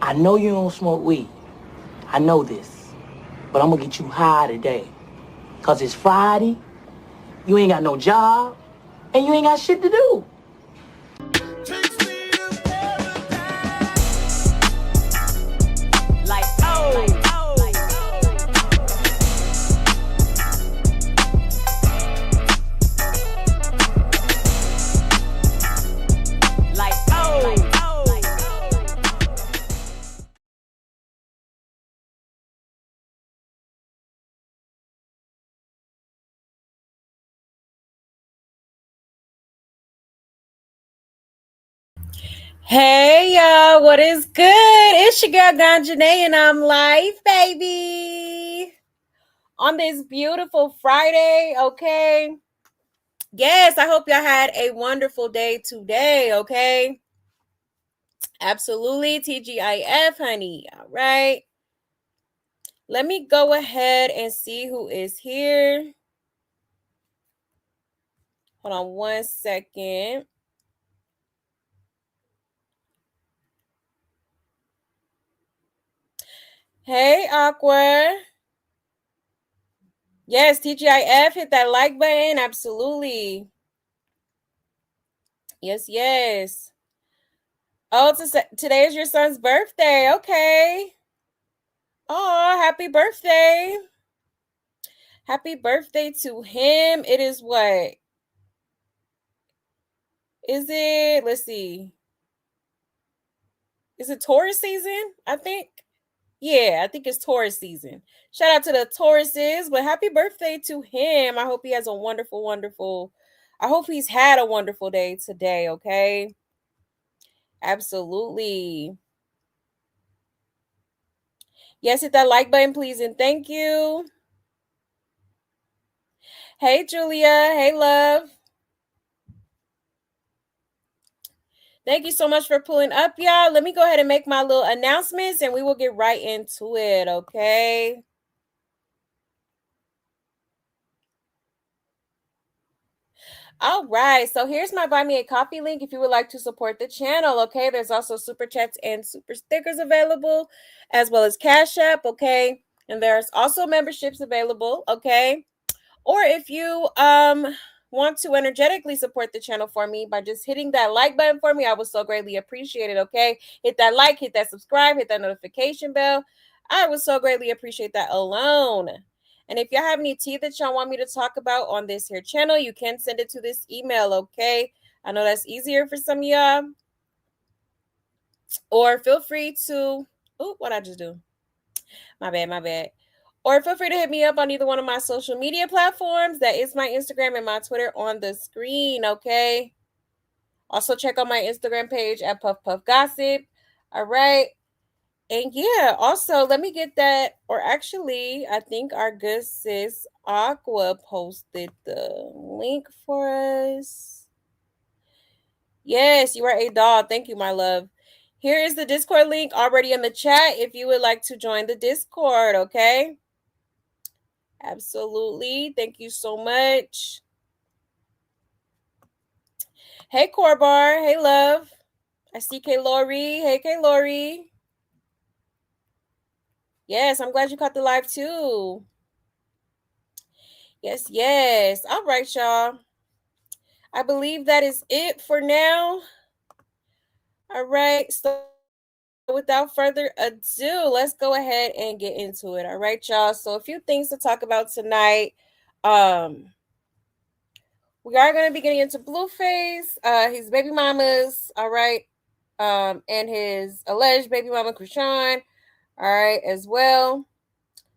I know you don't smoke weed. I know this. But I'm gonna get you high today. Cause it's Friday, you ain't got no job, and you ain't got shit to do. Like, oh, like, oh. Hey y'all, what is good? It's your girl Ganjanae and I'm live, baby. On this beautiful Friday, okay? Yes, I hope y'all had a wonderful day today, okay? Absolutely, TGIF, honey. All right. Let me go ahead and see who is here. Hold on 1 second. Hey, Aqua. Yes, TGIF, hit that like button. Absolutely. Yes, yes. Oh, today is your son's birthday. Okay. Oh, happy birthday. Happy birthday to him. It is what? Is it? Let's see. Is it Taurus season? I think. Yeah, I think it's Taurus season. Shout out to the Tauruses, but happy birthday to him. I hope he has a wonderful, wonderful. I hope he's had a wonderful day today, okay? Absolutely. Yes, hit that like button, please, and thank you. Hey, Julia. Hey, love. Thank you so much for pulling up, y'all. Let me go ahead and make my little announcements and we will get right into it, okay? All right, so here's my Buy Me a Coffee link if you would like to support the channel, okay? There's also super chats and super stickers available, as well as Cash App, okay? And there's also memberships available, okay? Or if you want to energetically support the channel for me by just hitting that like button for me, I would so greatly appreciate it, okay? Hit that like, hit that subscribe, hit that notification bell. I would so greatly appreciate that alone. And if y'all have any tea that y'all want me to talk about on this here channel, you can send it to this email, okay? I know that's easier for some of y'all. Or feel free to, what'd I just do? My bad. Or feel free to hit me up on either one of my social media platforms. That is my Instagram and my Twitter on the screen, okay? Also check out my Instagram page at Puff Puff Gossip. All right. And yeah, also let me get that, or actually, I think our good sis Aqua posted the link for us. Yes, you are a doll. Thank you, my love. Here is the Discord link already in the chat if you would like to join the Discord, okay? Absolutely. Thank you so much. Hey, Corbar. Hey, love. I see K. Lori. Hey, K. Lori. Yes, I'm glad you caught the live too. Yes, yes. All right, y'all. I believe that is it for now. All right. So without further ado, let's go ahead and get into it. All right, y'all. So a few things to talk about tonight. We are going to be getting into Blueface, his baby mamas, all right, and his alleged baby mama, Krishan, all right, as well.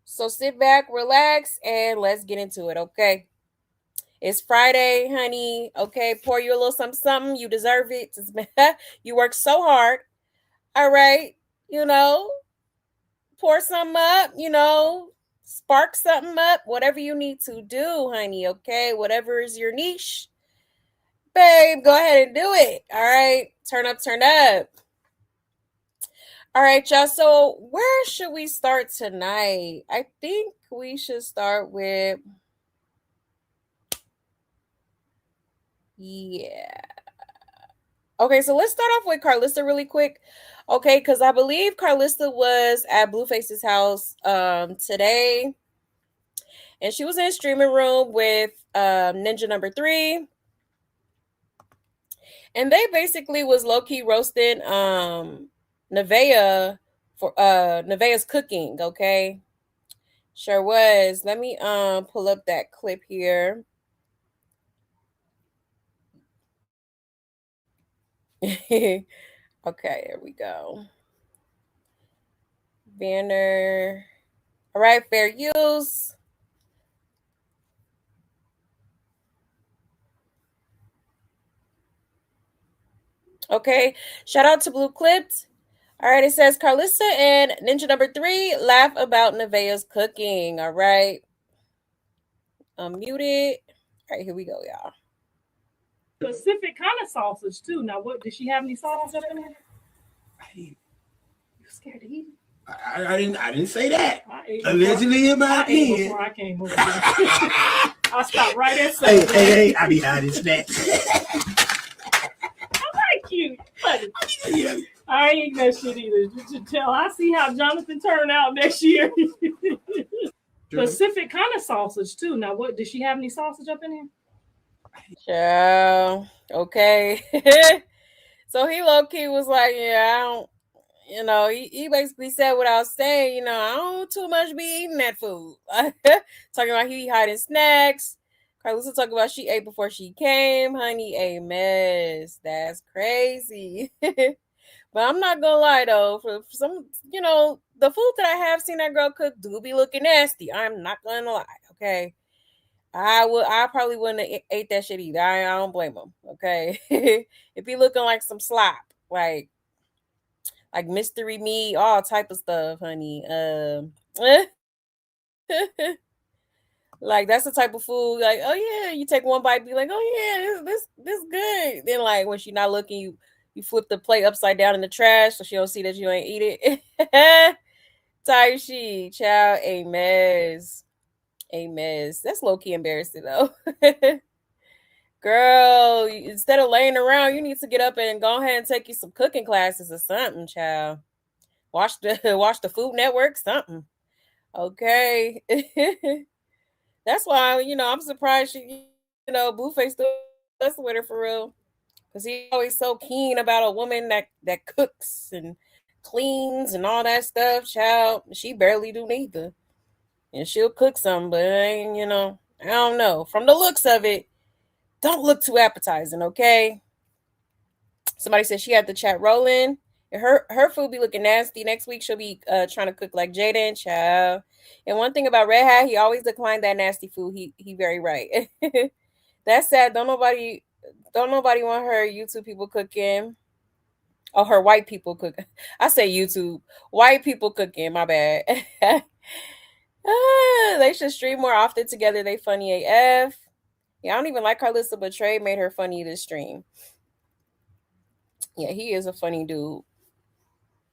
So sit back, relax, and let's get into it, okay? It's Friday, honey, okay? Pour you a little something. You deserve it. You work so hard, all right? You know, pour something up, spark something up, whatever you need to do, honey, okay? Whatever is your niche. Babe, go ahead and do it. All right. Turn up, turn up. All right, y'all. So, where should we start tonight? I think we should start with, yeah. Okay, so let's start off with Carlissa really quick. Okay, because I believe Carlissa was at Blueface's house today, and she was in a streaming room with Ninja number 3, and they basically was low key roasting Nevaeh for Nevaeh's cooking. Okay, sure was. Let me pull up that clip here. Okay, here we go. Banner. All right, fair use. Okay, shout out to Blue Clipped. All right, it says Carlissa and Ninja number 3 laugh about Nevaeh's cooking. All right, unmuted. All right, here we go, y'all. Specific kind of sausage too. Now, what did she have any sausage in there? You scared to eat? I didn't say that. Allegedly in my head. Before I came over here. I stopped right at 7. Hey, I be hiding snacks. I like you. I ain't eating that shit either. You should tell. I see how Jonathan turned out next year. Specific kind of sausage too. Now, what did she have any sausage up in here? Yeah. Okay. So he low key was like, yeah, I don't. He basically said what I was saying. I don't too much be eating that food. Talking about he hiding snacks. Carlissa talking about she ate before she came. Honey, a mess. That's crazy. But I'm not gonna lie though, for some, the food that I have seen that girl cook do be looking nasty. I'm not gonna lie. Okay. I probably wouldn't have ate that shit either. I don't blame them. Okay. It be looking like some slop. Like mystery meat, all type of stuff, honey. Like that's the type of food. Like, oh yeah, you take one bite, be like, oh yeah, this good. Then like when she not looking, you flip the plate upside down in the trash so she don't see that you ain't eat it. Type she, child, a mess, a mess. That's low key embarrassing though. Girl, instead of laying around, you need to get up and go ahead and take you some cooking classes or something, child. Watch the Food Network, something. Okay. That's why, I'm surprised Blueface still messing with her for real. Because he's always so keen about a woman that cooks and cleans and all that stuff, child. She barely do neither. And she'll cook some, but ain't, I don't know. From the looks of it, don't look too appetizing, okay? Somebody said she had the chat rolling. Her food be looking nasty. Next week she'll be trying to cook like Jaden, child. And one thing about Red Hat, he always declined that nasty food. He very right. That's sad. Don't nobody want her YouTube people cooking. Oh, her white people cook. I say YouTube. White people cooking, my bad. They should stream more often together. They funny AF. Yeah, I don't even like Carlissa, but Trey made her funny this stream. Yeah, he is a funny dude.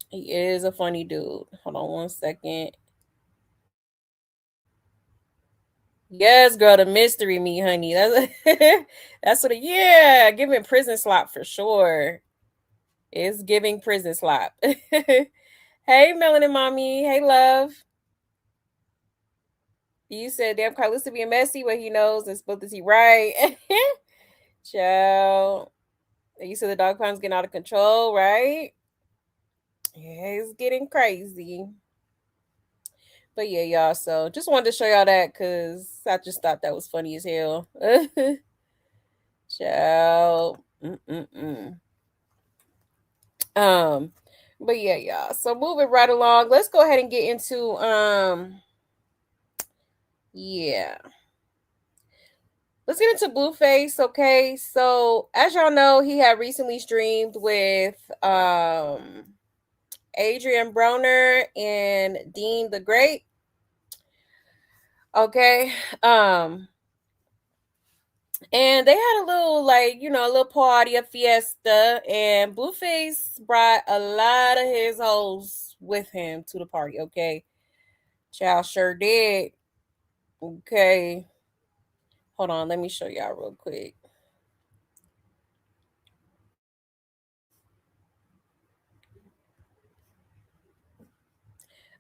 He is a funny dude. Hold on one second. Yes, girl, the mystery meat, honey. That's what giving prison slop for sure. It's giving prison slop. Hey, Melanin Mommy. Hey, love. You said, damn, Carlissa being messy, what he knows and spilled is he right? Child. You said the dog pound's getting out of control, right? Yeah, it's getting crazy. But yeah, y'all. So just wanted to show y'all that because I just thought that was funny as hell. Child. But yeah, y'all. So moving right along, let's go ahead and get into yeah. Let's get into Blueface, okay? So as y'all know, he had recently streamed with Adrian Broner and Dean the Great. Okay. And they had a little, a little party, a fiesta, and Blueface brought a lot of his hoes with him to the party, okay? Child sure did. Okay. Hold on, let me show y'all real quick.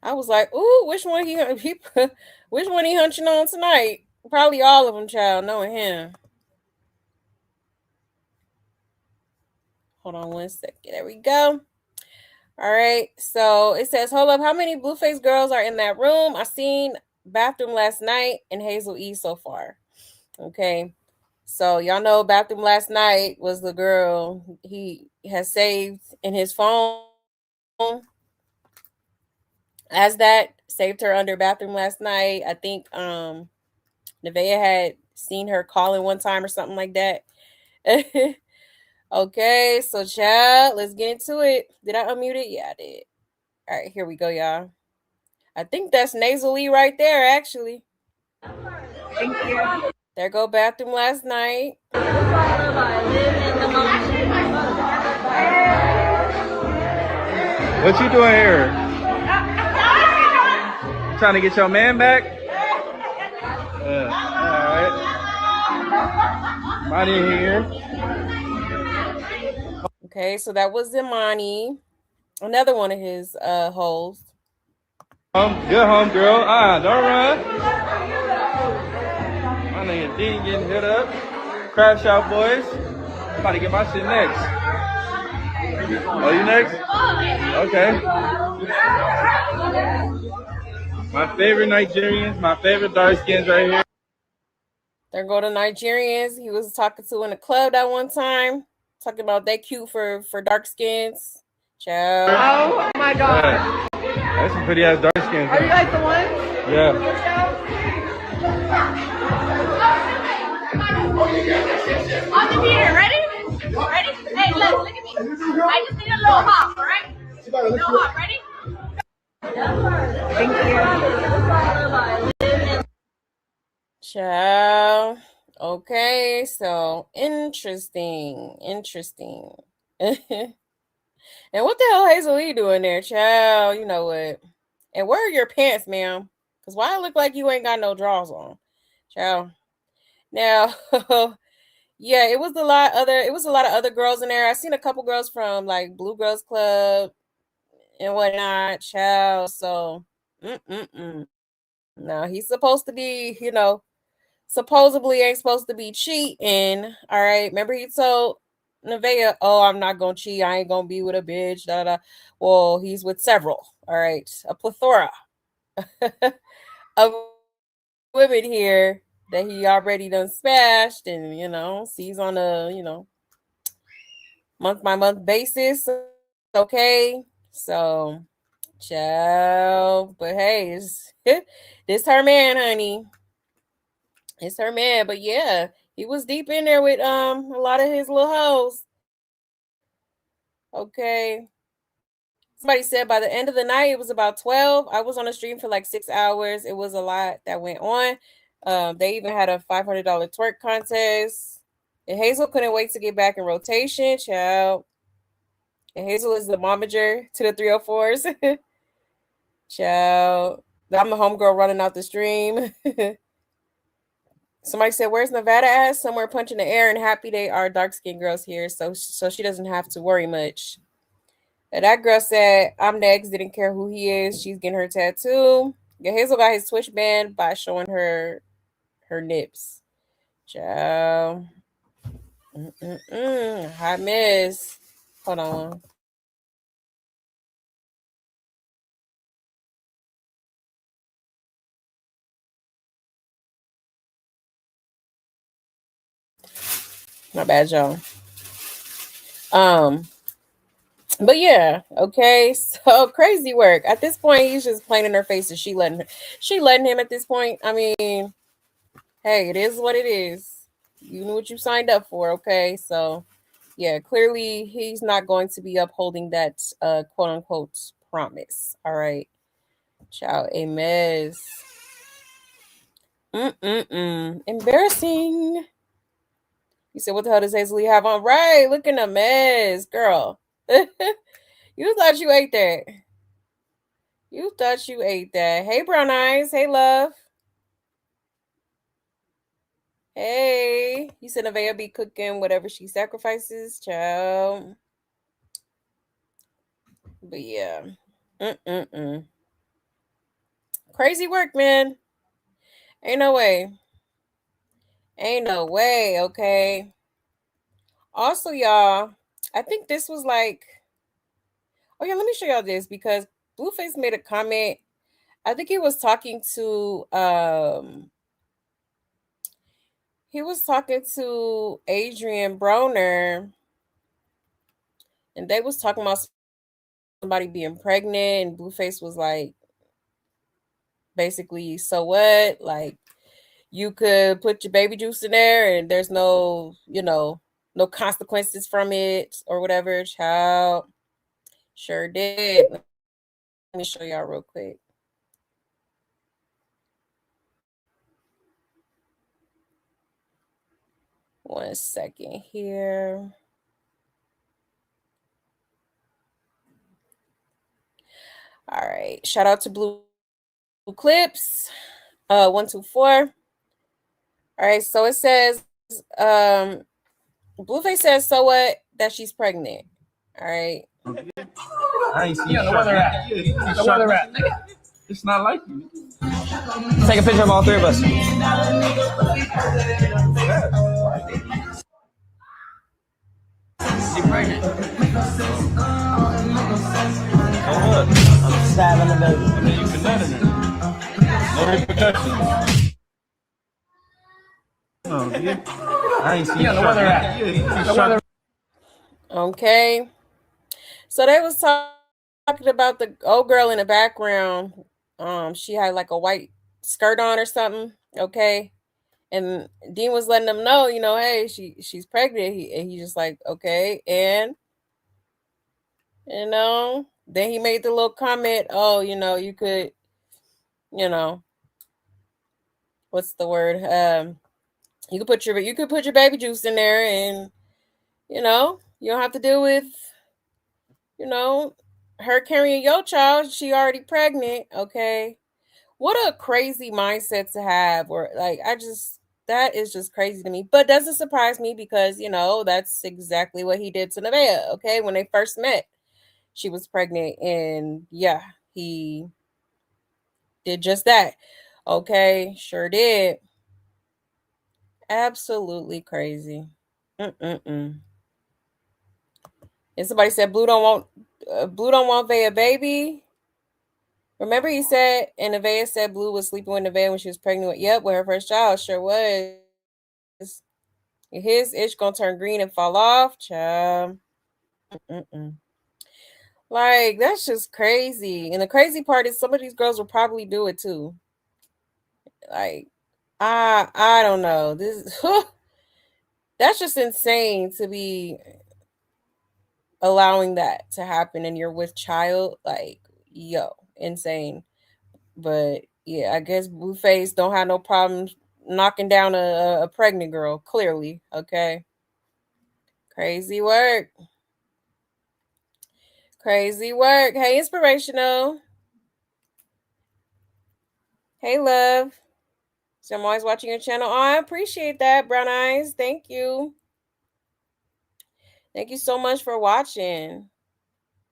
I was like, ooh, which one he hunching on tonight? Probably all of them, child, knowing him. Hold on one second. There we go. All right. So it says, hold up, how many Blueface girls are in that room? I seen Bathroom Last Night and Hazel E so far. Okay. So y'all know Bathroom Last Night was the girl he has saved in his phone. As that saved her under Bathroom Last Night. I think Nevaeh had seen her calling one time or something like that. Okay, so child, let's get into it. Did I unmute it? Yeah, I did. All right, here we go, y'all. I think that's nasally right there, actually. Thank you. There go Bathroom Last Night. What you doing here? Trying to get your man back? Alright. Money here. Okay, so that was Imani. Another one of his hoes. Good home girl. Don't run. My nigga D getting hit up. Crash out, boys. I'm about to get my shit next. Oh, you next? Okay. My favorite Nigerians, my favorite dark skins right here. There go the Nigerians he was talking to in the club that one time. Talking about they cute for dark skins. Child. Oh my god. That's some pretty ass dark skins. Are you guys the ones? Yeah. On the meter, ready? Ready? Hey, look at me. I just need a little hop, alright? Little hop, ready? Thank you. Child. Okay, so interesting. And what the hell Hazel E doing there, child? You know what? And where are your pants, ma'am? Because why it look like you ain't got no drawers on, child? Now, yeah, it was a lot of other girls in there. I seen a couple girls from like Blue Girls Club and whatnot, child. So, now he's supposed to be, supposedly ain't supposed to be cheating. All right. Remember he told Nevaeh, oh, I'm not gonna cheat. I ain't gonna be with a bitch. Da, da, da. Well, he's with several. All right. A plethora of women here that he already done smashed and, sees on a, month by month basis. Okay. So, child. But hey, this her man, honey. It's her man, but yeah, he was deep in there with a lot of his little hoes. Okay. Somebody said by the end of the night it was about 12. I was on the stream for like 6 hours. It was a lot that went on. They even had a $500 twerk contest. And Hazel couldn't wait to get back in rotation, child. And Hazel is the momager to the 304s. Child. I'm the homegirl running out the stream. Somebody said, where's Nevada at? Somewhere punching the air, and happy they are dark-skinned girls here, so she doesn't have to worry much. And that girl said, I'm next, didn't care who he is. She's getting her tattoo. Yeah, Hazel got his Twitch banned by showing her nips. Ciao. Hot mess. Hold on. My bad, y'all. But yeah, okay. So crazy work. At this point, he's just playing in her face, and she letting him at this point. I mean, hey, it is what it is. You knew what you signed up for, okay? So yeah, clearly he's not going to be upholding that quote unquote promise. All right. Ciao, a mess. Embarrassing. You said, what the hell does Hazel have on? Right, looking a mess, girl. You thought you ate that. Hey, Brown Eyes. Hey, love. Hey. You said Nevaeh be cooking whatever she sacrifices, child. But yeah. Crazy work, man. Ain't no way. Ain't no way, okay? Also, y'all, I think this was like, oh yeah, let me show y'all this because Blueface made a comment. I think he was talking to Adrian Broner, and they was talking about somebody being pregnant, and Blueface was like, basically, so what? Like, you could put your baby juice in there, and there's no, no consequences from it or whatever. Child, sure did. Let me show y'all real quick. One second here. All right. Shout out to Blue Clips. 124. All right. So it says, Blueface says, so what? That she's pregnant. All right. I ain't seen the weather at. The weather at. It's not like you. Take a picture of all three of us. She's pregnant. So what? I'm stabbing the baby. And then you can let in it. No repercussions. Oh, yeah. I ain't seen the weather at. The weather. Okay. So they was talking about the old girl in the background. She had like a white skirt on or something. Okay. And Dean was letting them know, hey, she's pregnant. He just like, okay. And, then he made the little comment, oh, you could, what's the word? You could put your baby juice in there, and, you don't have to deal with, her carrying your child. She already pregnant. Okay. What a crazy mindset to have. Or like, that is just crazy to me, but doesn't surprise me because, that's exactly what he did to Nevaeh. Okay. When they first met, she was pregnant, and yeah, he did just that. Okay. Sure did. Absolutely crazy. And somebody said Blue don't want Vea baby. Remember he said, and Nevaeh said Blue was sleeping with Nevaeh when she was pregnant with her first child. Sure was. His itch gonna turn green and fall off, child. Like, that's just crazy. And the crazy part is some of these girls will probably do it too. Like, I don't know. That's just insane to be allowing that to happen, and you're with child. Like, yo, insane. But yeah, I guess Blueface don't have no problems knocking down a pregnant girl, clearly. Okay. Crazy work. Crazy work. Hey, Inspirational. Hey, love. So I'm always watching your channel. Oh, I appreciate that, Brown Eyes. Thank you. Thank you so much for watching.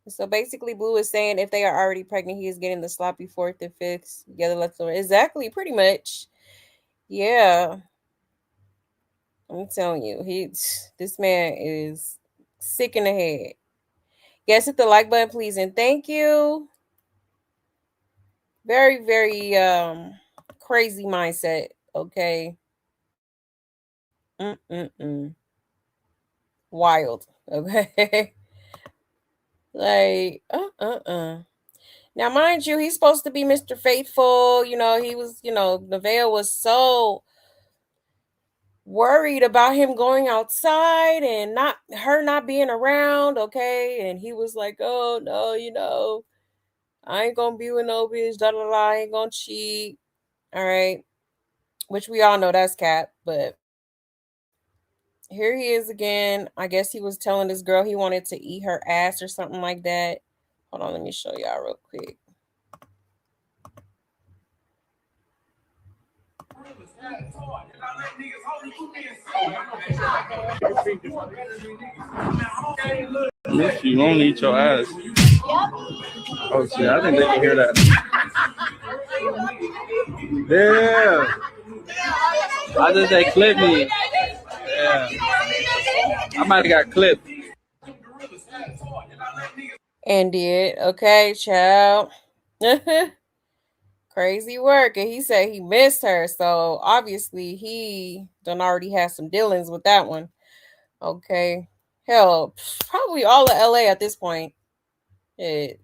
So basically, Blue is saying if they are already pregnant, he is getting the sloppy fourth and fifth together. Exactly, pretty much. Yeah. I'm telling you, this man is sick in the head. Yes, hit the like button, please, and thank you. Very, very crazy mindset. Okay. Wild. Okay. Like, Now, mind you, he's supposed to be Mr. Faithful. He was, Nevaeh was so worried about him going outside and her not being around. Okay. And he was like, oh, no, I ain't gonna be with no bitch. Da da da. I ain't gonna cheat. All right. Which we all know that's cap, but here he is again. I guess he was telling this girl he wanted to eat her ass or something like that. Hold on, let me show y'all real quick. If you won't eat your ass. Oh, shit, I think they can hear that. Yeah. I just said clip me. Yeah. I might have got clipped. And did. Okay, child. Crazy work. And he said he missed her. So obviously he done already had some dealings with that one. Okay. Hell, probably all of LA at this point. It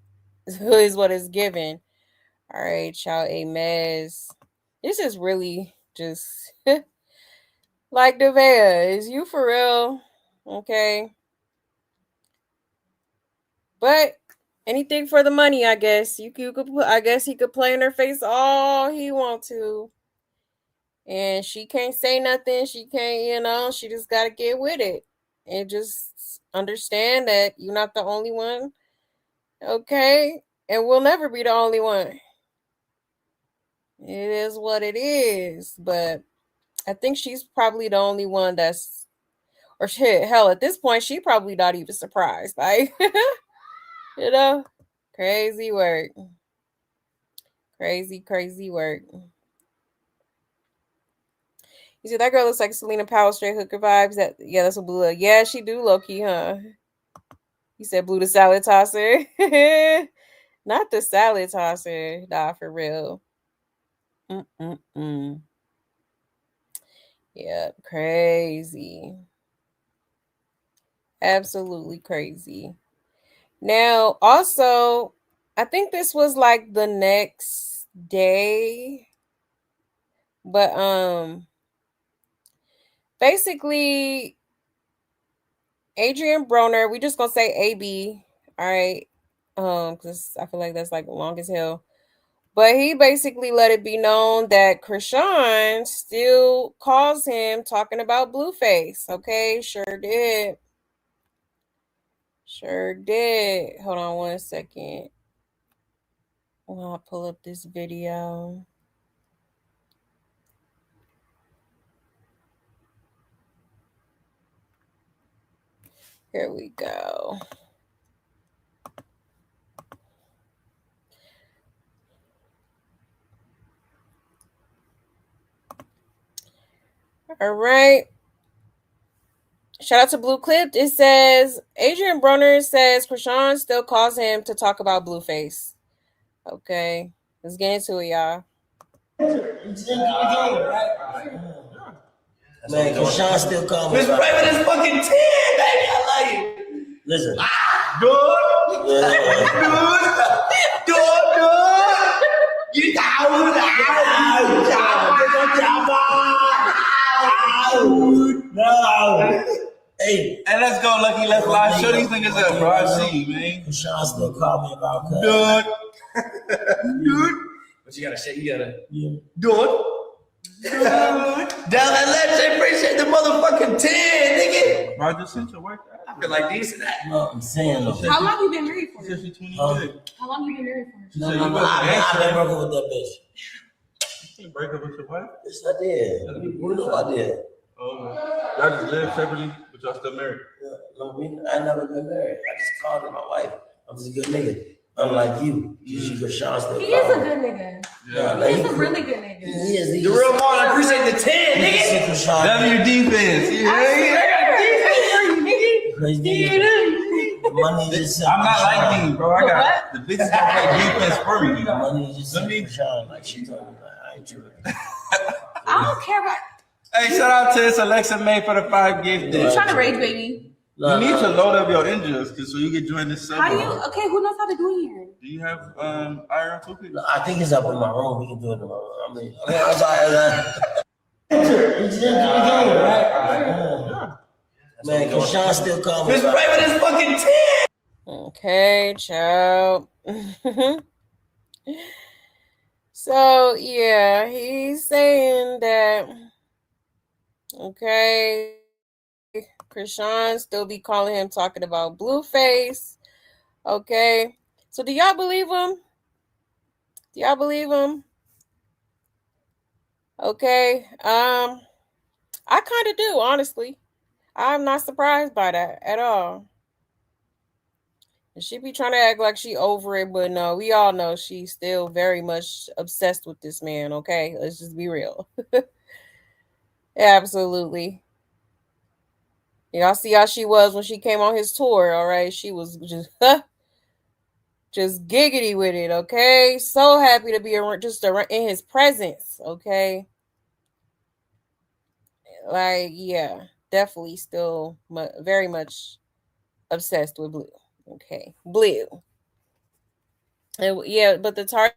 is what it's given. All right, child. A mess. This is really just like Devea. Is you for real? Okay. But anything for the money, I guess. You could I guess he could play in her face all he want to. And she can't say nothing. She can't, she just gotta get with it. And just understand that you're not the only one. Okay? And we'll never be the only one. It is what it is. But I think she's probably the only one that's, or shit, hell, at this point, she probably not even surprised. Like, crazy work. Crazy work. You see, that girl looks like Selena Powell, straight hooker vibes. That's what Blue. Yeah, she do low key, huh? You said Blue the salad tosser. Not the salad tosser. Nah, for real. Yeah, crazy. Absolutely crazy. Now, also, I think this was like the next day. But basically Adrian Broner, we just gonna say AB, all right? Because I feel like that's like long as hell. But he basically let it be known that Krishan still calls him talking about Blueface. Okay, sure did. Hold on 1 second. I'll pull up this video. Here we go. All right. Shout out to Blue Clipped. It says Adrian Broner says Krishan still calls him to talk about Blueface. Okay, let's get into it, y'all. Man, Krishan still calls me. Miss Raven is fucking 10, baby. I like it. Listen. Good. Good. You No. Hey, let's go, Lucky. Let's live. Show these niggas up, bro. I see you, man. Krishan still call me about cut. Good. But you gotta say, Good. Down that left, they appreciate the motherfucking 10, nigga. Bro, I just sent your wife. I feel like this and that. No, I'm saying though. How long you been married for? She said she 26. How long you been married for? No, I've been working with that bitch. You break up with your wife? Yes, I did. You know I did. Y'all just live separately, but y'all still married? No, I never been married. I just called her my wife. I'm just a good nigga. Unlike you. Krishan still He is a good nigga. Yeah, He's a really good nigga. He is. The real Marlon appreciate the 10, nigga. W defense. Money just. I'm not like me, bro. I got the bitches that play defense for me. Money just. Krishan, like she told me, like, I ain't tripping. I don't care about. Hey, shout out to this Alexa May for the 5 gifted. I'm trying to rage, baby. You need to load up your engines so you can join this server. How do you? Okay, who knows how to do it here? Do you have iron cookies? I think it's up in my room. We can do it in my room. I mean, okay, I'm sorry. Man, Krishan still calling me. Miss Raven is fucking 10. Okay, child. So yeah, he's saying that. Okay. Krishan still be calling him talking about Blueface. Okay. So do y'all believe him? Okay. I kind of do, honestly. I'm not surprised by that at all. She be trying to act like she over it, but no, we all know she's still very much obsessed with this man. Okay, let's just be real. Absolutely. Y'all see how she was when she came on his tour. All right, she was just giggity with it. Okay, so happy to be just in his presence. Okay, like yeah, definitely still very much obsessed with Blue. Okay, Blue. And yeah, but the Targets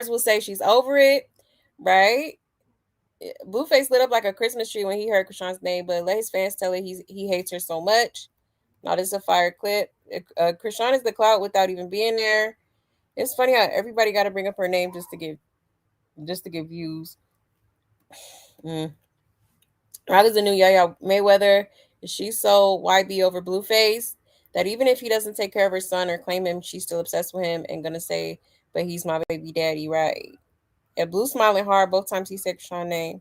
will say she's over it, right? Blueface lit up like a Christmas tree when he heard Krishan's name, but let his fans tell it he hates her so much. Now this is a fire clip. Krishan is the clout without even being there. It's funny how everybody got to bring up her name just to get views. Riley's the new Yaya Mayweather. She's so YB over Blueface that even if he doesn't take care of her son or claim him, she's still obsessed with him and gonna say, "But he's my baby daddy, right?" Yeah, Blue smiling hard both times he said Krishan's name.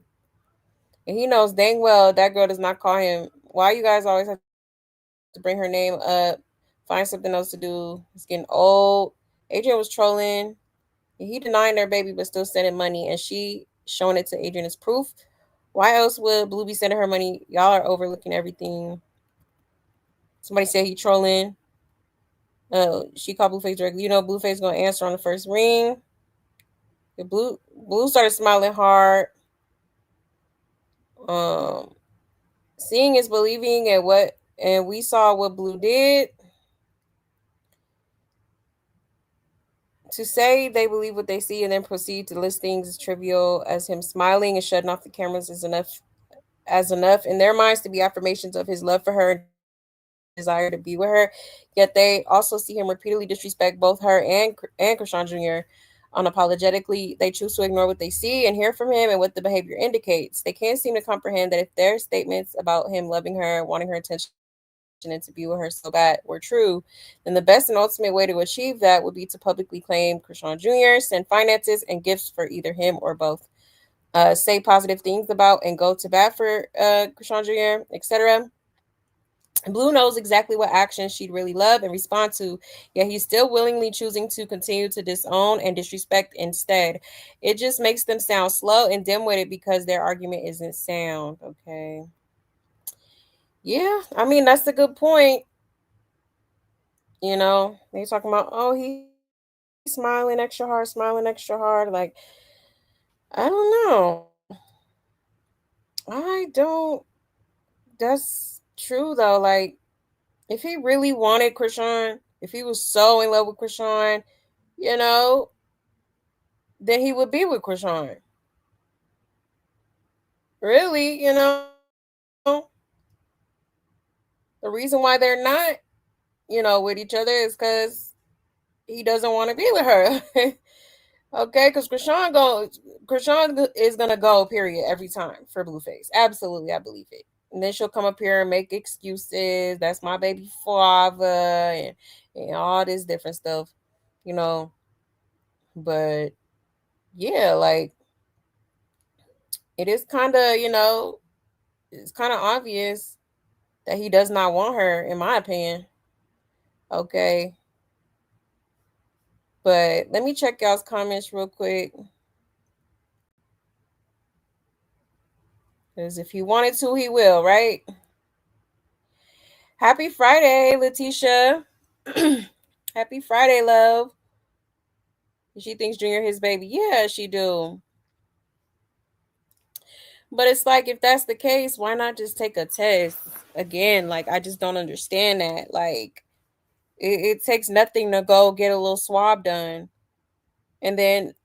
And he knows dang well that girl does not call him. Why you guys always have to bring her name up? Find something else to do. It's getting old. Adrian was trolling. He denying their baby but still sending money, and she showing it to Adrian as proof. Why else would Blue be sending her money? Y'all are overlooking everything. Somebody said he trolling. She called Blueface directly. You know Blueface gonna answer on the first ring. The Blue started smiling hard. Seeing is believing, and we saw what Blue did. To say they believe what they see and then proceed to list things as trivial as him smiling and shutting off the cameras is enough in their minds to be affirmations of his love for her and desire to be with her. Yet they also see him repeatedly disrespect both her and Krishan Jr. Unapologetically, they choose to ignore what they see and hear from him and what the behavior indicates. They can't seem to comprehend that if their statements about him loving her, wanting her attention, and to be with her so bad were true, then the best and ultimate way to achieve that would be to publicly claim Krishan Jr., send finances and gifts for either him or both, say positive things about and go to bat for Krishan Jr., etc. Blue knows exactly what actions she'd really love and respond to, yet he's still willingly choosing to continue to disown and disrespect instead. It just makes them sound slow and dim-witted because their argument isn't sound, okay? Yeah, I mean, that's a good point. You know, they talking about, oh, he's smiling extra hard, smiling extra hard. Like, I don't know. I don't. That's true, though. Like, if he really wanted Krishan, if he was so in love with Krishan, you know, then he would be with Krishan. Really, you know, the reason why they're not, with each other is because he doesn't want to be with her. Okay, because Krishan is gonna go, period, every time for Blueface. Absolutely, I believe it. And then she'll come up here and make excuses. That's my baby father and all this different stuff, you know. But yeah, like it is kind of, it's kind of obvious that he does not want her, in my opinion. Okay. But let me check y'all's comments real quick. Because if he wanted to, he will, right? Happy Friday, Letitia. Happy Friday, love. She thinks Junior his baby. Yeah, she do. But it's like, if that's the case, why not just take a test? Again, like, I just don't understand that. Like, it takes nothing to go get a little swab done. And then,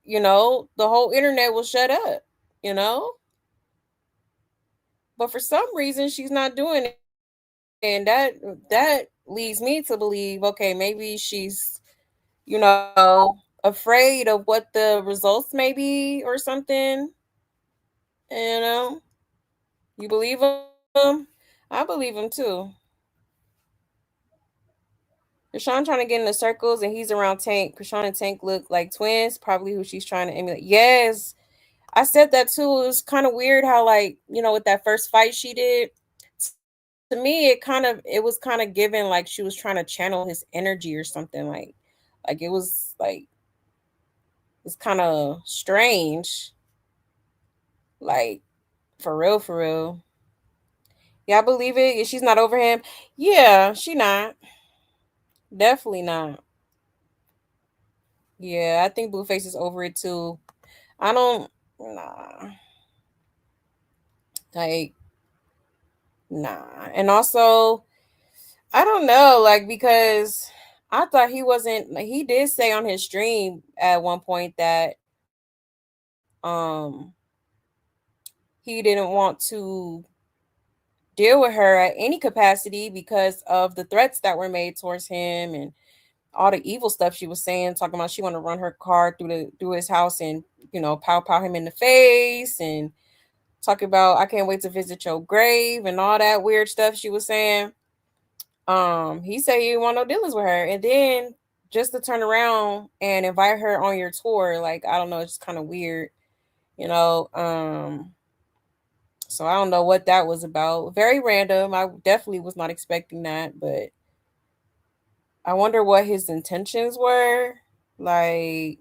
the whole internet will shut up, But for some reason, she's not doing it. And that leads me to believe, okay, maybe she's, afraid of what the results may be or something. You believe him? I believe him too. Krishan trying to get into circles and he's around Tank. Krishan and Tank look like twins, probably who she's trying to emulate. Yes, I said that too. It was kind of weird how, like, with that first fight she did, to me, it was kind of given like she was trying to channel his energy or something. Like it was like it's kind of strange. Like for real, for real. Yeah, I believe it. Yeah, she's not over him. Yeah, she not. Definitely not. Yeah, I think Blueface is over it too. I don't. Nah. Like nah. And also, I don't know. Like because I thought he wasn't. Like, he did say on his stream at one point that um he didn't want to deal with her at any capacity because of the threats that were made towards him and all the evil stuff she was saying, talking about she want to run her car through his house and pow him in the face and talking about I can't wait to visit your grave and all that weird stuff she was saying. He said he didn't want no dealings with her, and then just to turn around and invite her on your tour, like I don't know, it's just kind of weird, you know. So I don't know what that was about. Very random. I definitely was not expecting that, but I wonder what his intentions were. Like,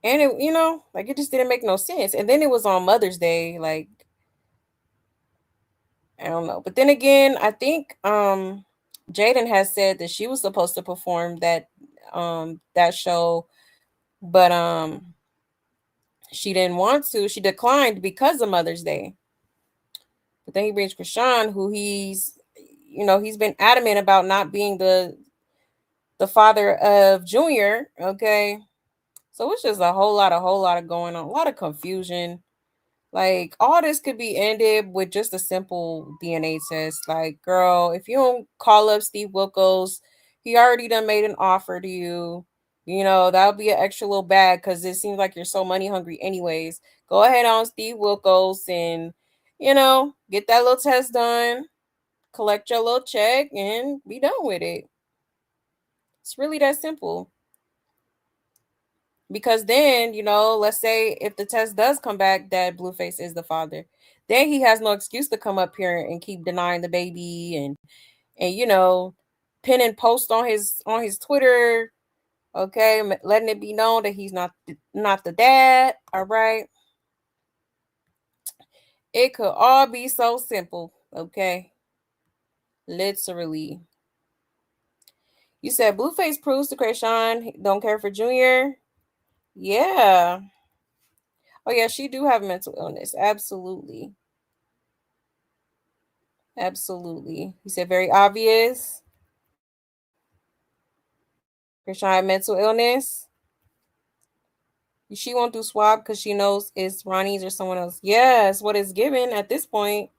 and it, like it just didn't make no sense. And then it was on Mother's Day. Like, I don't know. But then again, I think Jaden has said that she was supposed to perform that show, but she didn't want to. She declined because of Mother's Day. But then he brings Krishan, who he's been adamant about not being the father of Junior. Okay. So it's just a whole lot of going on, a lot of confusion. Like all this could be ended with just a simple DNA test. Like, girl, if you don't call up Steve Wilkos, he already done made an offer to you. That'll be an extra little bag because it seems like you're so money hungry anyways. Go ahead on Steve Wilkos and, get that little test done, collect your little check, and be done with it. It's really that simple. Because then, let's say if the test does come back that Blueface is the father, then he has no excuse to come up here and keep denying the baby and pin and post on his Twitter, okay, letting it be known that he's not the dad. All right, it could all be so simple, okay, literally. You said Blueface proves to Krayshawn don't care for Junior. Yeah. Oh yeah, she do have mental illness. Absolutely. Absolutely. He said very obvious. Krishan had mental illness. She won't do swab because she knows it's Ronnie's or someone else. Yes, what is given at this point.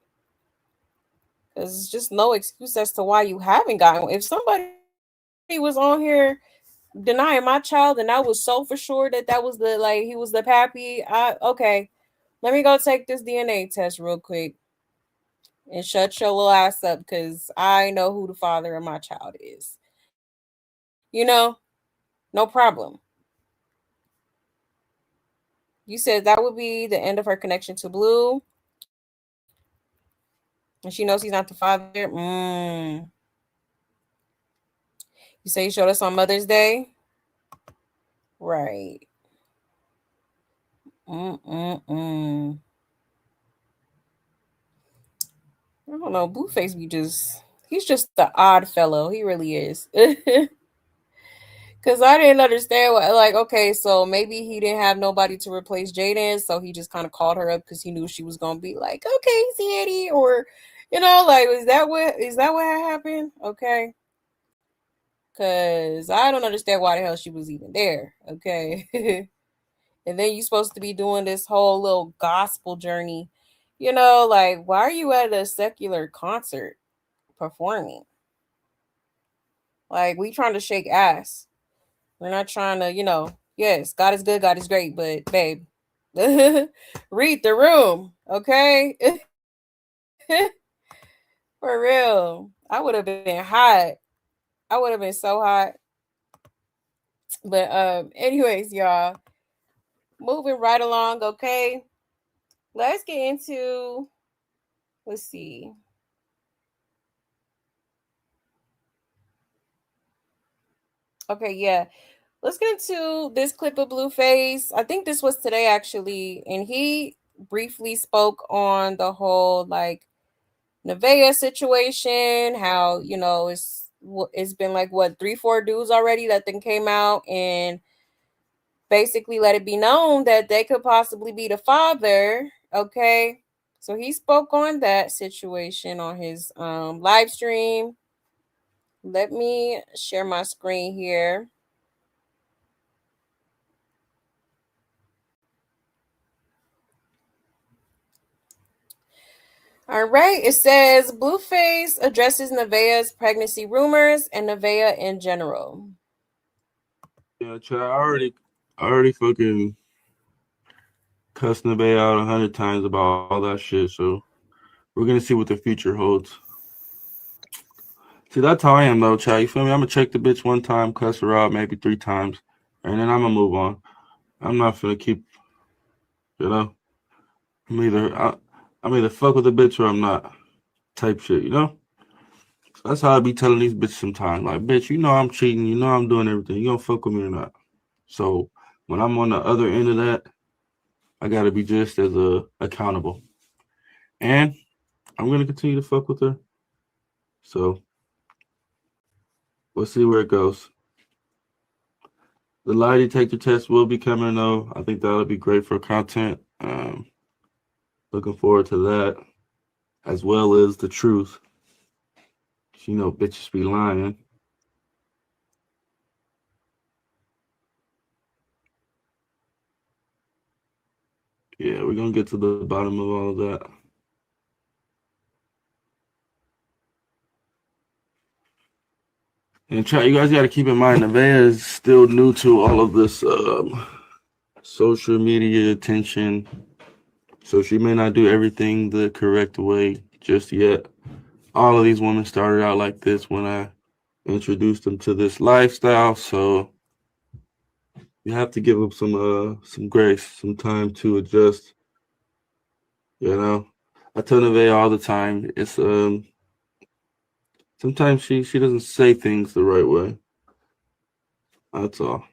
Because there's just no excuse as to why you haven't gotten one. If somebody was on here denying my child and I was so for sure that was he was the pappy, okay, let me go take this DNA test real quick and shut your little ass up because I know who the father of my child is. No problem. You said that would be the end of her connection to Blue. And she knows he's not the father. You say you showed us on Mother's Day? Right. I don't know. Blueface he's just the odd fellow. He really is. Because I didn't understand okay, so maybe he didn't have nobody to replace Jaden, so he just kind of called her up because he knew she was going to be like, okay, Sandy, or, is that what had happened? Okay. Because I don't understand why the hell she was even there, okay? And then you're supposed to be doing this whole little gospel journey, why are you at a secular concert performing? Like, we trying to shake ass. We're not trying to, yes, God is good, God is great, but babe, read the room, okay? For real. I would have been hot. I would have been so hot. But anyways, y'all, moving right along, okay? Let's get into, let's see. Okay, yeah. Let's get into this clip of Blueface. I think this was today actually, and he briefly spoke on the whole like Nevaeh situation. How it's been like what 3-4 dudes already that then came out and basically let it be known that they could possibly be the father. Okay, so he spoke on that situation on his live stream. Let me share my screen here. All right. It says Blueface addresses Nevaeh's pregnancy rumors and Nevaeh in general. Yeah, Chad, I already fucking cussed Nevaeh out 100 times about all that shit. So we're gonna see what the future holds. See, that's how I am though, Chad. You feel me? I'm gonna check the bitch one time, cuss her out maybe 3 times, and then I'm gonna move on. I'm not gonna keep, you know. I'm either fuck with the bitch or I'm not. Type shit, you know. So that's how I be telling these bitches sometimes. Like, bitch, you know I'm cheating. You know I'm doing everything. You gonna fuck with me or not? So when I'm on the other end of that, I gotta be just as accountable. And I'm gonna continue to fuck with her. So we'll see where it goes. The lie detector test will be coming though. I think that'll be great for content. Looking forward to that, as well as the truth. You know, bitches be lying. Yeah, we're gonna get to the bottom of all of that. And chat, you guys got to keep in mind, Nevaeh is still new to all of this social media attention, so she may not do everything the correct way just yet. All of these women started out like this when I introduced them to this lifestyle, so you have to give them some grace, some time to adjust. You know, I tell Nevaeh all the time, it's sometimes she doesn't say things the right way. That's all.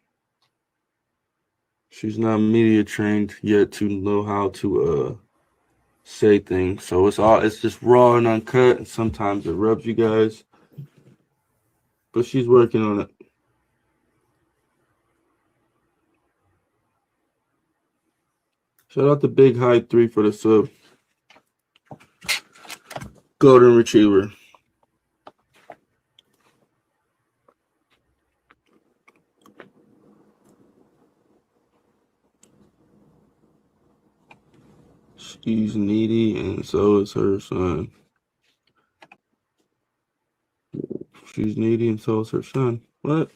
She's not media trained yet to know how to say things. So it's just raw and uncut, and sometimes it rubs you guys. But she's working on it. Shout out to Big High 3 for the sub. Golden Retriever. She's needy, and so is her son. She's needy, and so is her son. What?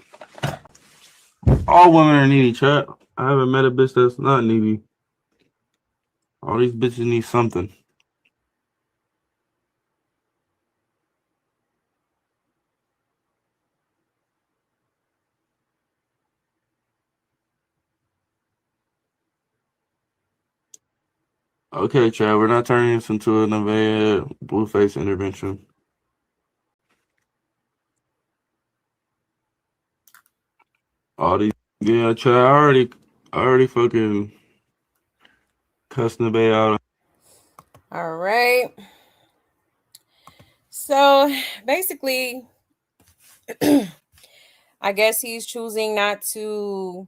All women are needy, chat. I haven't met a bitch that's not needy. All these bitches need something. Okay, Chad, we're not turning this into a Nevaeh Blueface intervention. All these, yeah, Chad, I already fucking cussed Nevaeh out. All right. So basically, I guess he's choosing not to,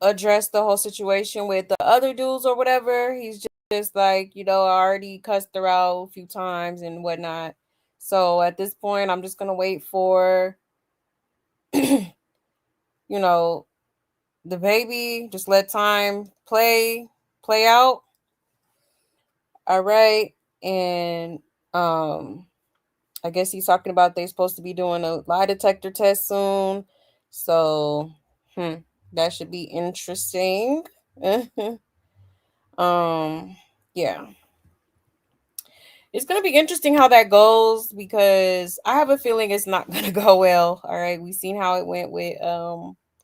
address the whole situation with the other dudes or whatever. He's just like, I already cussed her out a few times and whatnot. So at this point, I'm just gonna wait for, the baby. Just let time play out. All right, and I guess he's talking about they're supposed to be doing a lie detector test soon. So, that should be interesting. Yeah. It's going to be interesting how that goes because I have a feeling it's not going to go well. All right, we've seen how it went with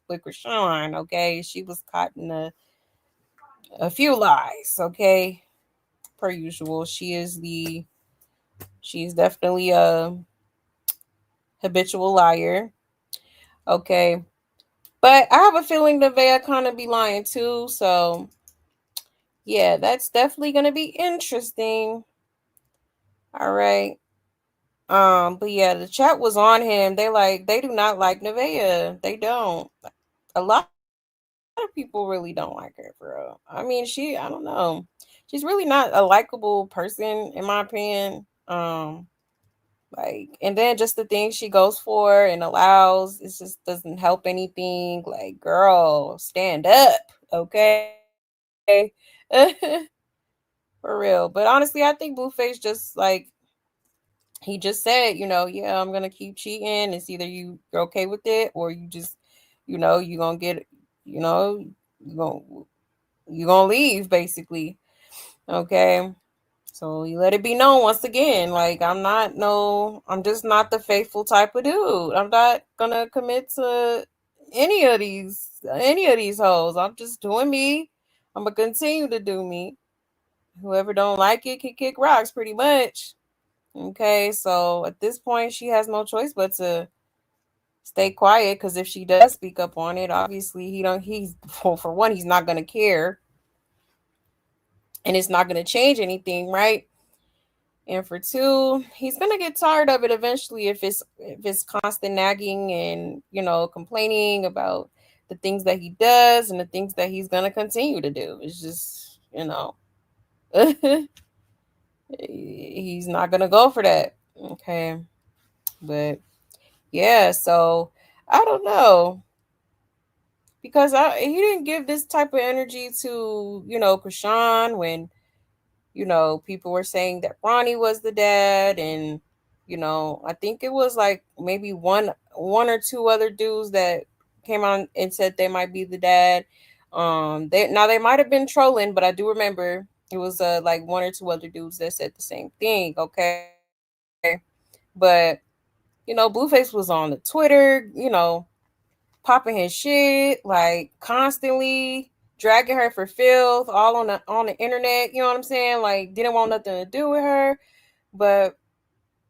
Krishan, okay? She was caught in a few lies, okay? Per usual. She's definitely habitual liar. Okay. But I have a feeling Nevaeh kind of be lying too. So yeah, that's definitely gonna be interesting. All right. But yeah, the chat was on him. They do not like Nevaeh. They don't. A lot of people really don't like her, bro. I mean, I don't know. She's really not a likable person, in my opinion. Like, and then just the things she goes for and allows, it just doesn't help anything. Like, girl, stand up, okay? For real. But honestly, I think Blueface just like he just said, yeah, I'm gonna keep cheating. It's either you're okay with it or you just, you're gonna get, you know, you're gonna leave basically. Okay. So you let it be known once again, like I'm just not the faithful type of dude. I'm not gonna commit to any of these hoes. I'm just doing me. I'm gonna continue to do me. Whoever don't like it can kick rocks pretty much. Okay, so at this point she has no choice but to stay quiet because if she does speak up on it, obviously he's well, for one, he's not gonna care and it's not gonna change anything, right? And for two, he's gonna get tired of it eventually if it's constant nagging and complaining about the things that he does and the things that he's gonna continue to do. It's just he's not gonna go for that. Okay, but yeah, so I don't know because he didn't give this type of energy to Krishan when people were saying that Ronnie was the dad, and I think it was like maybe one or two other dudes that came on and said they might be the dad. They might have been trolling, but I do remember it was like one or two other dudes that said the same thing. Okay, but Blueface was on the Twitter, popping his shit like constantly, dragging her for filth all on the internet. You know what I'm saying? Like didn't want nothing to do with her, but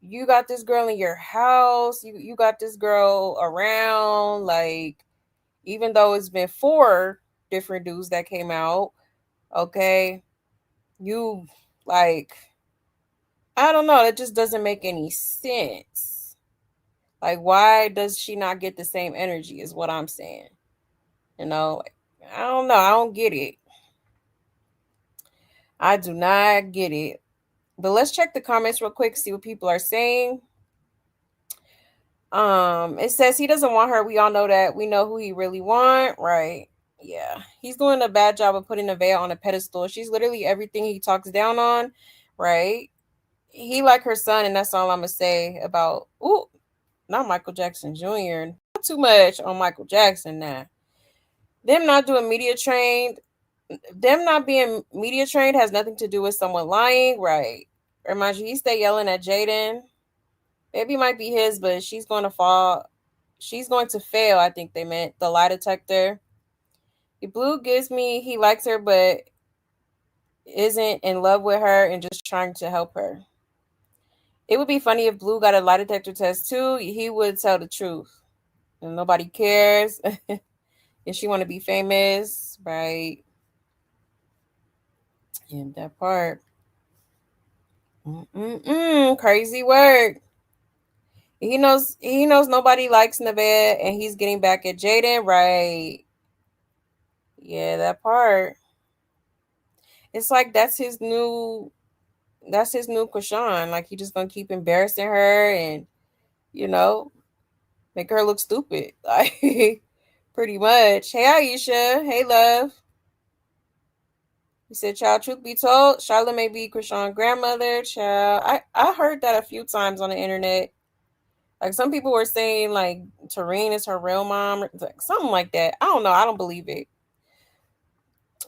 you got this girl in your house. You got this girl around. Like even though it's been 4 different dudes that came out, okay, you like I don't know. It just doesn't make any sense. Like why does she not get the same energy? Is what I'm saying. Like, I don't know. I don't get it. I do not get it. But let's check the comments real quick, see what people are saying. It says he doesn't want her. We all know that. We know who he really want, right? Yeah. He's doing a bad job of putting Nevaeh on a pedestal. She's literally everything he talks down on, right? He like her son, and that's all I'm gonna say about not Michael Jackson Jr. Not too much on Michael Jackson now. Them not doing media trained. Them not being media trained has nothing to do with someone lying, right? Reminds you, he stay yelling at Jaden. Maybe it might be his, but she's going to fall. She's going to fail, I think they meant. The lie detector. Blue gives me he likes her, but isn't in love with her and just trying to help her. It would be funny if Blue got a lie detector test too. He would tell the truth. And nobody cares. If she want to be famous, right? In that part. Crazy work. He knows nobody likes Nevaeh and he's getting back at Jaden, right? Yeah, that part. It's like that's his new Krishan. Like he just gonna keep embarrassing her and make her look stupid. Like pretty much. Hey Aisha. Hey love. He said, child, truth be told, Charlotte may be Krishan's grandmother. Child. I heard that a few times on the internet. Like some people were saying like Tareen is her real mom, like something like that. I don't know. I don't believe it.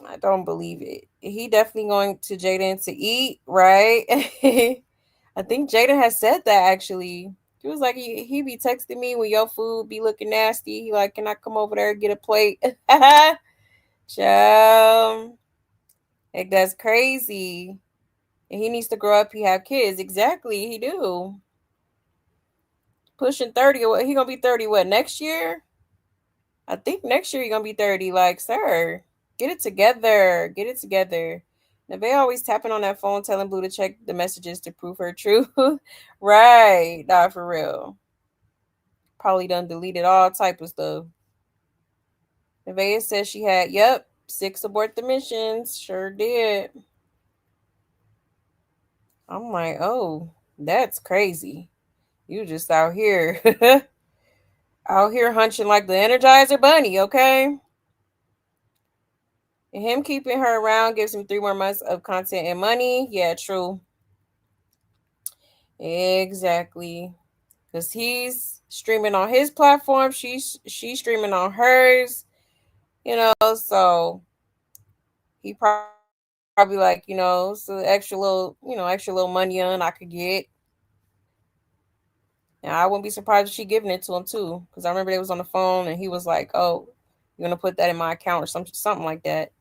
I don't believe it. He definitely going to Jaden to eat, right? I think Jaden has said that actually. He was like, he be texting me when your food be looking nasty. He like, can I come over there and get a plate? Child. Like that's crazy. And he needs to grow up. He have kids. Exactly. He do. pushing 30. He gonna be 30 what, next year? I think next year you're gonna be 30. Like, sir, get it together. Get it together. Nevaeh always tapping on that phone telling Blue to check the messages to prove her truth. Right. Nah, for real. Probably done deleted all type of stuff. Nevaeh says she had, 6 abort the missions. Sure did. I'm like, oh, that's crazy. You just out here. Out here hunching like the Energizer Bunny, okay? And him keeping her around gives him 3 more months of content and money. Yeah, true. Exactly. Because he's streaming on his platform. She's streaming on hers. So he probably like, so extra little money on I could get. Now, I wouldn't be surprised if she giving it to him too. Because I remember they was on the phone and he was like, oh, you're going to put that in my account or something like that.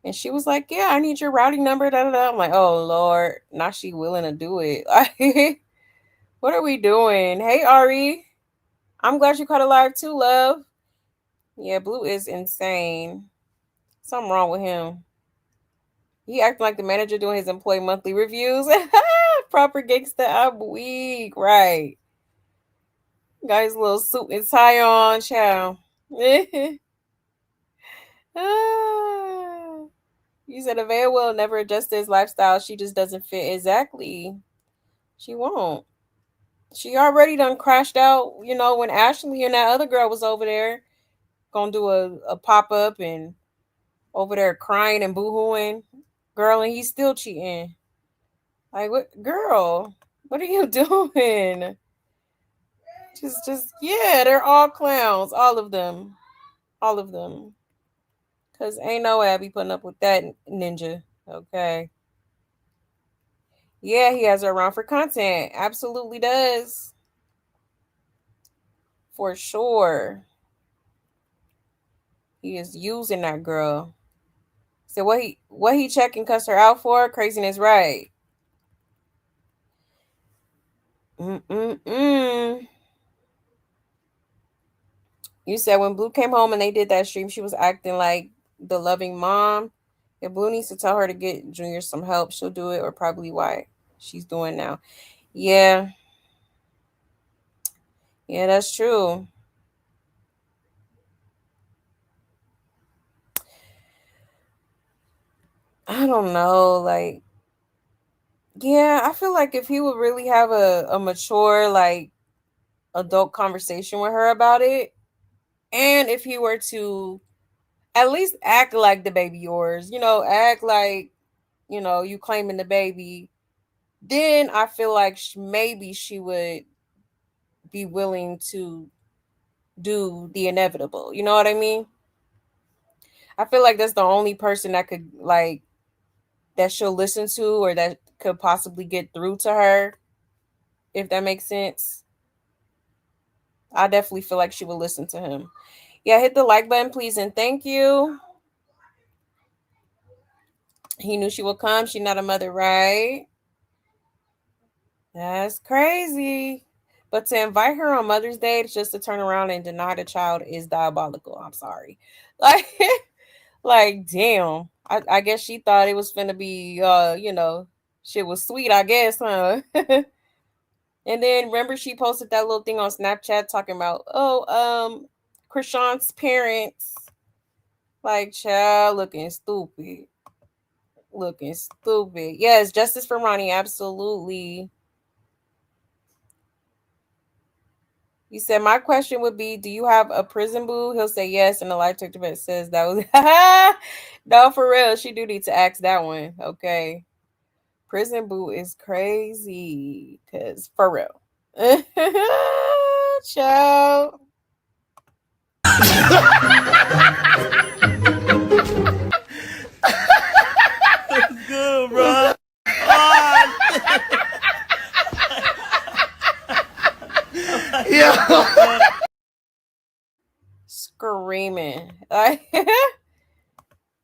And she was like, yeah, I need your routing number. Da, da, da. I'm like, oh, Lord. Now she willing to do it. Like, what are we doing? Hey, Ari. I'm glad you caught alive too, love. Yeah, Blue is insane. Something wrong with him. He acting like the manager doing his employee monthly reviews. Proper gangster, I'm weak. Right. Got his little suit and tie on, child. You said Nevaeh will never adjust to his lifestyle. She just doesn't fit. Exactly. She won't. She already done crashed out, when Ashley and that other girl was over there. Gonna do a pop-up and over there crying and boo-hooing. Girl, and he's still cheating. Like, what, girl? What are you doing? Yeah, they're all clowns. All of them. All of them. Because ain't no way I'd be putting up with that ninja. Okay. Yeah, he has her around for content. Absolutely does. For sure. He is using that girl. So what he checking cuss her out for? Craziness, right? You said when Blue came home and they did that stream, she was acting like the loving mom. If Blue needs to tell her to get Junior some help, she'll do it, or probably why she's doing now. Yeah. Yeah, that's true. I don't know. Like, yeah, I feel like if he would really have a mature, like, adult conversation with her about it, and if he were to at least act like the baby yours, act like, you claiming the baby, then I feel like maybe she would be willing to do the inevitable. You know what I mean? I feel like that's the only person that could, like, that she'll listen to or that could possibly get through to her, if that makes sense. I definitely feel like she would listen to him. Yeah, hit the like button, please, and thank you. He knew she would come. She's not a mother, right? That's crazy. But to invite her on Mother's Day just to turn around and deny the child is diabolical. I'm sorry. Like damn. I guess she thought it was finna be, shit was sweet, I guess, huh? And then remember she posted that little thing on Snapchat talking about, Krishan's parents. Like, child, looking stupid. Yes, justice for Ronnie, absolutely. You said my question would be, do you have a prison boo? He'll say yes, and the life detective vet says that was no, for real. She do need to ask that one. Okay. Prison boo is crazy. Cause for real. Ciao. That's good, bro. Yeah. Screaming.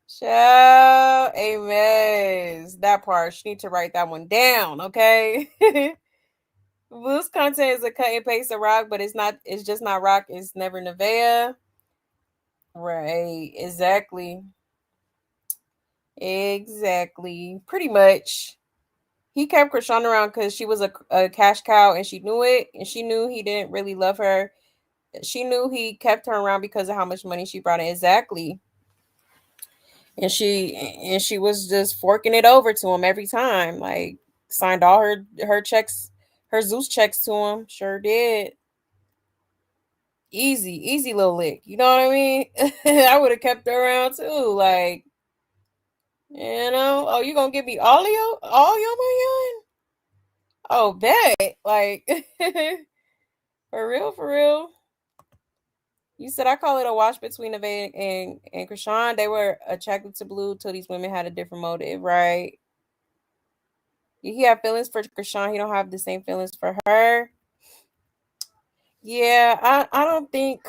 Ciao. Amen. That part. She need to write that one down, okay? Blue's content is a cut and paste of Rock, but it's not. It's just not Rock. It's never Nevaeh. Right. Exactly. Pretty much. He kept Krishan around because she was a cash cow, and she knew it, and she knew he didn't really love her. She knew he kept her around because of how much money she brought in. Exactly. And she was just forking it over to him every time. Like, signed all her checks, her Zeus checks to him. Sure did. Easy little lick. You know what I mean? I would have kept her around too. Like, oh, you gonna give me all your money? Oh, bet. Like, for real. You said I call it a wash between Nevaeh and Krishan. They were attracted to Blue till these women had a different motive, right? He have feelings for Krishan. He don't have the same feelings for her. Yeah, I don't think.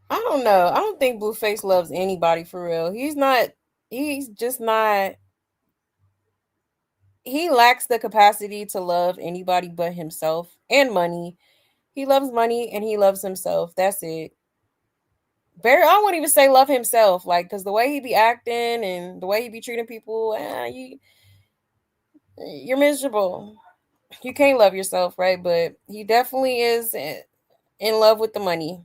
I don't know. I don't think Blueface loves anybody for real. He's not. He's just not. He lacks the capacity to love anybody but himself and money. He loves money and he loves himself. That's it. I wouldn't even say love himself, like, because the way he be acting and the way he be treating people, you're miserable. You can't love yourself, right? But he definitely is in love with the money.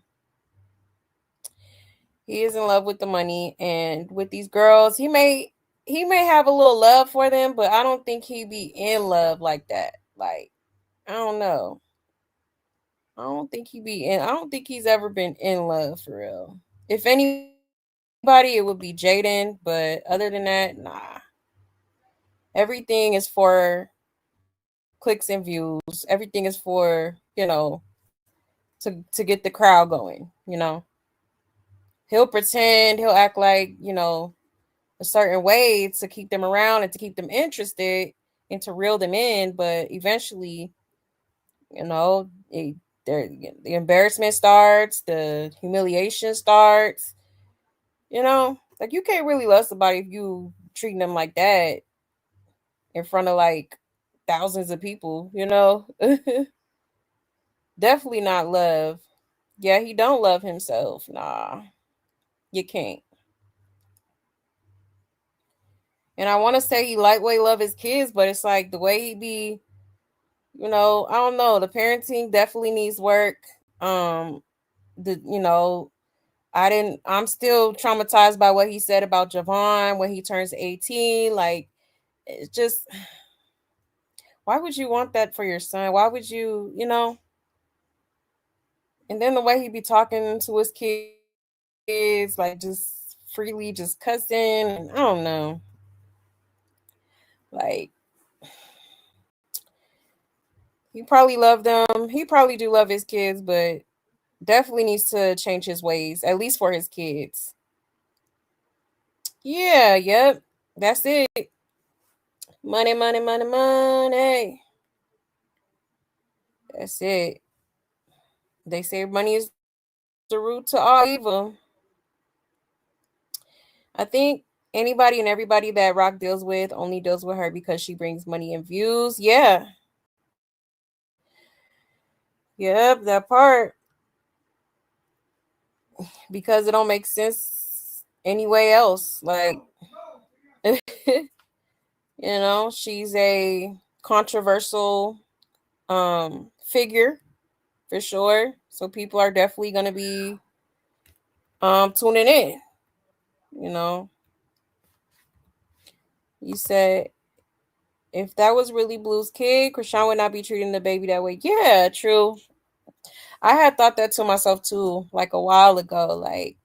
He is in love with the money, and with these girls, he may have a little love for them, but I don't think he be in love like that. Like, I don't know. I don't think he's ever been in love for real. If anybody, it would be Jaden, but other than that, nah. Everything is for clicks and views. Everything is for, to get the crowd going. He'll pretend, he'll act like, a certain way to keep them around and to keep them interested and to reel them in, but eventually, you know, it, the embarrassment starts, the humiliation starts. Like, you can't really love somebody if you treating them like that in front of like thousands of people. Definitely not love. Yeah, he don't love himself. Nah, you can't. And I want to say he lightweight love his kids, but it's like the way he be, I don't know. The parenting definitely needs work. Um, the I'm still traumatized by what he said about Javon when he turns 18. Like, it's just, why would you want that for your son? Why would you? And then the way he be talking to his kids, like, just freely, just cussing, and I don't know. Like, he probably love them. He probably do love his kids, but definitely needs to change his ways, at least for his kids. Yeah, yep. That's it. Money, money, money, money. That's it. They say money is the root to all evil. I think anybody and everybody that Rock deals with only deals with her because she brings money and views. Yeah. Yep, that part. Because it don't make sense anyway else. Like, she's a controversial figure for sure. So people are definitely gonna be tuning in. You know, you said if that was really Blue's kid, Krishan would not be treating the baby that way. Yeah, true. I had thought that to myself too, like a while ago. Like,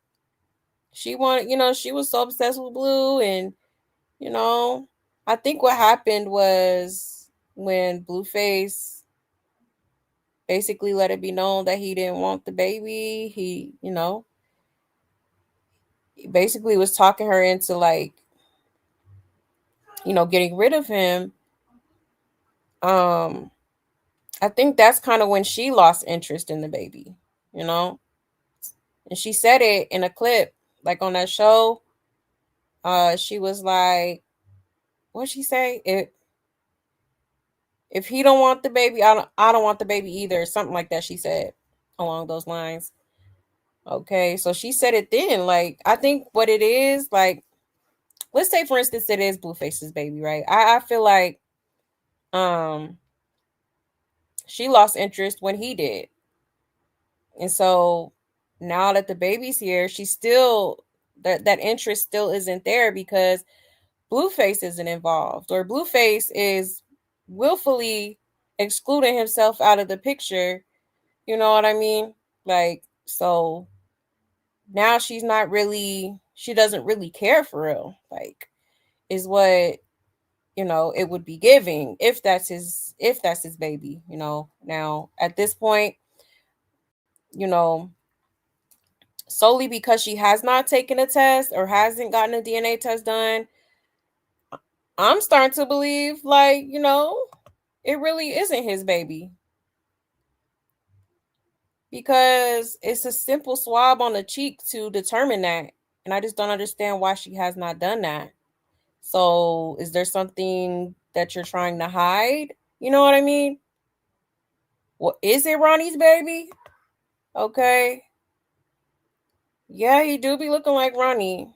she was so obsessed with Blue, and you know, I think what happened was when Blueface basically let it be known that he didn't want the baby, he basically was talking her into, like, getting rid of him. I think that's kind of when she lost interest in the baby, you know? And she said it in a clip, like on that show. She was like, what'd she say? If he don't want the baby, I don't want the baby either. Something like that she said along those lines. Okay, so she said it then. Like, I think what it is, like, let's say for instance it is Blueface's baby, right? I feel like she lost interest when he did. And so now that the baby's here, she's still that interest still isn't there because Blueface isn't involved, or Blueface is willfully excluding himself out of the picture. You know what I mean? Like, so now she doesn't really care for real. Like, is what, you know, it would be giving if that's his baby, you know. Now at this point, you know, solely because she has not taken a test or hasn't gotten a DNA test done, I'm starting to believe, like, you know, it really isn't his baby. Because it's a simple swab on the cheek to determine that. And I just don't understand why she has not done that. So is there something that you're trying to hide? You know what I mean? Well, is it Ronnie's baby? Okay. Yeah, he do be looking like Ronnie.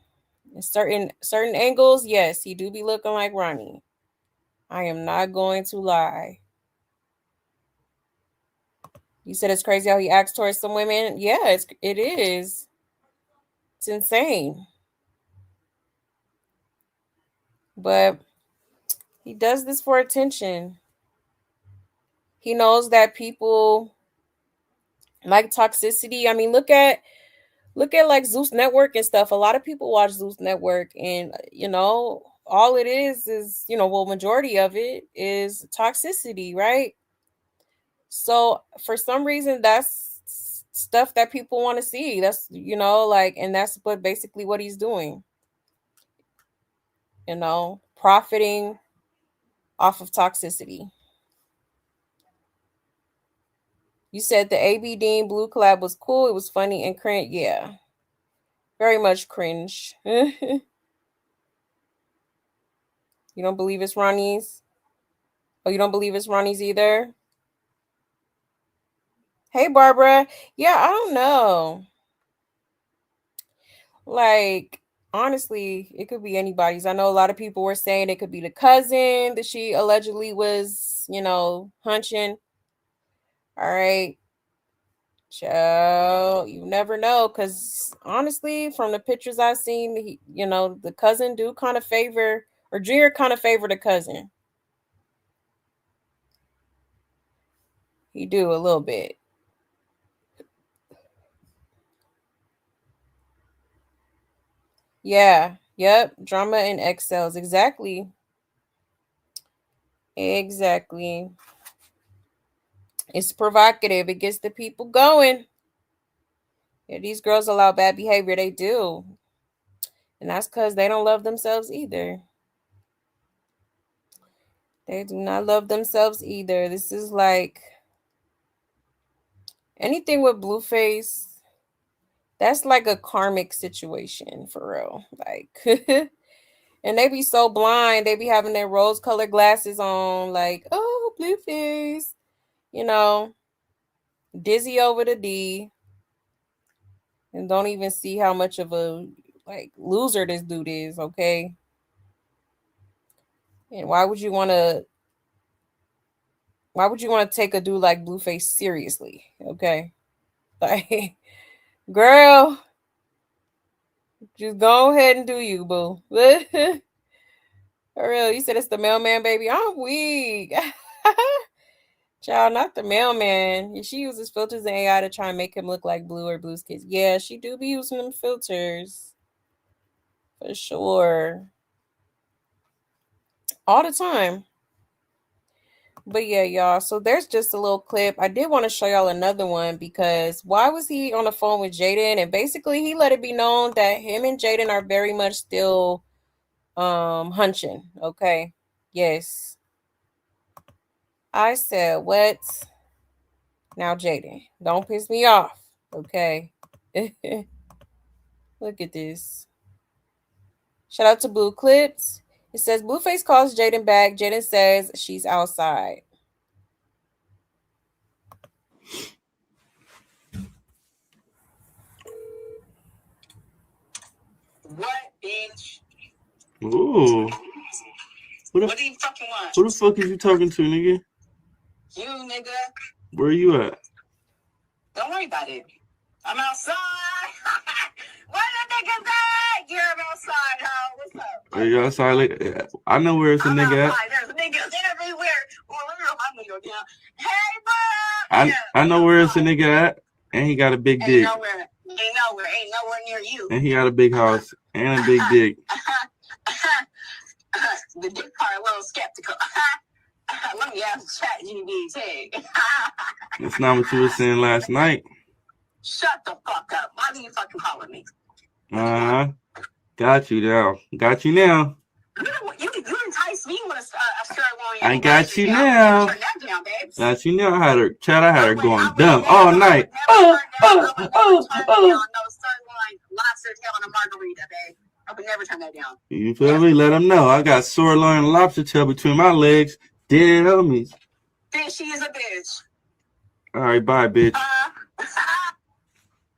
In certain angles, yes, he do be looking like Ronnie. I am not going to lie. You said it's crazy how he acts towards some women. Yeah, it is. It's insane. But he does this for attention. He knows that people like toxicity. I mean, look at like Zeus Network and stuff. A lot of people watch Zeus Network, and you know, all it is, you know, well, majority of it is toxicity, right? So for some reason, that's stuff that people want to see. That's, you know, like, and that's what basically what he's doing. You know, profiting off of toxicity. You said the AB Dean Blue collab was cool. It was funny and cringe. Yeah, very much cringe. You don't believe it's Ronnie's? Oh, you don't believe it's Ronnie's either? Hey, Barbara. Yeah, I don't know. Like, honestly, it could be anybody's. I know a lot of people were saying it could be the cousin that she allegedly was, you know, hunching. All right. Child, you never know, because honestly, from the pictures I've seen, you know, the cousin do kind of favor, or Junior kind of favor the cousin. He do a little bit. Yeah. Yep. Drama and Excels. Exactly. Exactly. It's provocative. It gets the people going. Yeah, these girls allow bad behavior. They do. And that's because they don't love themselves either. They do not love themselves either. This is like anything with Blueface. That's like a karmic situation for real. Like, and they be so blind. They be having their rose-colored glasses on, like, oh, Blueface. You know, dizzy over the D. And don't even see how much of a like loser this dude is, okay? And why would you want to take a dude like Blueface seriously? Okay. Like, girl, just go ahead and do you, boo. For real, you said it's the mailman, baby. I'm weak. Child, not the mailman. She uses filters and AI to try and make him look like Blue or Blue's kids. Yeah, she do be using them filters. For sure. All the time. But yeah, y'all. So there's just a little clip. I did want to show y'all another one because why was he on the phone with Jaden? And basically he let it be known that him and Jaden are very much still hunching. Okay. Yes. I said what? Now Jaden, don't piss me off. Okay. Look at this. Shout out to Blue Clips. It says Blueface calls Jaden back. Jaden says she's outside. Ooh. What do you fucking want? Who the fuck is you talking to, nigga? You, nigga. Where you at? Don't worry about it. I'm outside. Where the niggas at? You're outside, ho. What's up? Are you outside? Like, I know where it's a nigga at. There's niggas everywhere. Well, I'm gonna go down. Hey, bro. I know where it's a nigga at. And he got a big dick. Ain't nowhere near you. And he got a big house and a big dick. The dick part a little skeptical. Let me ask ChatGPT. That's not what you were saying last night. Shut the fuck up. Why do you fucking calling me? Got you now. Got you now. You entice me with a sirloin. I got you now. Turn that down, babes. Got you now. I had her going dumb all night. No sirloin, lobster tail and a margarita, babe. I would never turn that down. You feel me? Let them know. I got sirloin and lobster tail between my legs. Dead homies. Then she is a bitch. All right, bye, bitch.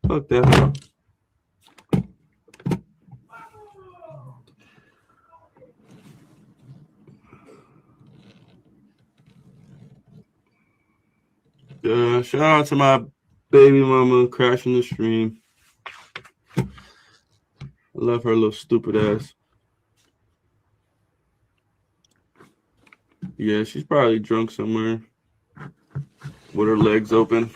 Fuck that hoe. Shout out to my baby mama crashing the stream. I love her little stupid ass. Yeah, she's probably drunk somewhere with her legs open.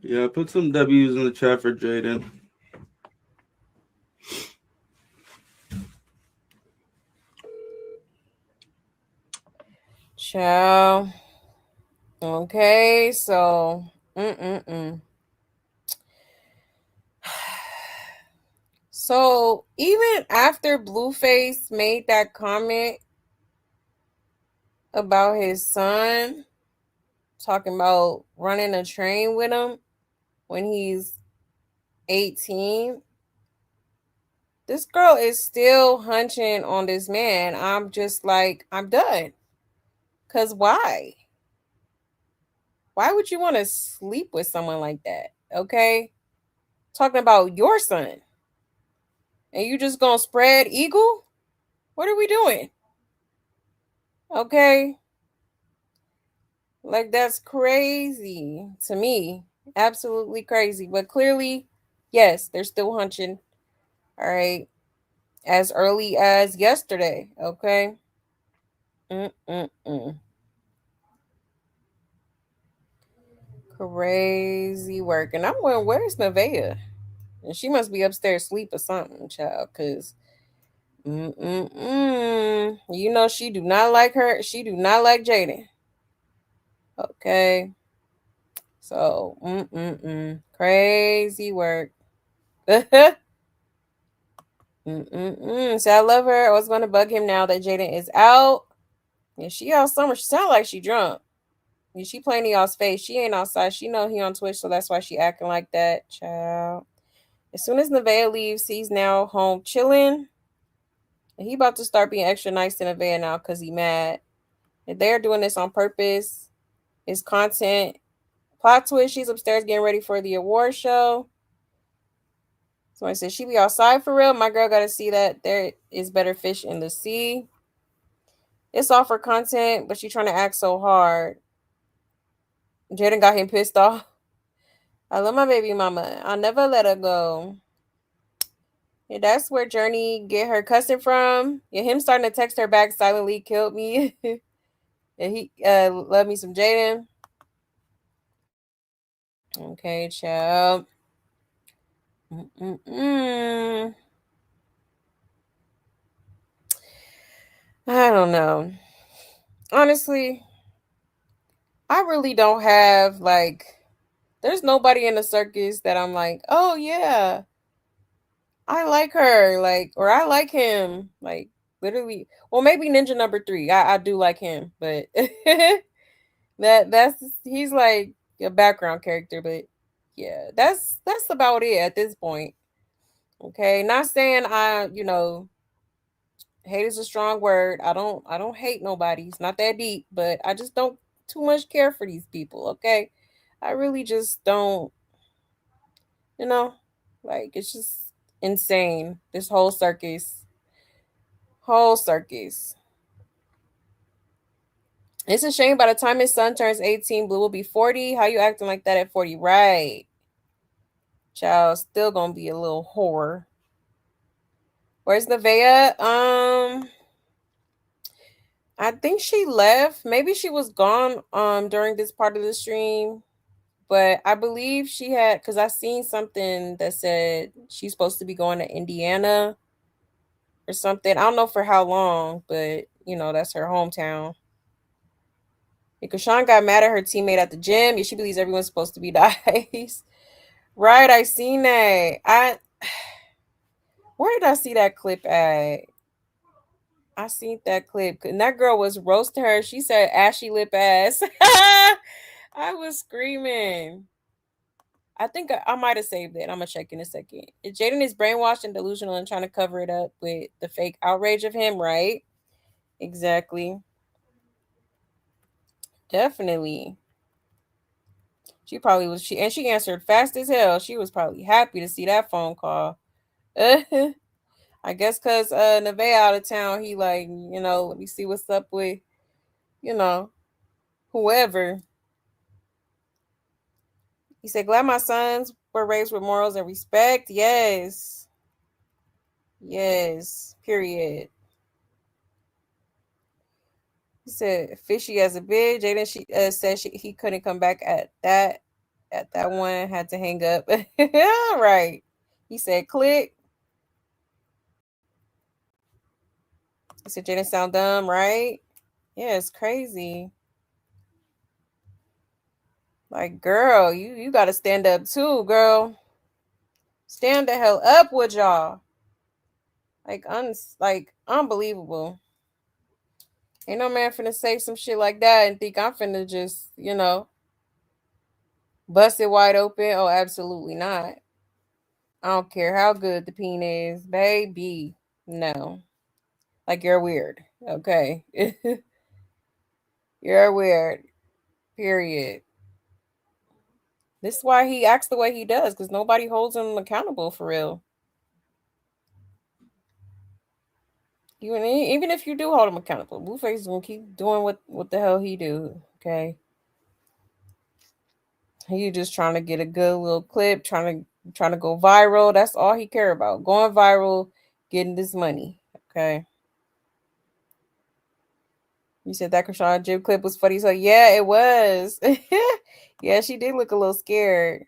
Yeah, put some W's in the chat for Jaden. Ciao. Okay, so So even after Blueface made that comment about his son talking about running a train with him when he's 18, this girl is still hunching on this man. I'm just like, I'm done. Because why? Why would you want to sleep with someone like that? Okay? Talking about your son. And you just gonna spread eagle? What are we doing? Okay? Like, that's crazy to me. Absolutely crazy. But clearly, yes, they're still hunching. All right. As early as yesterday. Okay? Crazy work. And I'm wondering, where's Nevaeh? And she must be upstairs asleep or something, child, because you know she do not like her. She do not like Jaden. Okay. So, crazy work. So I love her. I was going to bug him now that Jaden is out. And she out somewhere. She sound like she drunk. And she playing y'all's face. She ain't outside. She know he on Twitch, so that's why she acting like that, child. As soon as Nevaeh leaves, he's now home chilling. And he about to start being extra nice to Nevaeh now because he mad. And they're doing this on purpose. It's content. Plot twist, she's upstairs getting ready for the award show. Somebody said she be outside for real. My girl got to see that there is better fish in the sea. It's all for content, but she trying to act so hard. Jaden got him pissed off. I love my baby mama. I'll never let her go. Yeah, that's where Journey get her cussing from. Yeah, him starting to text her back silently killed me. And he love me some Jaden. Okay, child. I don't know. Honestly, I really don't have, like, there's nobody in the circus that I'm like, oh, yeah, I like her, like, or I like him. Like, literally. Well, maybe Ninja number 3. I do like him, but that's he's like a background character, but yeah, that's about it at this point. Okay, not saying hate is a strong word. I don't hate nobody. It's not that deep, but I just don't too much care for these people, okay? I really just don't, you know, like it's just insane. This whole circus. Whole circus. It's a shame by the time his son turns 18, Blue will be 40. How you acting like that at 40? Right. Child, still gonna be a little whore. Where's Nevaeh? I think she left. Maybe she was gone during this part of the stream. But I believe she had, because I seen something that said she's supposed to be going to Indiana or something. I don't know for how long, but that's her hometown. Because Sean got mad at her teammate at the gym. Yeah, she believes everyone's supposed to be nice. Right, I seen that. Where did I see that clip at? I seen that clip. And that girl was roasting her. She said ashy lip ass. I was screaming. I think I might have saved it. I'm going to check in a second. Jaden is brainwashed and delusional and trying to cover it up with the fake outrage of him, right? Exactly. Definitely. She probably was. She answered fast as hell. She was probably happy to see that phone call. I guess because Nevaeh out of town, he like, let me see what's up with, whoever. He said, glad my sons were raised with morals and respect. Yes. Yes. Period. He said, fishy as a bitch. Jaden said he couldn't come back at that one. Had to hang up. Right. He said, click. He said, Jaden sound dumb, right? Yeah, it's crazy. Like, girl, you got to stand up too, girl. Stand the hell up with y'all. Like, unbelievable. Ain't no man finna say some shit like that and think I'm finna just, bust it wide open. Oh, absolutely not. I don't care how good the peen is, baby. No. Like, you're weird. Okay. You're weird. Period. This is why he acts the way he does, because nobody holds him accountable for real. Even if you do hold him accountable, Blueface is gonna keep doing what the hell he do. Okay. He just trying to get a good little clip, trying to go viral. That's all he care about. Going viral, getting this money. Okay. You said that Krishan Jib clip was funny. So yeah, it was. Yeah, she did look a little scared.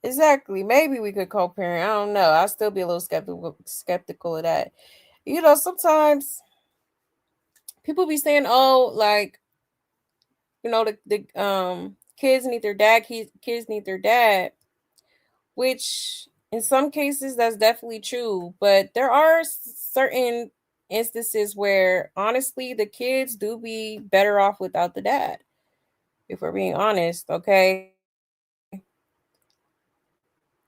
Exactly. Maybe we could co-parent. I don't know. I'll still be a little skeptical of that. Sometimes people be saying, oh, like, the kids need their dad, kids need their dad, which in some cases that's definitely true, but there are certain instances where honestly the kids do be better off without the dad, if we're being honest. Okay,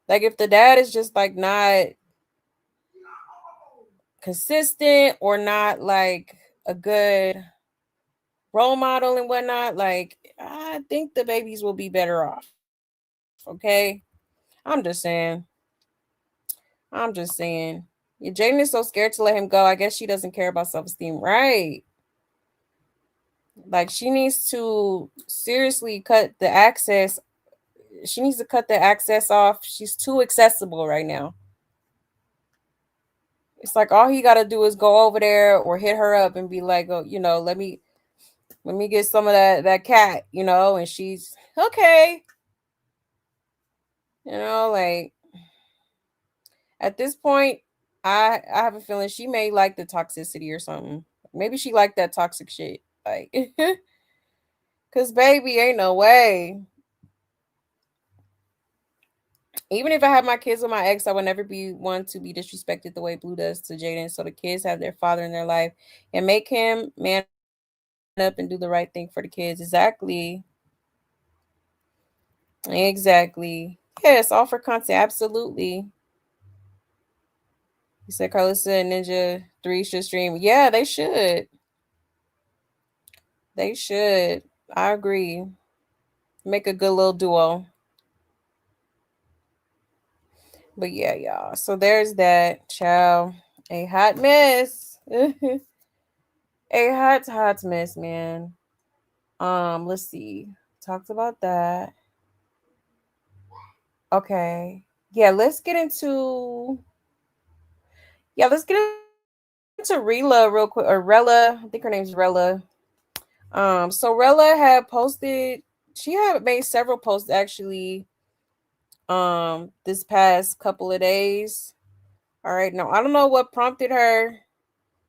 like if the dad is just like not consistent or not like a good role model and whatnot, like I think the babies will be better off. Okay, I'm just saying. Yeah, Jaden is so scared to let him go. I guess she doesn't care about self-esteem, right? Like she needs to seriously cut the access. She needs to cut the access off. She's too accessible right now. It's like all he got to do is go over there or hit her up and be like, oh, let me get some of that cat, and she's okay. Like at this point, I have a feeling she may like the toxicity or something. Maybe she liked that toxic shit. Like, cause baby, ain't no way. Even if I had my kids with my ex, I would never be one to be disrespected the way Blue does to Jaden. So the kids have their father in their life and make him man up and do the right thing for the kids. Exactly. Exactly. Yes, all for content. Absolutely. He said Carlissa and Ninja 3 should stream. Yeah, they should. They should. I agree. Make a good little duo. But yeah, y'all. So there's that. Ciao. A hot mess. A hot mess, man. Let's see. Talked about that. Okay. Yeah, let's get into Rela real quick. Or Rella. I think her name's Rella. So Rella had posted, she had made several posts actually this past couple of days. All right. Now I don't know what prompted her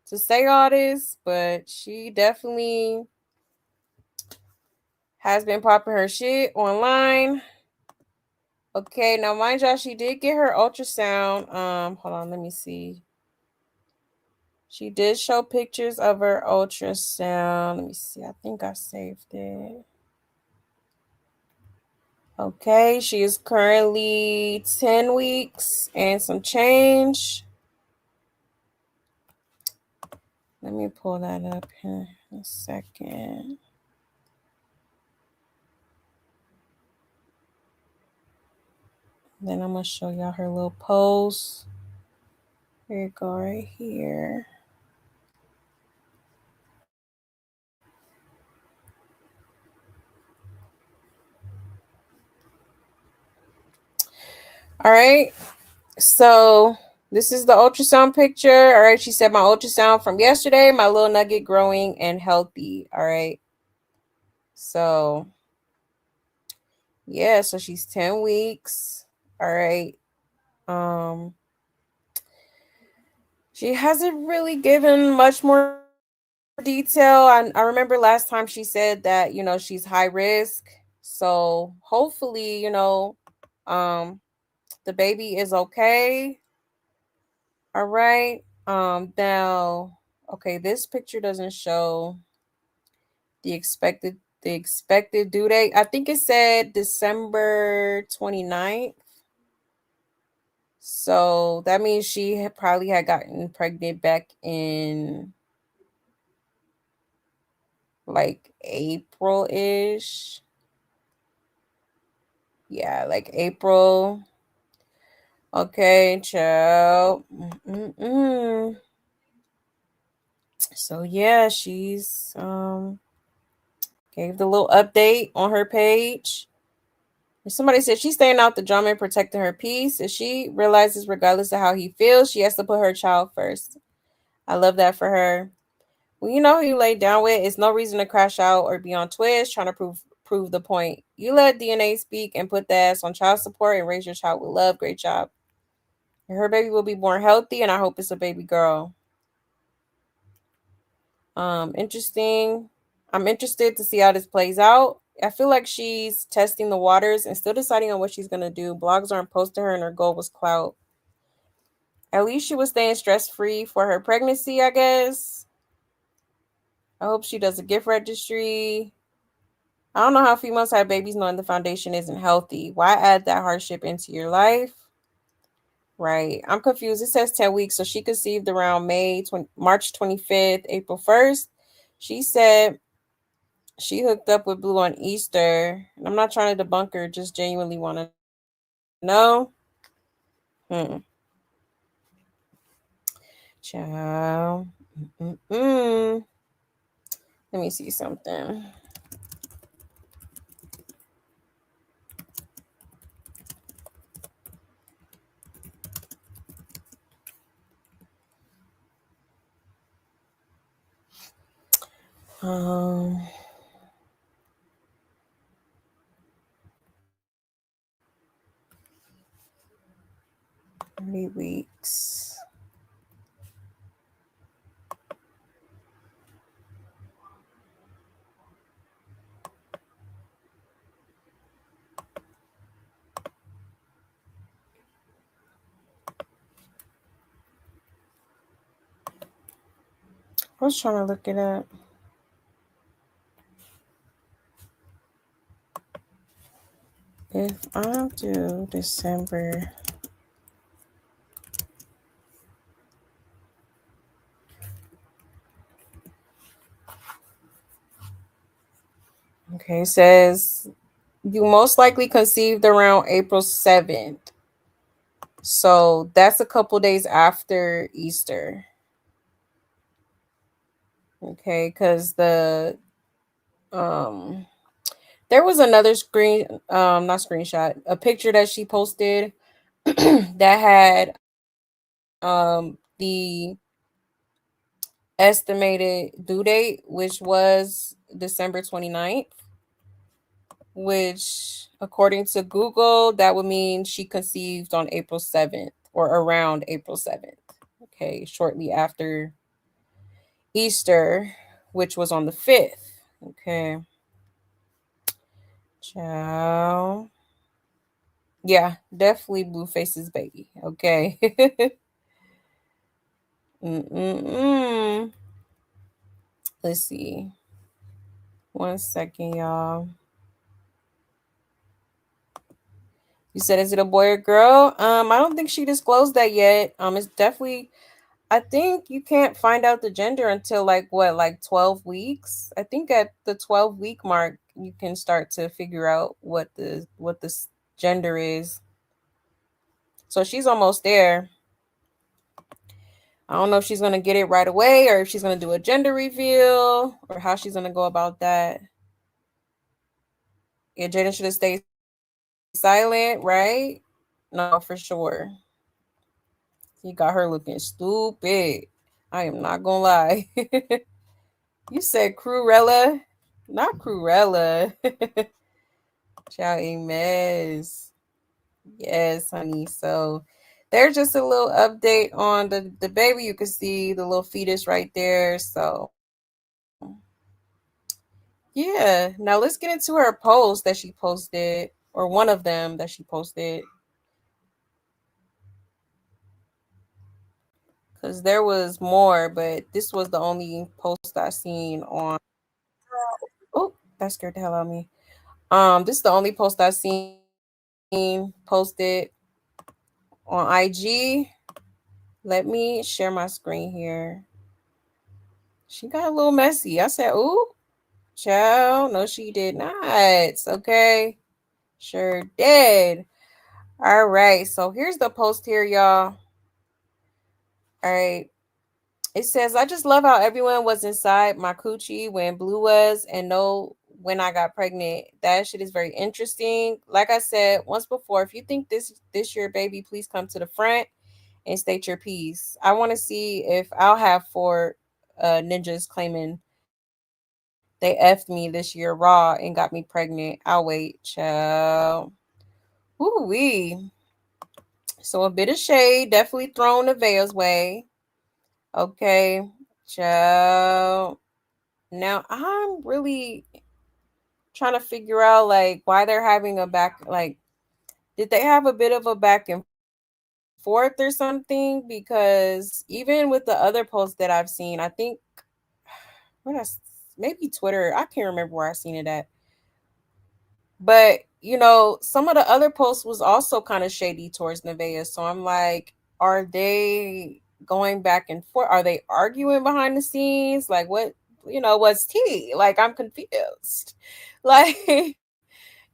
to say all this, but she definitely has been popping her shit online. Okay, now mind y'all, she did get her ultrasound. Hold on, let me see. She did show pictures of her ultrasound. Let me see. I think I saved it. Okay, she is currently 10 weeks and some change. Let me pull that up here in a second. Then I'm going to show y'all her little pose. Here you go, right here. All right. So this is the ultrasound picture. All right. She said my ultrasound from yesterday, my little nugget growing and healthy. All right. So yeah, so she's 10 weeks. All right. She hasn't really given much more detail. I remember last time she said that, she's high risk. So hopefully, the baby is okay. All right. Now, okay, this picture doesn't show the expected due date. I think it said December 29th. So that means she probably had gotten pregnant back in like April-ish. Yeah, like April. Okay, child. So yeah, she's gave the little update on her page. Somebody said she's staying out the drama and protecting her peace. And she realizes, regardless of how he feels, she has to put her child first. I love that for her. Well, you know who you laid down with. It's no reason to crash out or be on Twitch trying to prove the point. You let DNA speak and put the ass on child support and raise your child with love. Great job. Her baby will be born healthy, and I hope it's a baby girl. Interesting. I'm interested to see how this plays out. I feel like she's testing the waters and still deciding on what she's going to do. Blogs aren't posting her and her goal was clout. At least she was staying stress-free for her pregnancy, I guess. I hope she does a gift registry. I don't know how females have babies knowing the foundation isn't healthy. Why add that hardship into your life? Right. I'm confused. It says 10 weeks. So she conceived around March 25th, April 1st. She said she hooked up with Blue on Easter. And I'm not trying to debunk her, just genuinely want to know. Ciao. Let me see something. Um 3 weeks. I was trying to look it up. If I do December. Okay, it says you most likely conceived around April 7th. So that's a couple days after Easter. Okay, because there was another not screenshot, a picture that she posted that had the estimated due date, which was December 29th, which according to Google, that would mean she conceived on April 7th or around April 7th. Okay, shortly after Easter, which was on the 5th. Okay. Ciao. Yeah, definitely Blueface's baby. Okay. Let's see. 1 second, y'all. You said, is it a boy or girl? I don't think she disclosed that yet. It's definitely, I think you can't find out the gender until like 12 weeks. I think at the 12-week mark, you can start to figure out what the gender is. So she's almost there. I don't know if she's gonna get it right away or if she's gonna do a gender reveal or how she's gonna go about that. Yeah, Jaden should have stayed silent, right? No, for sure. He got her looking stupid. I am not gonna lie. You said Cruella, not Cruella. Child a mess. Yes, honey. So there's just a little update on the baby. You can see the little fetus right there. So yeah. Now let's get into her post that she posted, or one of them that she posted. Because there was more, but this was the only post I seen on. Oh, that scared the hell out of me. This is the only post I seen posted on IG. Let me share my screen here. She got a little messy. I said, "Ooh, child." No, she did not. Okay, sure did. All right. So here's the post here, y'all. All right. It says, I just love how everyone was inside my coochie when Blue was and know when I got pregnant. That shit is very interesting. Like I said once before, if you think this your baby, please come to the front and state your piece. I want to see if I'll have 4 ninjas claiming they effed me this year raw and got me pregnant. I'll wait, child. Ooh-wee. So a bit of shade definitely thrown Nevaeh's way. Okay, child. Now I'm really trying to figure out like why they're having a back, like did they have a bit of a back and forth or something? Because even with the other posts that I've seen, I think maybe Twitter, I can't remember where I seen it at. But some of the other posts was also kind of shady towards Nevaeh. So I'm like, are they going back and forth? Are they arguing behind the scenes? Like what's tea? Like I'm confused. Like,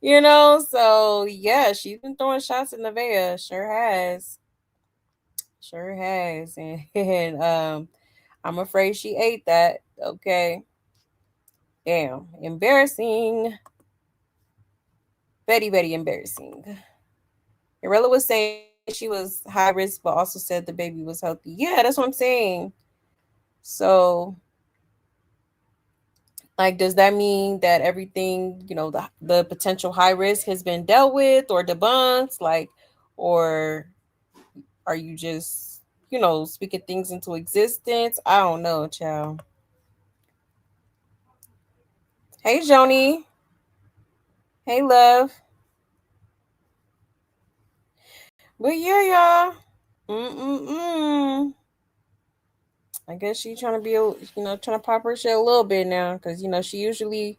so yeah, she's been throwing shots at Nevaeh. Sure has. Sure has. And I'm afraid she ate that. Okay. Damn. Embarrassing. Very, very embarrassing. Irella was saying she was high risk, but also said the baby was healthy. Yeah, that's what I'm saying. So, like, does that mean that everything, the potential high risk has been dealt with or debunked? Like, or are you just, speaking things into existence? I don't know, child. Hey, Joni. Hey, love. But yeah, y'all. I guess she trying to be, trying to pop her shit a little bit now, because she usually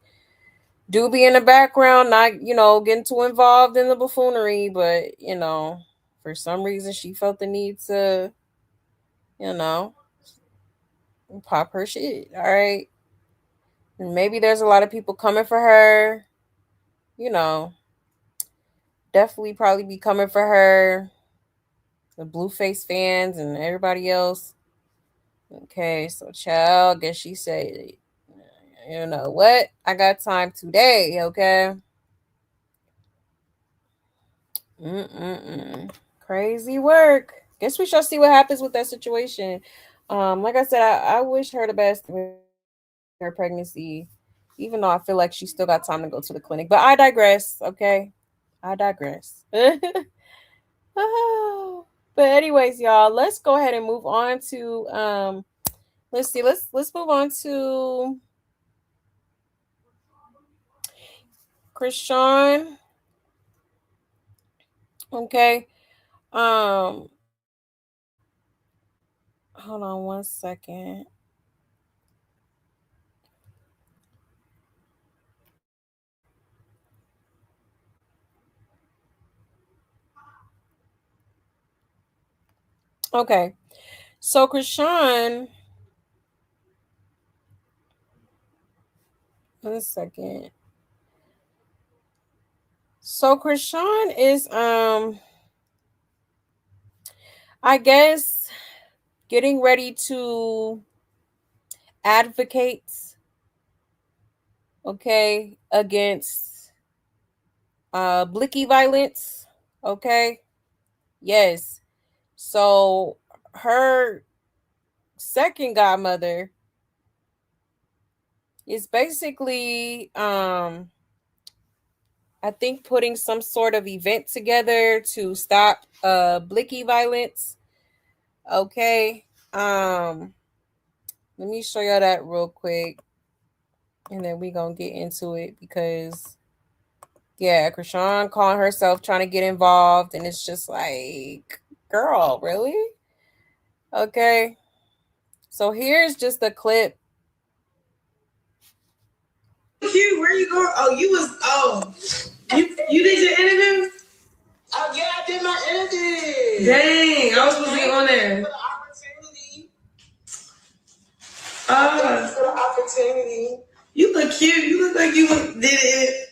do be in the background, not getting too involved in the buffoonery, but for some reason she felt the need to pop her shit. All right, and maybe there's a lot of people coming for her. Definitely probably be coming for her, the Blueface fans and everybody else. Okay, so child, guess she said, you know what? I got time today, okay? Crazy work. Guess we shall see what happens with that situation. Like I said, I wish her the best with her pregnancy, even though I feel like she still got time to go to the clinic. But I digress, okay? I digress. But anyways, y'all, let's go ahead and move on to let's see, let's move on to Krishan. Okay. Hold on one second. Okay. So Krishan, one second. So Krishan is I guess getting ready to advocate, okay, against blicky violence. Okay. Yes. So her second godmother is basically I think putting some sort of event together to stop blicky violence. Okay. Let me show y'all that real quick, and then we gonna get into it, because yeah, Krishan calling herself trying to get involved, and it's just like, girl, really? Okay. So here's just a clip. Q, where you going? Oh, you did your interview? Oh yeah, I did my interview. Dang, I was supposed to get on there. For the opportunity. For the opportunity. You look cute. You look like you did it.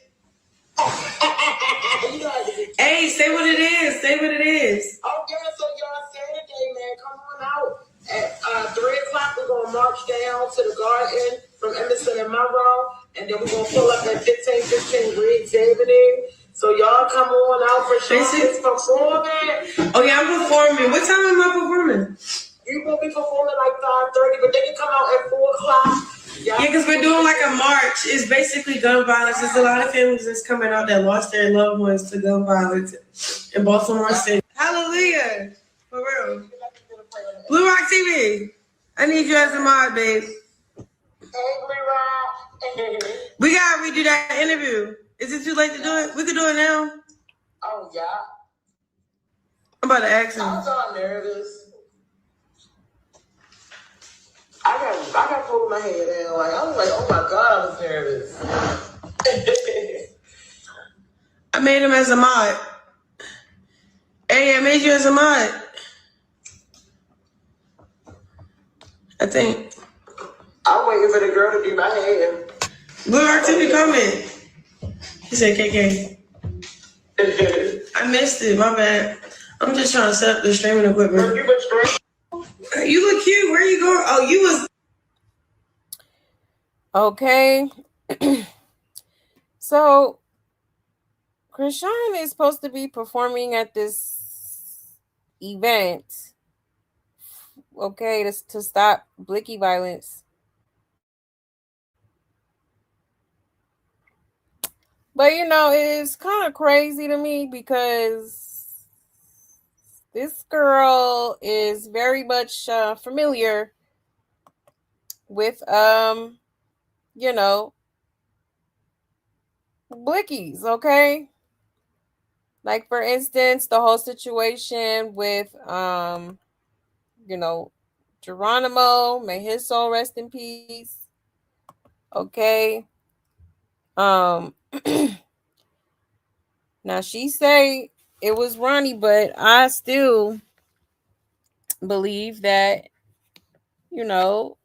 Hey, say what it is. Say what it is. Okay, so y'all Saturday, man, come on out. At 3 o'clock, we're going to march down to the garden from Emerson and Monroe, and then we're going to pull up at 1515 Riggs Avenue. So y'all come on out for sure. It's performing. Oh, yeah, I'm performing. What time am I performing? You will be performing like 5:30, but they can come out at 4 o'clock. Yeah, because we're doing like a march. It's basically gun violence. There's a lot of families that's coming out that lost their loved ones to gun violence in Baltimore City. Hallelujah. For real. Blue Rock TV. I need you as a mod, babe. Hey, Blue Rock. We gotta redo that interview. Is it too late to do it? We could do it now. Oh, yeah. I'm about to ask him. I was all nervous. I got pulled my head down. Like, I was like, oh my God, I was nervous. I made him as a mod. Hey, I made you as a mod. I think. I'm waiting for the girl to do my hair. Blue Rock TV coming. He said KK. I missed it, my bad. I'm just trying to set up the streaming equipment. You look cute. Where are you going? Oh, you was. Okay. So Krishan is supposed to be performing at this event, okay, to stop blicky violence. But it's kind of crazy to me, because this girl is very much familiar with blickies, okay? Like, for instance, the whole situation with Geronimo, may his soul rest in peace. Okay. Now she say it was Ronnie, but I still believe that, you know,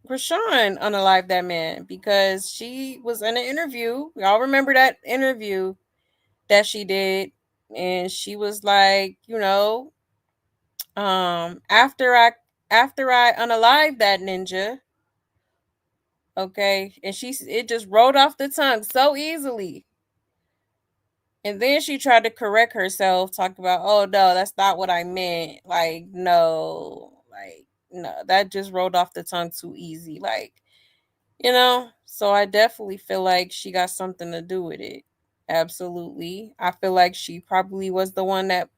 Krishan unalived that man, because she was in an interview. Y'all remember that interview that she did, and she was like, you know, after I unalived that ninja, okay, and it just rolled off the tongue so easily. And then she tried to correct herself, talk about, oh no, that's not what I meant. Like, no, that just rolled off the tongue too easy. Like, you know, so I definitely feel like she got something to do with it. Absolutely. I feel like she probably was the one that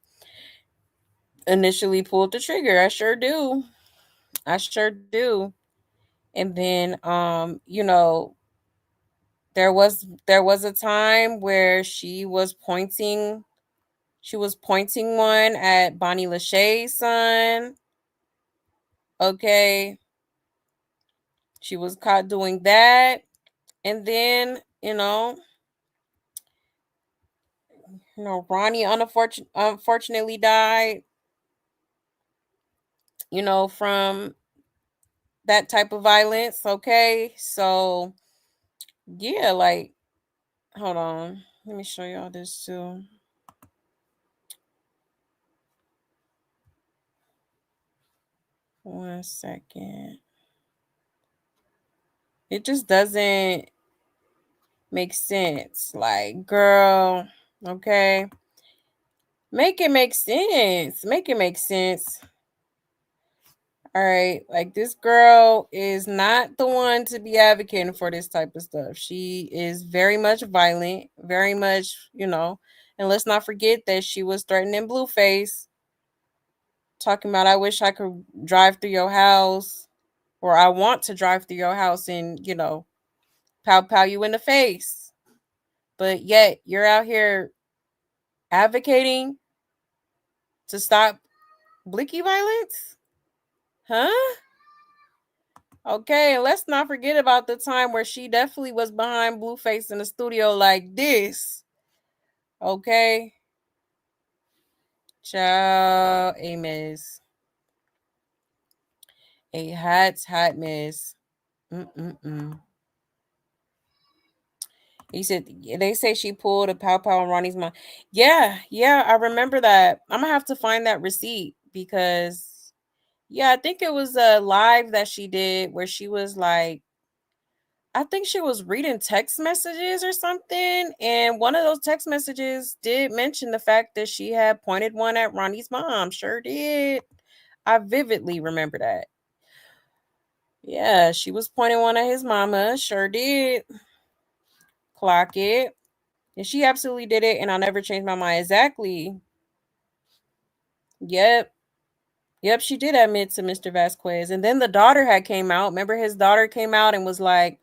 initially pulled the trigger. I sure do. I sure do. And then you know, there was a time where she was pointing one at Bonnie Lachey's son. Okay. She was caught doing that. And then, Ronnie unfortunately died, from that type of violence. Okay. So, yeah, like, hold on. Let me show y'all this too. One second. It just doesn't make sense. Like, girl, okay. Make it make sense. Make it make sense. All right. Like, this girl is not the one to be advocating for this type of stuff. She is very much violent, very much, and let's not forget that she was threatening Blueface, talking about, I wish I could drive through your house, or I want to drive through your house and, pow you in the face. But yet you're out here advocating to stop Blicky violence? Huh? Okay, and let's not forget about the time where she definitely was behind Blueface in the studio like this. Okay? Ciao, a miss. A hot miss. He said, they say she pulled a pow on Ronnie's mom. Yeah, I remember that. I'm gonna have to find that receipt, because I think it was a live that she did where she was like, I think she was reading text messages or something, and one of those text messages did mention the fact that she had pointed one at Ronnie's mom. Sure did. I vividly remember that. Yeah, she was pointing one at his mama. Sure did. Clock it. And she absolutely did it, and I'll never change my mind. Exactly. Yep, she did admit to Mr. Vasquez. And then the daughter had came out. Remember, his daughter came out and was like,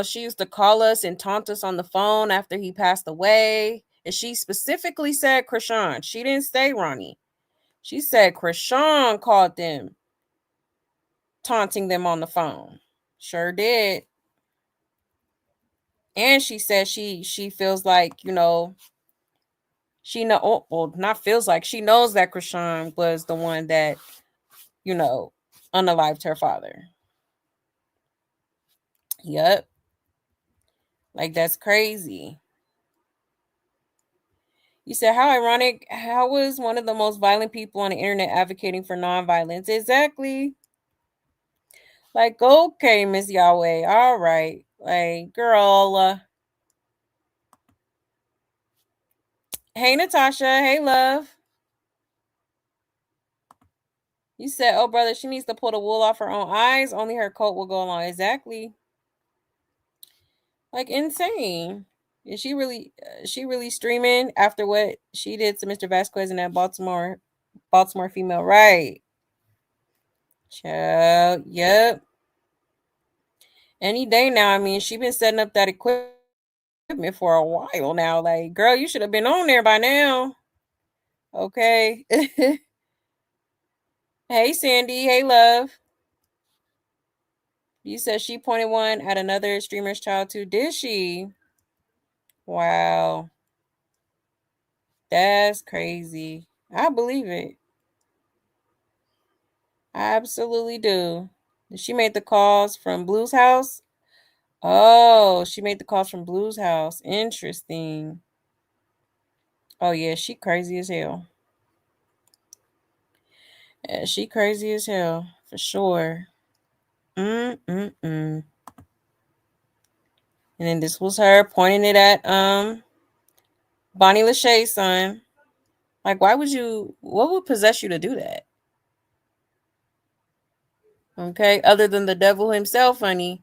she used to call us and taunt us on the phone after he passed away. And she specifically said Krishan. She didn't say Ronnie. She said Krishan called them, taunting them on the phone. Sure did. And she said she feels like, she not feels like, she knows that Krishan was the one that, unalived her father. Yep. Like, that's crazy. You said, how ironic. How was one of the most violent people on the internet advocating for nonviolence? Exactly. Like, okay, Miss Yahweh. All right. Like, girl. Hey, Natasha. Hey, love. You said, oh, brother, she needs to pull the wool off her own eyes. Only her coat will go along. Exactly. Like, insane. Is she really streaming after what she did to Mr. Vasquez in that Baltimore female? Right. Child. Yep. Any day now. I mean, she been setting up that equipment for a while now. Like, girl, you should have been on there by now. Okay. Hey, Sandy. Hey, love. You said she pointed one at another streamer's child too. Did she? Wow. That's crazy. I believe it. I absolutely do. She made the calls from Blue's house. Oh, she made the calls from Blue's house. Interesting. Oh yeah, she crazy as hell. Yeah, she crazy as hell for sure. And then this was her pointing it at Bonnie Lachey's son. Like, why would you? What would possess you to do that? Okay, other than the devil himself, honey.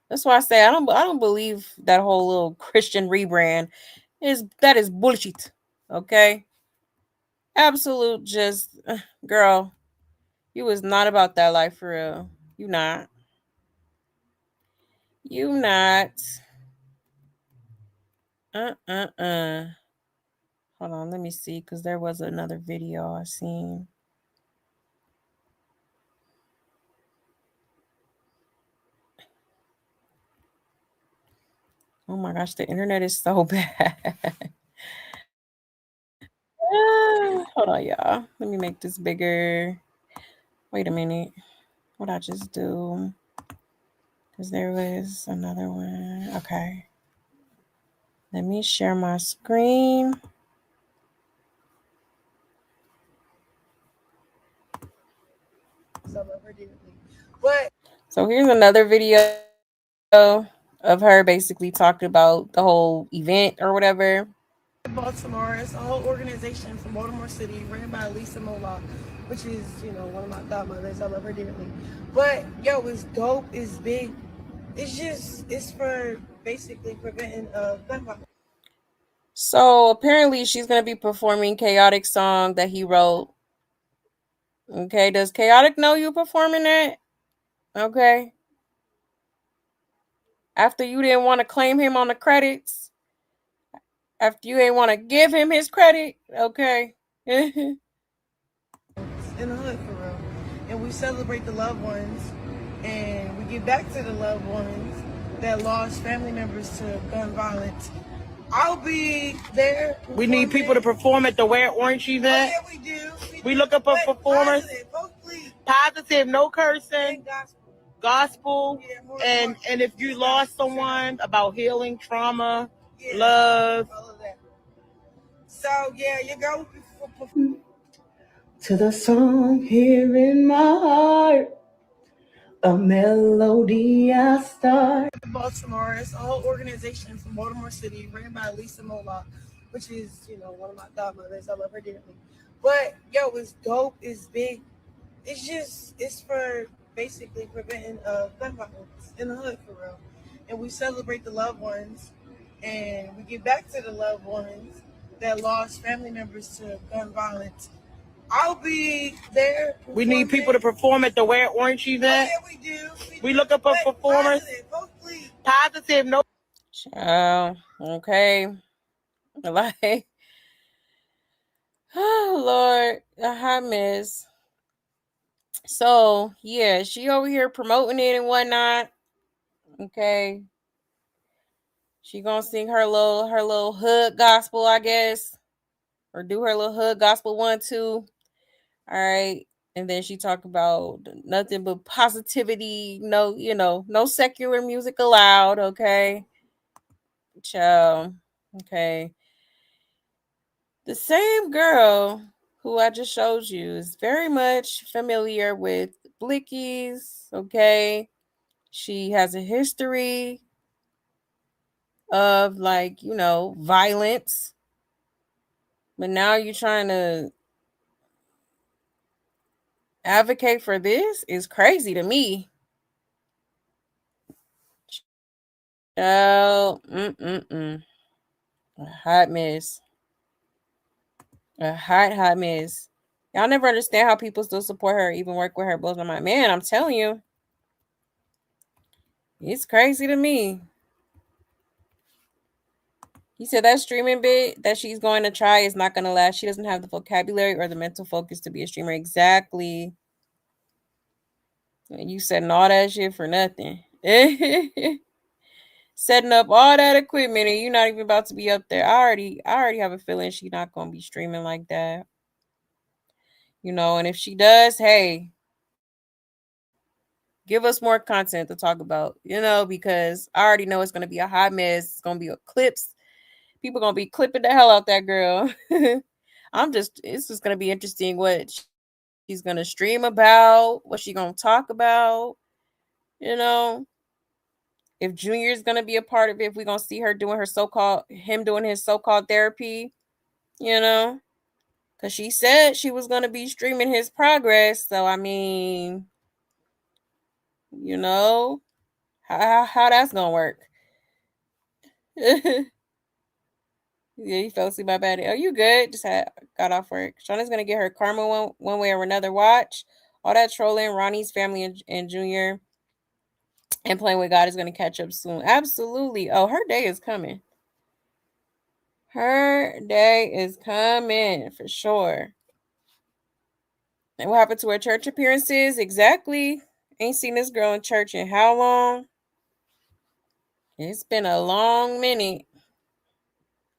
That's why I say I don't believe that whole little Christian rebrand is bullshit. Okay, absolute just girl. You was not about that life for real. You not. You not. Hold on, let me see, because there was another video I seen. Oh my gosh, the internet is so bad. Hold on, y'all. Let me make this bigger. Wait a minute. What I just do? Because there was another one. Okay. Let me share my screen. So here's another video of her basically talking about the whole event or whatever. Baltimore, it's a whole organization from Baltimore City ran by Lisa Moloch, which is, one of my godmothers. I love her dearly. But yo, it's dope, it's big. It's for basically preventing gun violence. So apparently she's gonna be performing Chaotic song that he wrote. Okay, does Chaotic know you performing that? Okay. After you didn't want to claim him on the credits, after you didn't want to give him his credit, okay. In the hood for real. And we celebrate the loved ones and we give back to the loved ones that lost family members to gun violence. I'll be there. We need people to perform at the Wear Orange event. Oh, yeah, we do. We looking for performers. Positive, no cursing. Gospel. Yeah, and if you lost someone, about healing, trauma, love. All of that. So yeah, you go. To the song here in my heart, a melody I start. Baltimore, it's a whole organization from Baltimore City ran by Lisa Moloch, which is, one of my godmothers. I love her dearly. But yo, it's dope, it's big. It's for basically preventing gun violence in the hood for real. And we celebrate the loved ones and we give back to the loved ones that lost family members to gun violence. I'll be there. We need people to perform at the Wear Orange event. Oh, yeah, we do. We looking for performers. Positive, no. Okay. Like, oh Lord, a hot mess. So yeah, she over here promoting it and whatnot. Okay. She gonna sing her little hood gospel, I guess. Or do her little hood gospel 1-2. All right. And then she talked about nothing but positivity, no secular music allowed, okay? Ciao. Okay. The same girl who I just showed you is very much familiar with Blickies, okay? She has a history of violence. But now you're trying to advocate for this is crazy to me. Oh, a hot mess. A hot mess. Y'all never understand how people still support her, even work with her. Blows my mind. Man, I'm telling you. It's crazy to me. He said that streaming bit that she's going to try is not going to last. She doesn't have the vocabulary or the mental focus to be a streamer. Exactly. You setting all that shit for nothing. Setting up all that equipment and you're not even about to be up there. I already have a feeling she's not gonna be streaming like that. And if she does, hey, give us more content to talk about, because I already know it's gonna be a hot mess. It's gonna be a clips. People gonna be clipping the hell out that girl. It's just gonna be interesting what she's gonna stream about, what she gonna talk about, if Junior is gonna be a part of it, if we're gonna see her doing him doing his so-called therapy, because she said she was gonna be streaming his progress. So I mean, how that's gonna work. Yeah, you fell asleep, my bad. Are you good? Got off work. Shauna's gonna get her karma one way or another. Watch all that trolling. Ronnie's family and Junior and playing with God is gonna catch up soon. Absolutely. Oh, her day is coming. Her day is coming for sure. And what happened to her church appearances? Exactly. Ain't seen this girl in church in how long? It's been a long minute.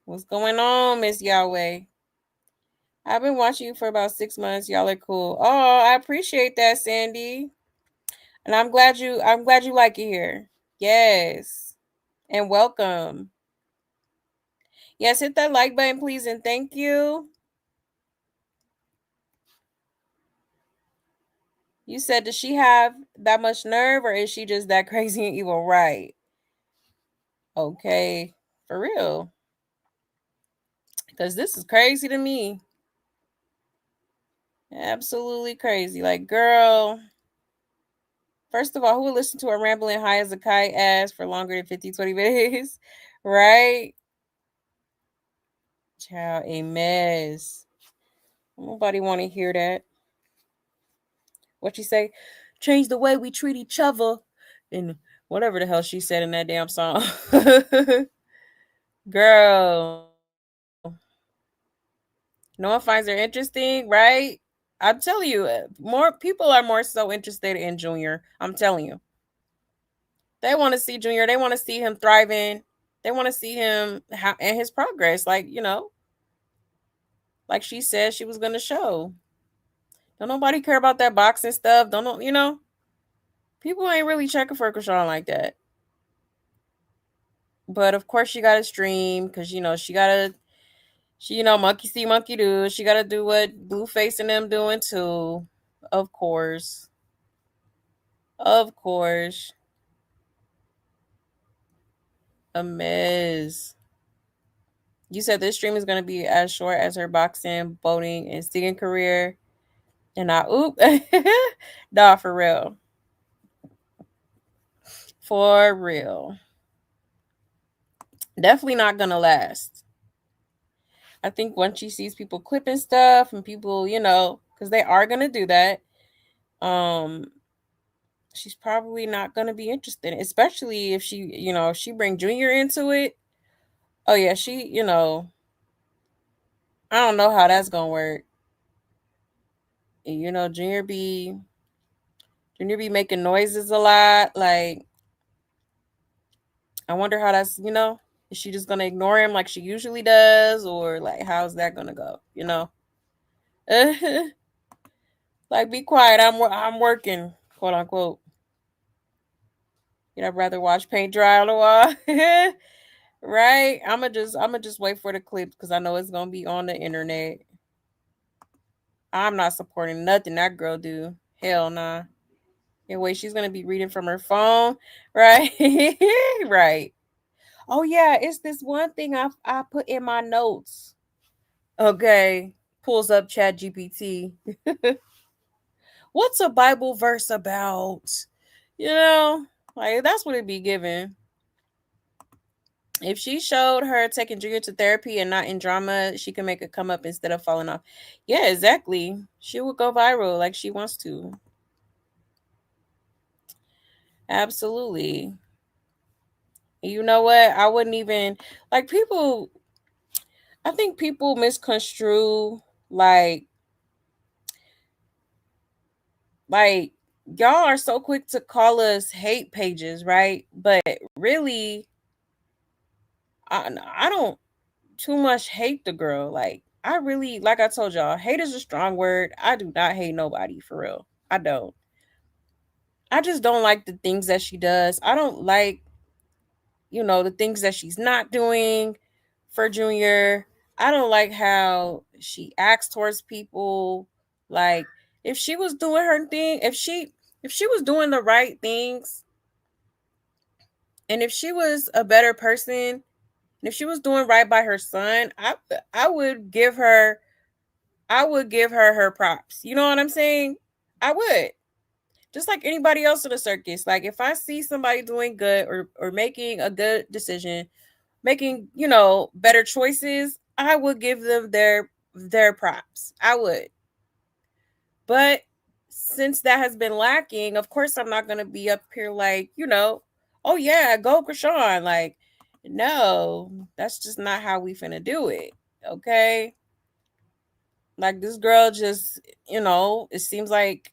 What's going on, Miss Yahweh? I've been watching you for about 6 months. Y'all are cool. Oh, I appreciate that, Sandy. And I'm glad you like it here. Yes. And welcome. Yes, hit that like button, please, and thank you. You said, does she have that much nerve or is she just that crazy and evil? Right. Okay. For real. Because this is crazy to me. Absolutely crazy. Like, girl, first of all, who would listen to a rambling high as a kite ass for longer than 50, 20 minutes? Right? Child, a mess. Nobody want to hear that. What you say? Change the way we treat each other. And whatever the hell she said in that damn song. Girl. No one finds her interesting, right? I'm telling you, more people are more so interested in Junior. I'm telling you. They want to see Junior. They want to see him thriving. They want to see him and his progress. Like, like she said she was going to show. Don't nobody care about that boxing stuff. People ain't really checking for Krishan like that. But of course she got to stream because, she monkey see, monkey do. She got to do what Blueface and them doing too. Of course. Of course. A mess. You said this stream is going to be as short as her boxing, boating, and singing career. And nah, for real. For real. Definitely not going to last. I think once she sees people clipping stuff and people, because they are going to do that, she's probably not going to be interested, especially if she bring Junior into it. Oh, yeah, I don't know how that's going to work. Junior be making noises a lot. Like, I wonder how that's, is she just going to ignore him like she usually does? Or, like, how's that going to go, Like, be quiet. I'm working, quote unquote. I'd rather watch paint dry on the wall. Right? I'ma just wait for the clips because I know it's gonna be on the internet. I'm not supporting nothing that girl do. Hell nah. Yeah, wait, she's gonna be reading from her phone, right? Right. Oh yeah, it's this one thing I put in my notes. Okay, pulls up Chat GPT. What's a Bible verse about? Like that's what it be given. If she showed her taking Junior to therapy and not in drama, she can make it come up instead of falling off. Yeah, exactly. She would go viral like she wants to. Absolutely. You know what? I wouldn't even like people. I think people misconstrue like y'all are so quick to call us hate pages, right? But really, I don't too much hate the girl. Like, I really, like I told y'all, hate is a strong word. I do not hate nobody, for real. I don't. I just don't like the things that she does. I don't like, the things that she's not doing for Junior. I don't like how she acts towards people. Like, if she was doing her thing, if she was doing the right things, and if she was a better person, and if she was doing right by her son, I would give her her props. You know what I'm saying? I would. Just like anybody else in the circus. Like, if I see somebody doing good, or making a good decision, making, better choices, I would give them their props. I would. But since that has been lacking, of course I'm not going to be up here like, oh yeah, go Krishan. Like, no, that's just not how we finna do it. Okay? Like, this girl just, it seems like,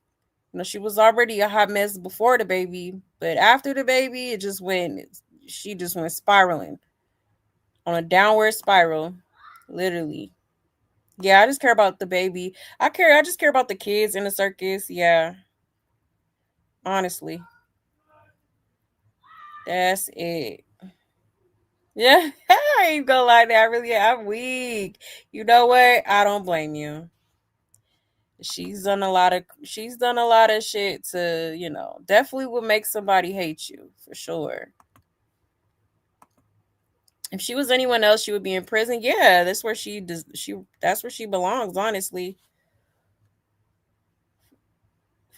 she was already a hot mess before the baby, but after the baby, she just went spiraling on a downward spiral, literally. Yeah, I just care about the baby. I just care about the kids in the circus. Yeah. Honestly. That's it. Yeah, I ain't gonna lie to you. I'm weak. You know what? I don't blame you. She's done a lot of shit to, definitely would make somebody hate you, for sure. If she was anyone else, she would be in prison. Yeah, that's where that's where she belongs, honestly.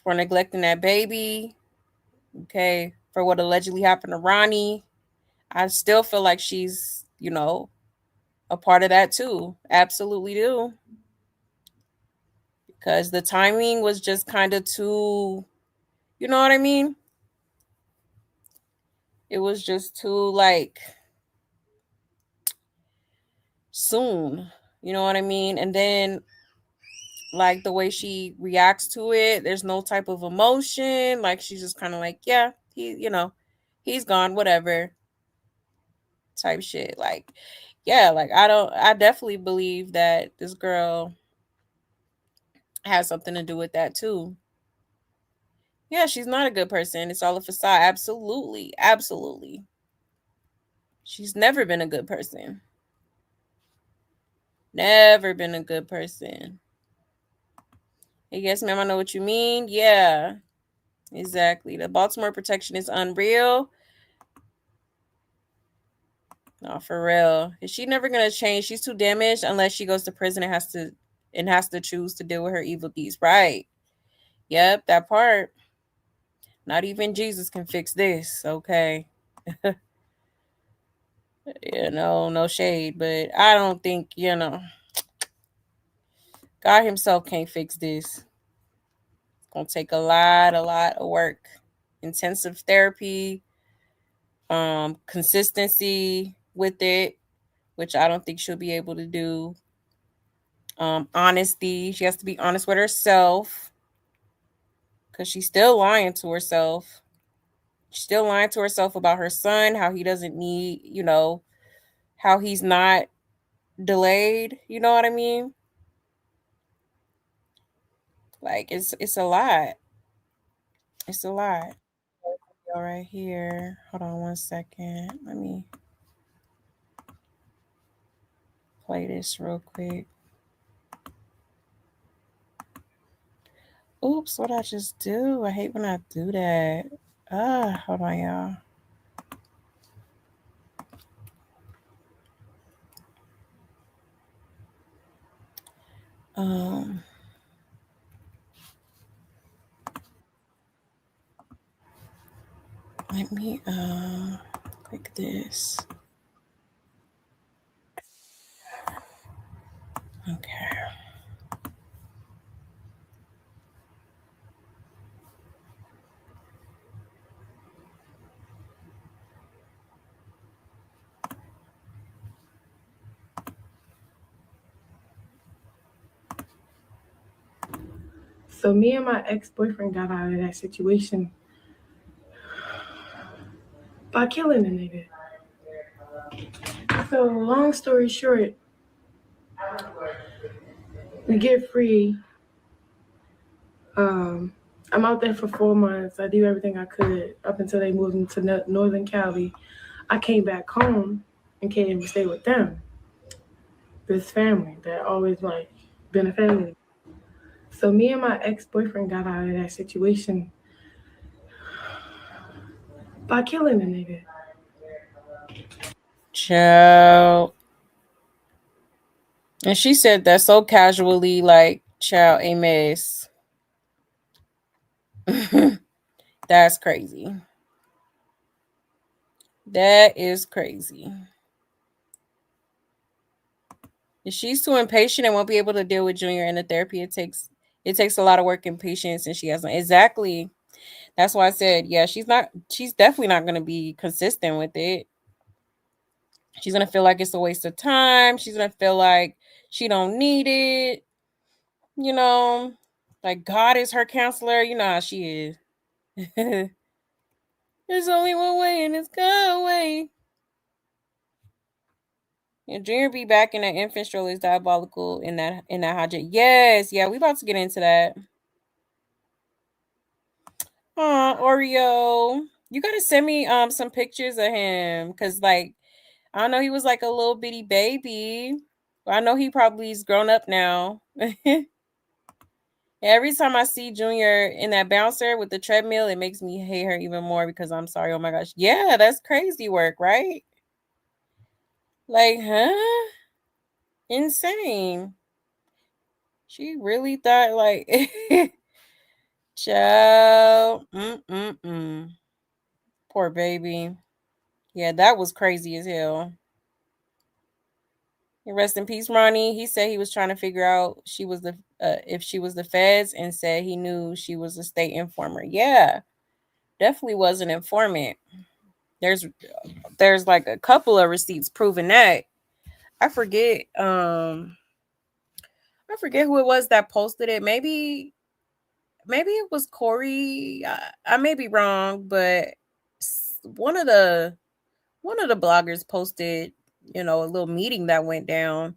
For neglecting that baby. Okay. For what allegedly happened to Ronnie. I still feel like she's, a part of that too. Absolutely do. Because the timing was just kind of too, you know what I mean? It was just too, like, soon. You know what I mean? And then, like, the way she reacts to it, there's no type of emotion. Like, she's just kind of like, yeah, he's gone, whatever, type shit. Like, yeah, like, I definitely believe that this girl has something to do with that too. Yeah, she's not a good person. It's all a facade. Absolutely. Absolutely. She's never been a good person. Never been a good person. Hey, yes, ma'am, I know what you mean. Yeah, exactly. The Baltimore protection is unreal. No, for real. Is she never gonna change? She's too damaged unless she goes to prison and has to choose to deal with her evil deeds. Right. Yep, that part. Not even Jesus can fix this. Okay. No shade, but I don't think, God himself can't fix this. It's gonna take a lot of work. Intensive therapy, consistency with it, which I don't think she'll be able to do. Honesty. She has to be honest with herself. Because she's still lying to herself. She's still lying to herself about her son, how he doesn't need, how he's not delayed. You know what I mean? Like, it's a lot. It's a lot. All right here. Hold on one second. Let me play this real quick. Oops, what I just do? I hate when I do that. Hold on, y'all. Let me click this. Okay. So me and my ex-boyfriend got out of that situation by killing the nigga. So long story short, we get free. I'm out there for 4 months. I do everything I could up until they moved into Northern Cali. I came back home and came to stay with them. This family that always like been a family. So me and my ex-boyfriend got out of that situation by killing the nigga. Child. And she said that so casually, like, child, a mess. That's crazy. That is crazy. If she's too impatient and won't be able to deal with Junior in the therapy, it takes a lot of work and patience, and she hasn't. Exactly. That's why I said, yeah, she's definitely not going to be consistent with it. She's going to feel like it's a waste of time. She's going to feel like she don't need it. You know, like God is her counselor. You know how she is. There's only one way, and it's God's way. And Junior be back in that infant stroller is diabolical in that hijack. Yes, yeah, we about to get into that. Oreo, you gotta send me some pictures of him, cause like I know he was like a little bitty baby. I know he probably is grown up now. Every time I see Junior in that bouncer with the treadmill, it makes me hate her even more because I'm sorry. Oh my gosh. Yeah, that's crazy work, right? Like, huh? Insane. She really thought like child. Poor baby. Yeah, that was crazy as hell. Rest in peace, Ronnie. He said he was trying to figure out if she was the feds, and said he knew she was a state informer. Yeah, definitely was an informant. There's like a couple of receipts proving that. I forget who it was that posted it. Maybe it was Corey. I may be wrong, but one of the bloggers posted, a little meeting that went down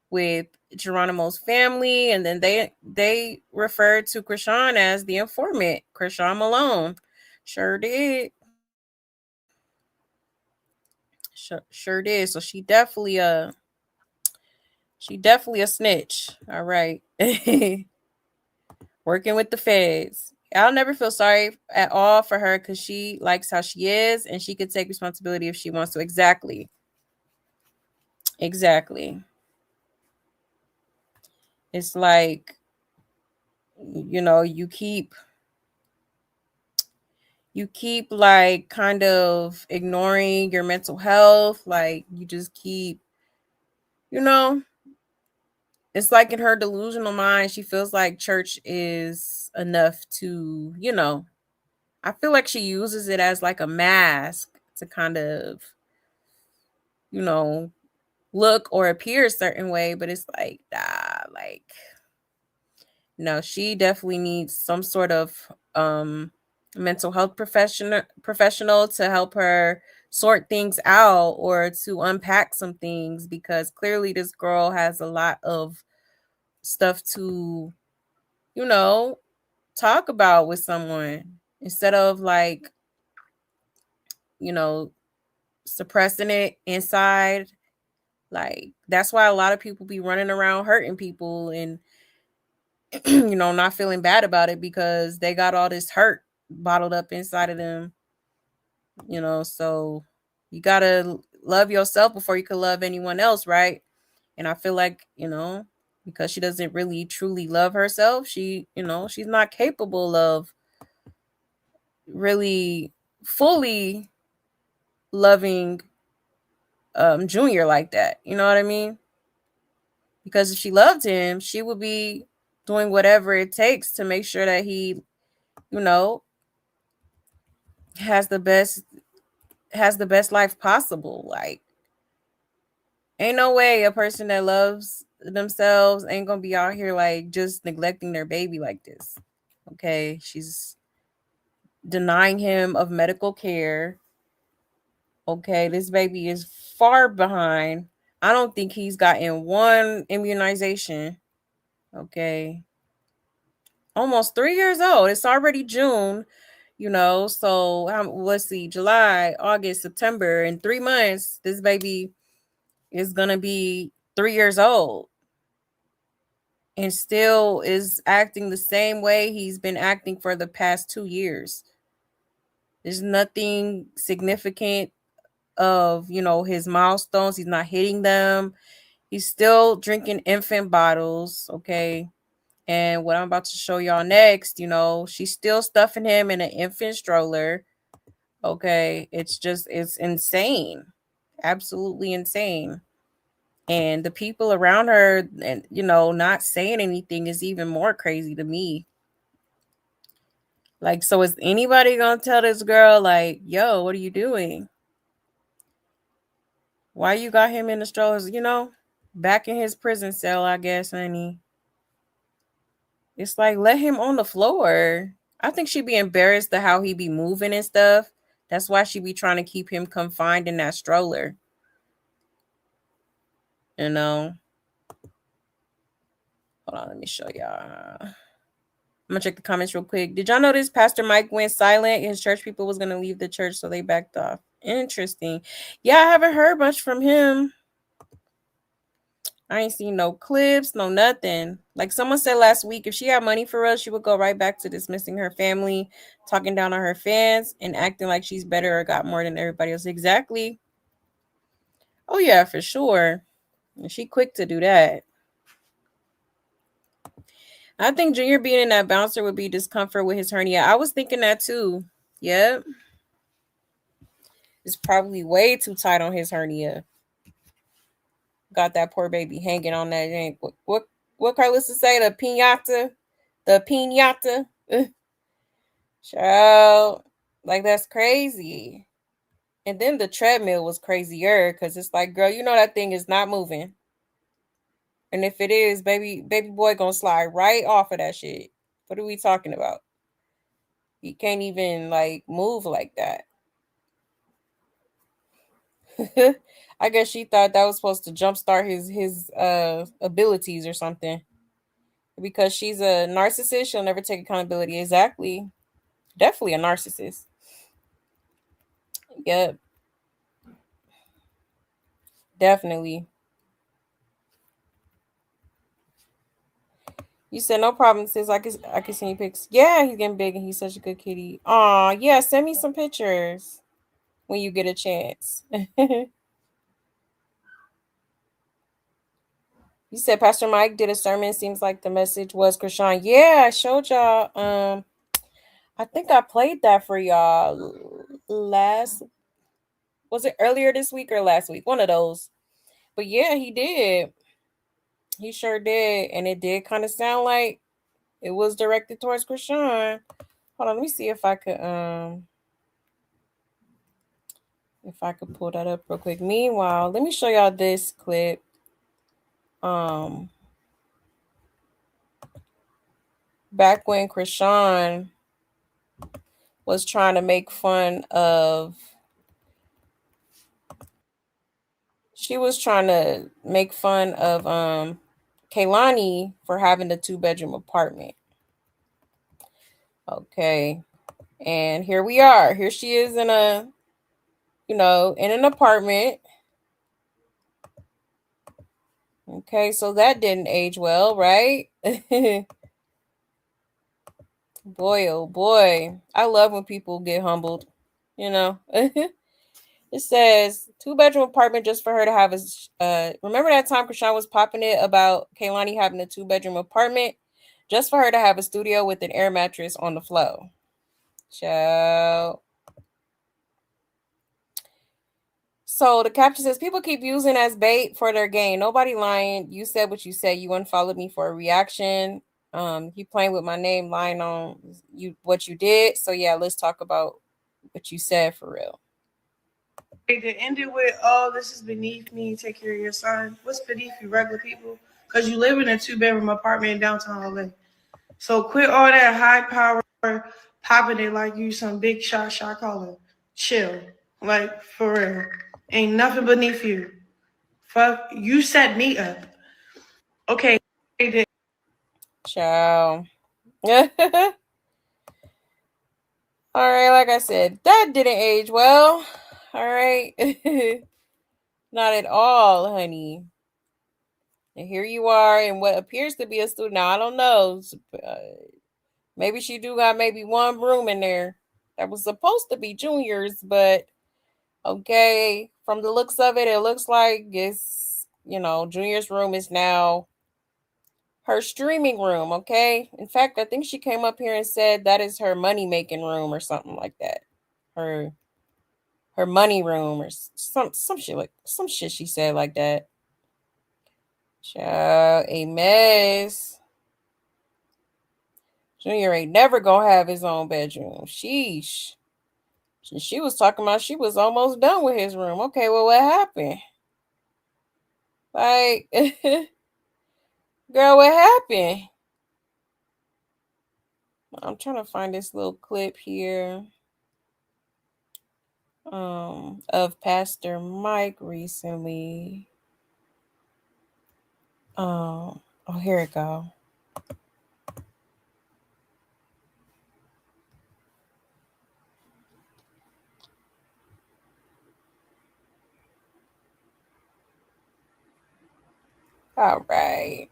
with Geronimo's family, and then they referred to Krishan as the informant, Krishan Malone. Sure did. Sure did. So she definitely a snitch. All right. Working with the feds. I'll never feel sorry at all for her because she likes how she is, and she could take responsibility if she wants to. Exactly. It's like, you keep like kind of ignoring your mental health. Like you just keep, it's like in her delusional mind, she feels like church is enough to, I feel like she uses it as like a mask to kind of, look or appear a certain way, but it's like, nah, like, no, she definitely needs some sort of mental health professional to help her sort things out or to unpack some things, because clearly this girl has a lot of stuff to, talk about with someone, instead of like, suppressing it inside. Like that's why a lot of people be running around hurting people and not feeling bad about it, because they got all this hurt bottled up inside of them. So you gotta love yourself before you can love anyone else, right? And I feel like, because she doesn't really truly love herself, she's not capable of really fully loving Junior like that. You know what I mean? Because if she loved him, she would be doing whatever it takes to make sure that he, has the best life possible. Like, ain't no way a person that loves themselves ain't gonna be out here like just neglecting their baby like this. Okay, she's denying him of medical care. Okay, this baby is far behind. I don't think he's gotten one immunization. Okay. Almost 3 years old. It's already June, so let's see, July, August, September. In 3 months, this baby is going to be 3 years old and still is acting the same way he's been acting for the past 2 years. There's nothing significant of, his milestones. He's not hitting them. He's still drinking infant bottles, okay? And what I'm about to show y'all next, she's still stuffing him in an infant stroller, okay? It's insane. Absolutely insane. And the people around her, and not saying anything is even more crazy to me. Like, so is anybody gonna tell this girl, like, yo, what are you doing? Why you got him in the strollers, back in his prison cell, I guess, honey. It's like, let him on the floor. I think she'd be embarrassed at how he be moving and stuff. That's why she be trying to keep him confined in that stroller. Hold on, let me show y'all. I'm gonna check the comments real quick. Did y'all notice Pastor Mike went silent? His church people was gonna leave the church, so they backed off. Interesting. Yeah, I haven't heard much from him. I ain't seen no clips, no nothing. Like someone said last week, if she had money for us, she would go right back to dismissing her family, talking down on her fans, and acting like she's better or got more than everybody else. Exactly. Oh yeah, for sure. And she quick to do that. I think Junior being in that bouncer would be discomfort with his hernia. I was thinking that too. Yep. It's probably way too tight on his hernia. Got that poor baby hanging on that. What Carlos to say? The piñata. The piñata. Child. Like, that's crazy. And then the treadmill was crazier because it's like, girl, that thing is not moving. And if it is, baby boy gonna slide right off of that shit. What are we talking about? He can't even like move like that. I guess she thought that was supposed to jumpstart his abilities or something. Because she's a narcissist, she'll never take accountability. Exactly. Definitely a narcissist. Yep. Definitely. You said no problem, sis. I can send you pics. Yeah, he's getting big and he's such a good kitty. Aw, yeah, send me some pictures when you get a chance. You said Pastor Mike did a sermon. Seems like the message was Krishan. Yeah, I showed y'all. I think I played that for y'all was it earlier this week or last week? One of those. But yeah, he did. He sure did. And it did kind of sound like it was directed towards Krishan. Hold on, let me see if I could pull that up real quick. Meanwhile, let me show y'all this clip. Back when Krishan was trying to make fun of Kaylani for having the 2-bedroom apartment. Okay. And here we are. Here she is in in an apartment. Okay, so that didn't age well, right? Boy, oh boy. I love when people get humbled, It says 2-bedroom apartment just for her to have remember that time Krishan was popping it about Kaylani having a 2-bedroom apartment just for her to have a studio with an air mattress on the floor. Ciao. So the caption says, people keep using as bait for their gain. Nobody lying. You said what you said. You unfollowed me for a reaction. You playing with my name, lying on what you did. So yeah, let's talk about what you said for real. To end it with, oh, this is beneath me. Take care of your son. What's beneath you, regular people? Because you live in a 2-bedroom apartment in downtown LA. So quit all that high power popping it like you some big shot caller. Chill. Like, for real. Ain't nothing beneath you. Fuck, you set me up. Okay. Ciao. All right, like I said, that didn't age well. All right. Not at all, honey. And here you are in what appears to be a student. Now, I don't know. Maybe she do got maybe one room in there that was supposed to be juniors, but okay, from the looks of it, it looks like it's, junior's room is now her streaming room, okay? In fact, I think she came up here and said that is her money-making room or something like that. Her money room or some shit she said like that. Child, a mess. Junior ain't never gonna have his own bedroom. Sheesh. She was talking about she was almost done with his room. Okay, well, what happened? Like, girl, what happened? I'm trying to find this little clip here of Pastor Mike recently. Oh, here it go. All right.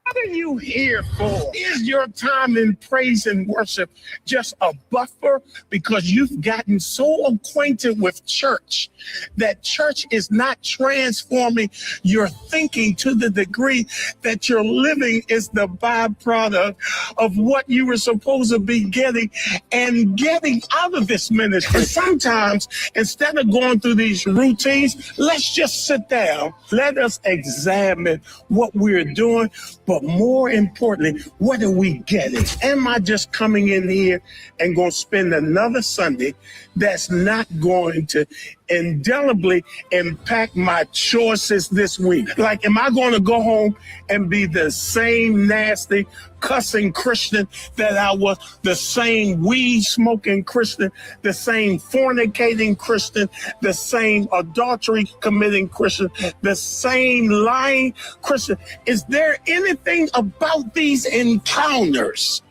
What are you here for? Is your time in praise and worship just a buffer because you've gotten so acquainted with church that church is not transforming your thinking to the degree that your living is the byproduct of what you were supposed to be getting and getting out of this ministry? Sometimes, instead of going through these routines, let's just sit down. Let us examine what we're doing, but more importantly, what are we getting? Am I just coming in here and going to spend another Sunday that's not going to indelibly impact my choices this week? Like, am I going to go home and be the same nasty, cussing Christian that I was, the same weed smoking Christian, the same fornicating Christian, the same adultery committing Christian, the same lying Christian? Is there anything about these encounters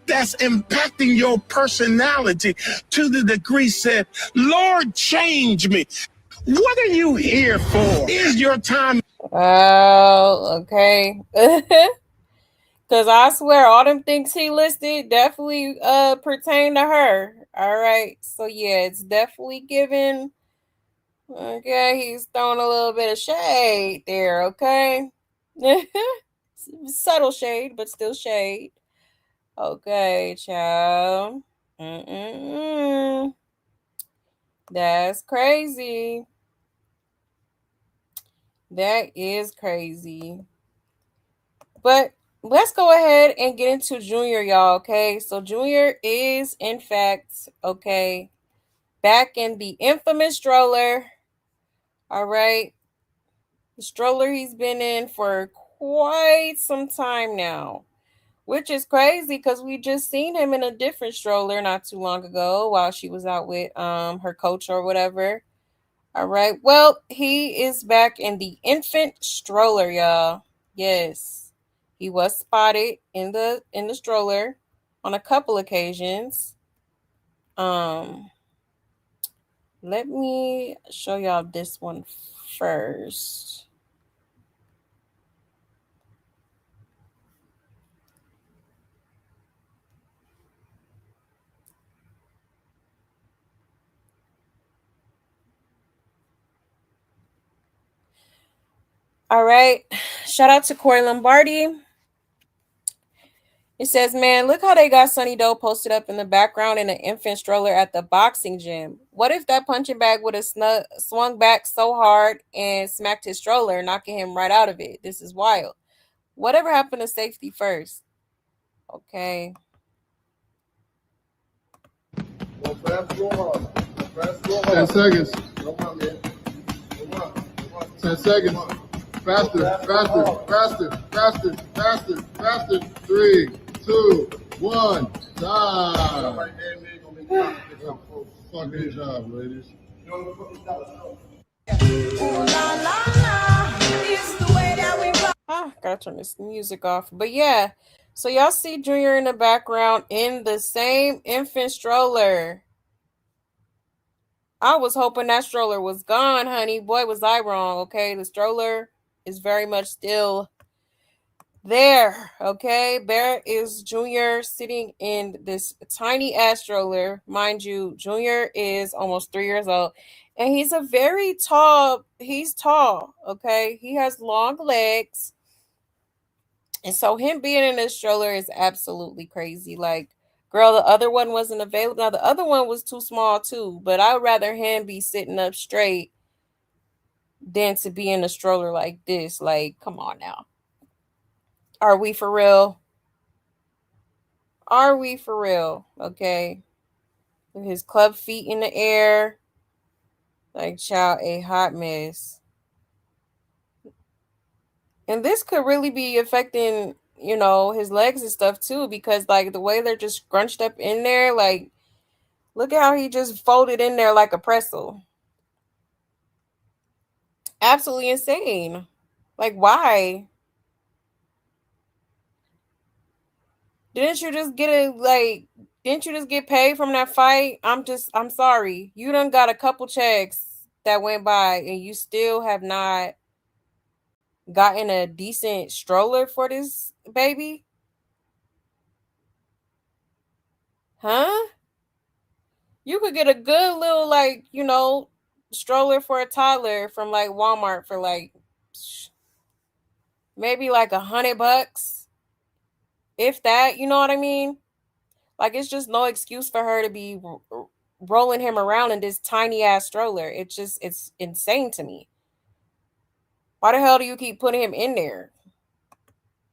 that's impacting your personality to the degree said, Lord, change me? What are you here for? Is your time? Oh, okay. Because I swear all them things he listed definitely pertain to her. All right. So yeah, it's definitely given. Okay, he's throwing a little bit of shade there, okay? Subtle shade, but still shade. Okay, child. That's crazy. That is crazy. But let's go ahead and get into Junior, y'all, okay? So Junior is, in fact, okay, back in the infamous Stroller. All right. The Stroller he's been in for quite some time now, which is crazy because we just seen him in a different Stroller not too long ago while she was out with her coach or whatever. All right. Well, he is back in the infant Stroller, y'all. Yes. He was spotted in the Stroller on a couple occasions. Let me show y'all this one first. All right. Shout out to Corey Lombardi. It says, man, look how they got Sunny Doe posted up in the background in an infant Stroller at the boxing gym. What if that punching bag would have swung back so hard and smacked his Stroller, knocking him right out of it? This is wild. Whatever happened to safety first? Okay. 10 seconds. 10 seconds. Faster. 3, 2, 1, time. Fucking job, ladies. Gotta turn this music off. But yeah, so y'all see Junior in the background in the same infant stroller. I was hoping that stroller was gone, honey. Boy, was I wrong, okay? The stroller is very much still there, okay? There is Junior sitting in this tiny ass stroller. Mind you, Junior is almost 3 years old. And he's tall, okay? He has long legs. And so him being in this stroller is absolutely crazy. Like, girl, the other one wasn't available. Now, the other one was too small too, but I'd rather him be sitting up straight than to be in a stroller like this. Like, come on now. Are we for real? Are we for real? Okay. With his club feet in the air. Like, child, a hot mess. And this could really be affecting, his legs and stuff too, because like the way they're just scrunched up in there, like, look at how he just folded in there like a pretzel. Absolutely insane. Like, why? Didn't you just get paid from that fight? I'm sorry. You done got a couple checks that went by and you still have not gotten a decent stroller for this baby? Huh? You could get a good little, stroller for a toddler from like Walmart for like maybe like $100. If that, you know what I mean? Like, it's just no excuse for her to be rolling him around in this tiny ass stroller. It's insane to me. Why the hell do you keep putting him in there?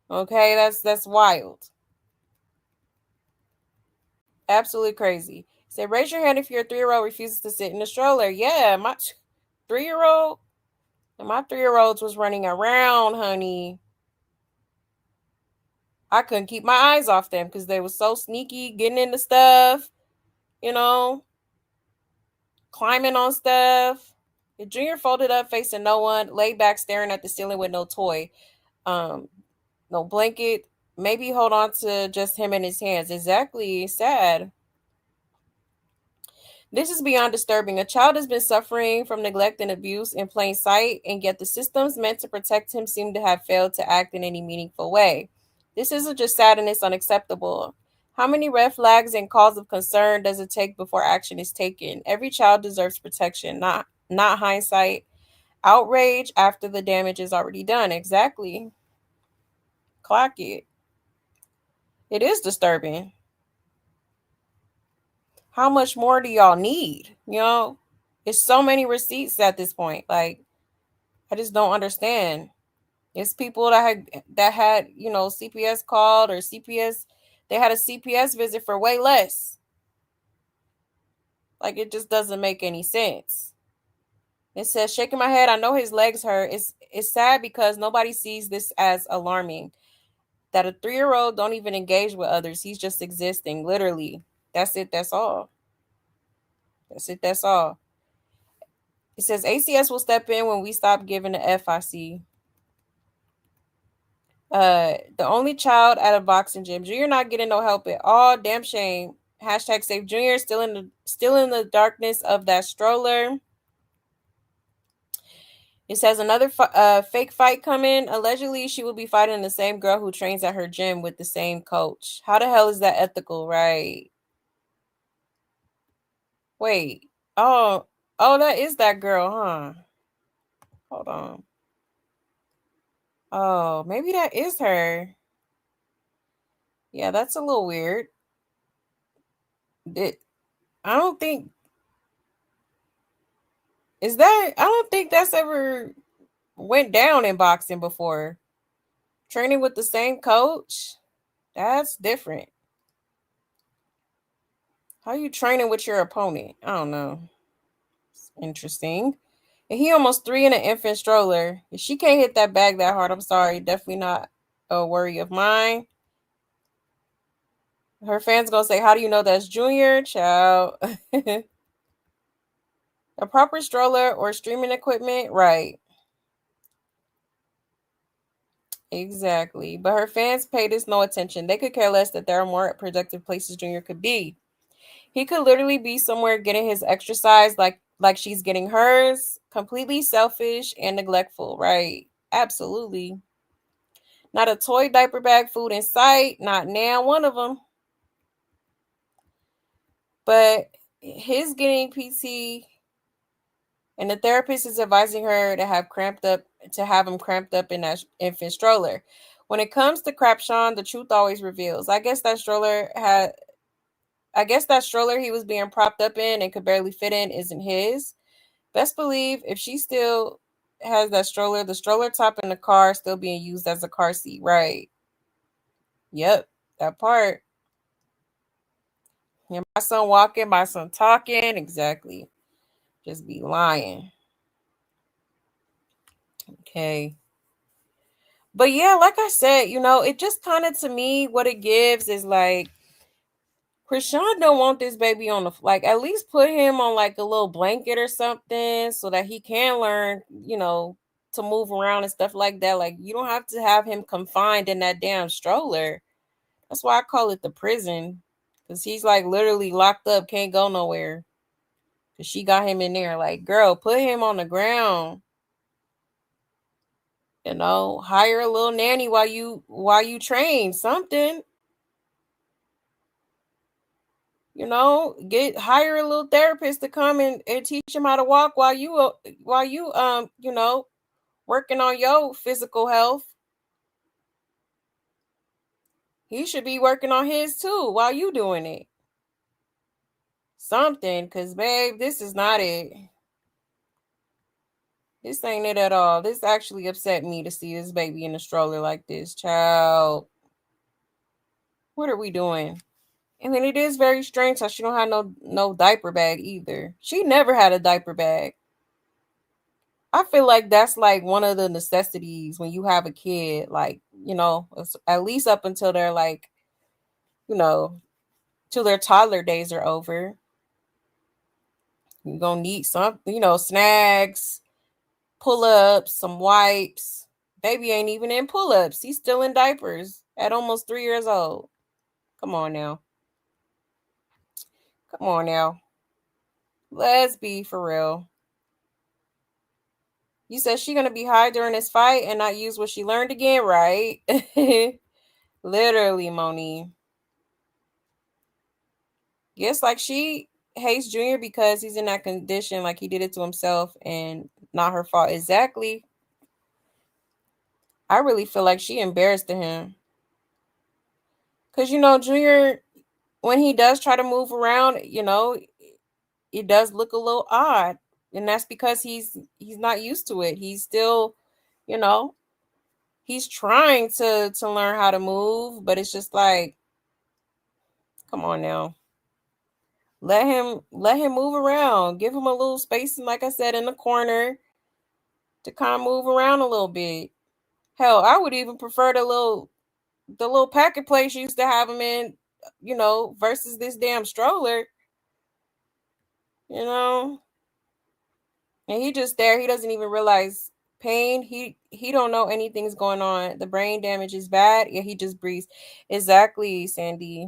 Okay, that's wild. Absolutely crazy. Say, raise your hand if your 3-year-old refuses to sit in the stroller. Yeah, my 3-year-old and my 3-year-olds was running around, honey. I couldn't keep my eyes off them because they were so sneaky, getting into stuff, climbing on stuff. The Junior folded up, facing no one, laid back, staring at the ceiling with no toy, no blanket. Maybe hold on to just him and his hands. Exactly. Sad. This is beyond disturbing. A child has been suffering from neglect and abuse in plain sight, and yet the systems meant to protect him seem to have failed to act in any meaningful way. This isn't just sad and it's unacceptable. How many red flags and calls of concern does it take before action is taken? Every child deserves protection, not hindsight, outrage after the damage is already done. Exactly. Clock it. It is disturbing. How much more do y'all need? It's so many receipts at this point. Like, I just don't understand. It's people that had CPS called, or CPS, they had a CPS visit for way less. Like, it just doesn't make any sense. It says, shaking my head, I know his legs hurt. It's sad because nobody sees this as alarming. That a 3-year-old don't even engage with others. He's just existing, literally. That's it. That's all. That's it. That's all. It says ACS will step in when we stop giving the FIC. The only child at a boxing gym. Junior not getting no help at all. Damn shame. Hashtag save Junior. Still in the darkness of that stroller. It says another fake fight coming. Allegedly, she will be fighting the same girl who trains at her gym with the same coach. How the hell is that ethical, right? Wait. Oh, that is that girl, huh? Hold on. Oh, maybe that is her. Yeah, that's a little weird. I don't think that's ever went down in boxing before. Training with the same coach? That's different. How are you training with your opponent? I don't know. It's interesting. And he almost 3 in an infant stroller. If she can't hit that bag that hard, I'm sorry. Definitely not a worry of mine. Her fans gonna say, how do you know that's Junior? Child. A proper stroller or streaming equipment? Right. Exactly. But her fans pay this no attention. They could care less that there are more productive places Junior could be. He could literally be somewhere getting his exercise like she's getting hers. Completely selfish and neglectful, right? Absolutely. Not a toy diaper bag food in sight. Not now one of them. But his getting PT and the therapist is advising her to have him cramped up in that infant stroller. When it comes to Crapshawn, the truth always reveals. I guess that stroller he was being propped up in and could barely fit in isn't his. Best believe if she still has that stroller, the stroller top in the car still being used as a car seat, right? Yep, that part. Yeah, my son walking, my son talking, exactly. Just be lying. Okay. But yeah, like I said, it just kind of to me, what it gives is like Krishan don't want this baby on at least put him on like a little blanket or something so that he can learn, to move around and stuff like that. Like you don't have to have him confined in that damn stroller. That's why I call it the prison. Because he's like literally locked up, can't go nowhere. Because she got him in there. Like, girl, put him on the ground. Hire a little nanny while you train something. Hire a little therapist to come and teach him how to walk while you working on your physical health. He should be working on his too while you doing it. Something, because babe, this is not it. This ain't it at all. This actually upset me to see this baby in a stroller like this. Child, what are we doing? And then it is very strange how she don't have no diaper bag either. She never had a diaper bag. I feel like that's like one of the necessities when you have a kid, like, at least up until they're like, till their toddler days are over. You're going to need some, snacks, pull-ups, some wipes. Baby ain't even in pull-ups. He's still in diapers at almost 3 years old. Come on now. Come on now. Let's be for real. You said she going to be high during this fight and not use what she learned again, right? Literally, Moni. Yes, like she hates Junior because he's in that condition, like he did it to himself and not her fault. Exactly. I really feel like she embarrassed him. Because, Junior, when he does try to move around, it does look a little odd. And that's because he's not used to it. He's still, he's trying to learn how to move, but it's just like, come on now. Let him move around. Give him a little space, and like I said, in the corner to kind of move around a little bit. Hell, I would even prefer the little packet place you used to have him in, versus this damn stroller. And he just there. He doesn't even realize pain. He don't know anything's going on. The brain damage is bad. Yeah, he just breathes. Exactly, Sandy.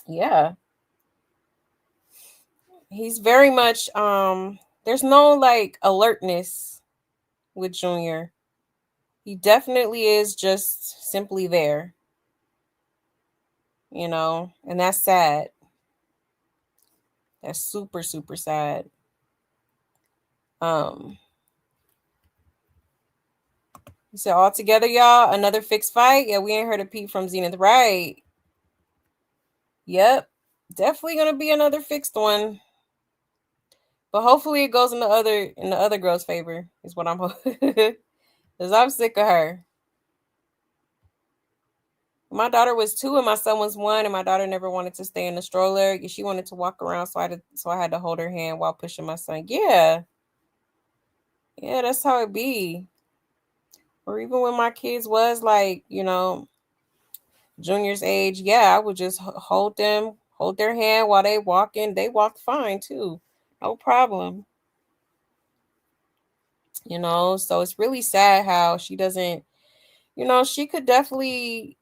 Yeah. He's very much there's no like alertness with Junior. He definitely is just simply there. And that's sad. That's super, super sad. You said all together, y'all, another fixed fight. Yeah, we ain't heard a peep from Zenith, right? Yep, definitely gonna be another fixed one. But hopefully it goes in the other girl's favor, is what I'm hoping. Because I'm sick of her. My daughter was 2 and my son was 1, and my daughter never wanted to stay in the stroller. She wanted to walk around, so I had to hold her hand while pushing my son. Yeah. Yeah, that's how it be. Or even when my kids was like, Junior's age, yeah, I would just hold their hand while they walking. They walked fine too. No problem. So it's really sad how she doesn't, she could definitely,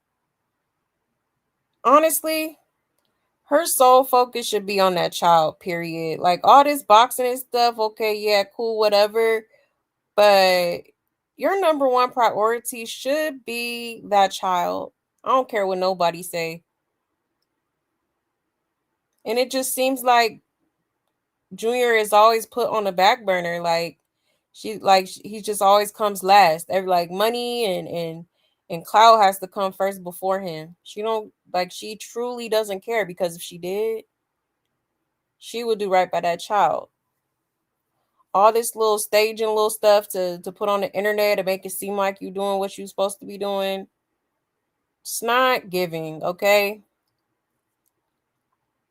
honestly, her sole focus should be on that child, period. Like all this boxing and stuff, okay, yeah, cool, whatever. But your number one priority should be that child. I don't care what nobody say. And it just seems like Junior is always put on the back burner. Like he just always comes last. Every like money and clout has to come first before him. She truly doesn't care, because if she did, she would do right by that child. All this little staging little stuff to put on the internet to make it seem like you doing what you're supposed to be doing. It's not giving, okay?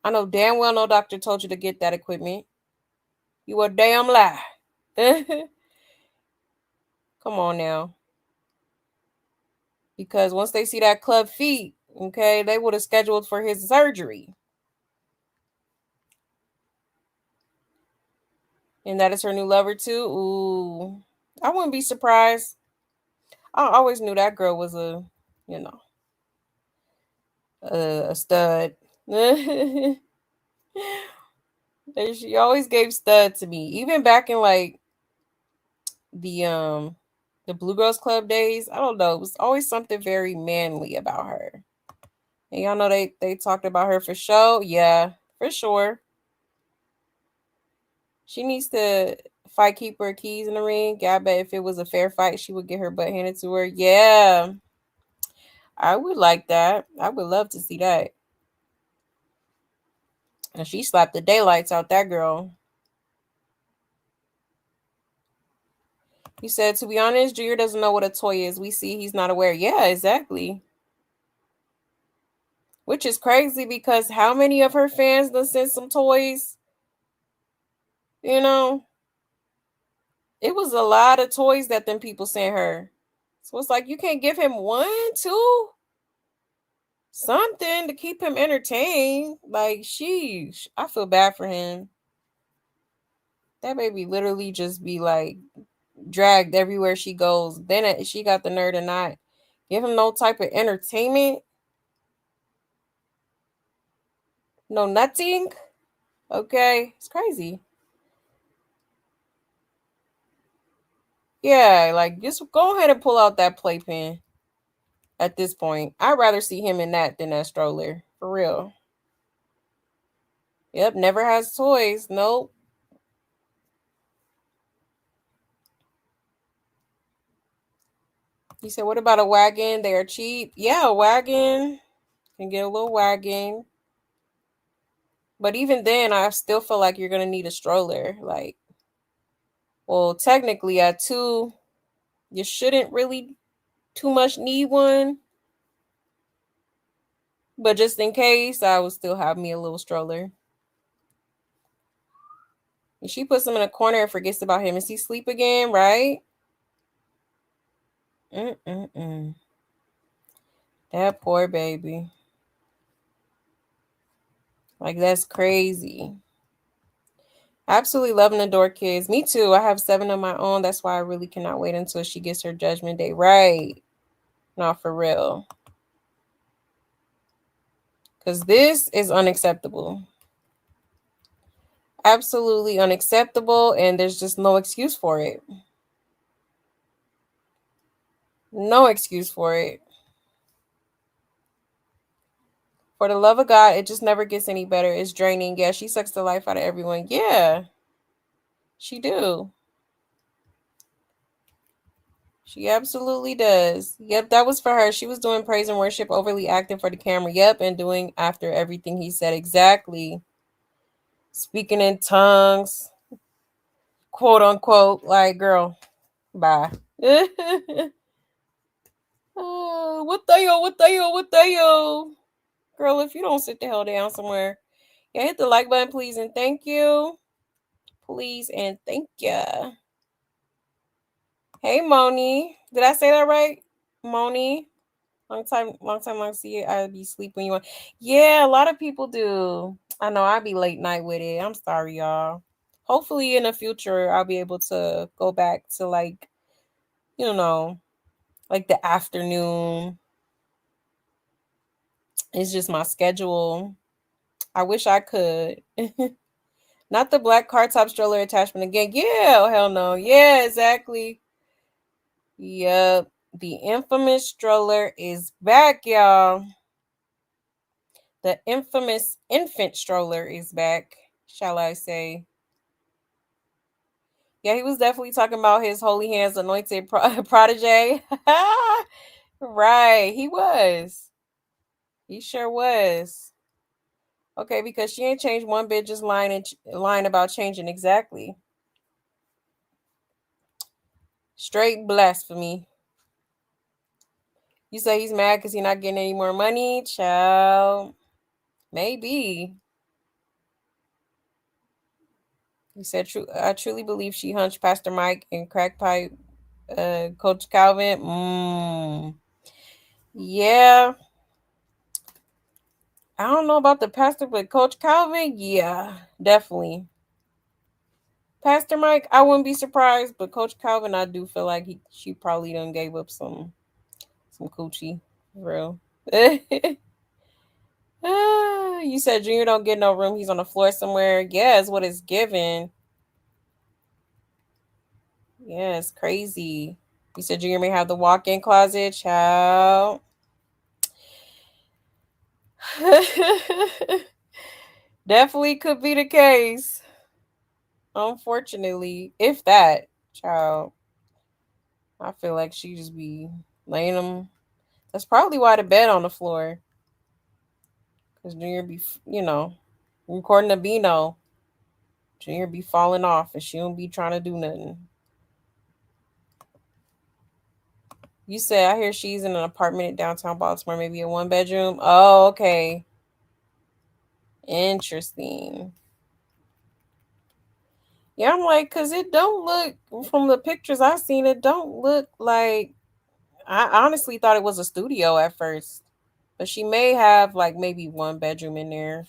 I know damn well no doctor told you to get that equipment. You a damn lie. Come on now. Because once they see that club feet, okay, they would have scheduled for his surgery. And that is her new lover too. Ooh, I wouldn't be surprised. I always knew that girl was a stud. She always gave stud to me, even back in like the Blue Girls Club days. I don't know. It was always something very manly about her. And y'all know they talked about her for sure. Yeah, for sure. She needs to fight, keep her keys in the ring. Yeah, I bet if it was a fair fight, she would get her butt handed to her. Yeah, I would like that. I would love to see that. And she slapped the daylights out that girl. He said, to be honest, Junior doesn't know what a toy is. We see he's not aware. Yeah, exactly. Which is crazy, because how many of her fans done sent some toys? It was a lot of toys that them people sent her. So it's like, you can't give him 1, 2, something to keep him entertained. Like, sheesh, I feel bad for him. That baby literally just be like dragged everywhere she goes. Then she got the nerve to not give him no type of entertainment. No nothing. Okay, it's crazy. Yeah, like just go ahead and pull out that playpen at this point. I'd rather see him in that than that stroller. For real. Yep, never has toys. Nope. He said, what about a wagon? They are cheap. Yeah, a wagon. Can get a little wagon. But even then, I still feel like you're going to need a stroller. Like, well, technically at 2, you shouldn't really too much need one. But just in case, I would still have me a little stroller. And she puts him in a corner and forgets about him. Is he asleep again, right? That poor baby. Like, that's crazy. Absolutely love and adore kids. Me too. I have 7 of my own. That's why I really cannot wait until she gets her judgment day right. Not for real. Because this is unacceptable. Absolutely unacceptable. And there's just no excuse for it. No excuse for it. For the love of God, it just never gets any better. It's draining. Yeah, she sucks the life out of everyone. Yeah, she do. She absolutely does. Yep, that was for her. She was doing praise and worship, overly acting for the camera. Yep, and doing after everything he said. Exactly. Speaking in tongues, quote unquote. Like, girl, bye. What the yo? Girl, if you don't sit the hell down somewhere, yeah, hit the like button, please, and thank you. Please and thank you. Hey, Moni. Did I say that right? Moni. Long time see you. I'd be sleep when you want. Yeah, a lot of people do. I know I'd be late night with it. I'm sorry, y'all. Hopefully in the future I'll be able to go back to like, like the afternoon. It's just my schedule. I wish I could. Not the black car top stroller attachment again. Yeah, hell no. Yeah, exactly. Yep. The infamous stroller is back, y'all. The infamous infant stroller is back, shall I say. Yeah, he was definitely talking about his holy hands anointed protege. Right, he was. He sure was. Okay, because she ain't changed one bit, just lying about changing exactly. Straight blasphemy. You say he's mad because he's not getting any more money? Child. Maybe. He said, I truly believe she hunched Pastor Mike and crack pipe Coach Calvin. Yeah. I don't know about the pastor, but Coach Calvin, yeah, definitely. Pastor Mike, I wouldn't be surprised, but Coach Calvin, I do feel like she probably done gave up some coochie, for real. You said Junior don't get no room. He's on the floor somewhere. Yeah, it's what it's given. Yeah, it's crazy. You said Junior may have the walk-in closet, child. Definitely could be the case. Unfortunately, if that, child. I feel like she just be laying them. That's probably why the bed on the floor. Because Junior be, recording the Beano. Junior be falling off and she don't be trying to do nothing. You said, I hear she's in an apartment in downtown Baltimore, maybe a 1-bedroom. Oh, okay. Interesting. Yeah, I'm like, because it don't look, from the pictures I've seen, it don't look like, I honestly thought it was a studio at first. But she may have like maybe 1 bedroom in there.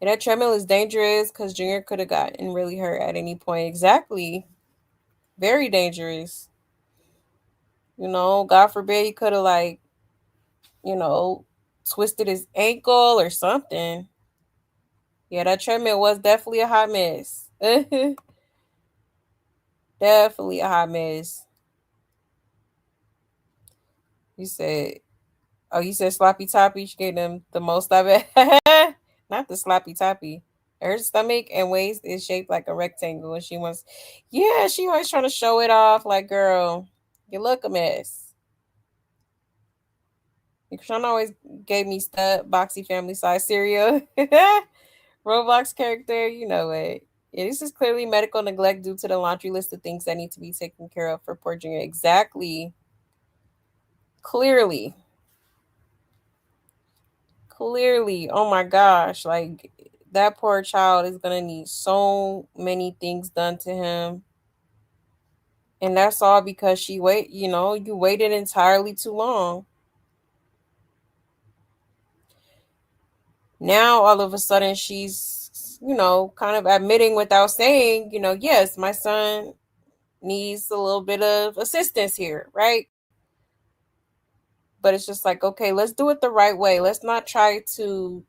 And that treadmill is dangerous because Junior could have gotten really hurt at any point. Exactly. Very dangerous. God forbid he could have twisted his ankle or something. Yeah, that treadmill was definitely a hot mess. Definitely a hot mess. You said sloppy toppy. She gave them the most of it. Not the sloppy toppy. Her stomach and waist is shaped like a rectangle, and she always trying to show it off. Like, girl, you look a mess. Sean always gave me stud boxy family size cereal. Roblox character, you know it. Yeah, this is clearly medical neglect due to the laundry list of things that need to be taken care of for poor Junior. Exactly. Clearly. Oh my gosh. Like, that poor child is going to need so many things done to him. And that's all because you waited entirely too long. Now, all of a sudden, she's, kind of admitting without saying, yes, my son needs a little bit of assistance here, right? But it's just like, okay, let's do it the right way. Let's not try to,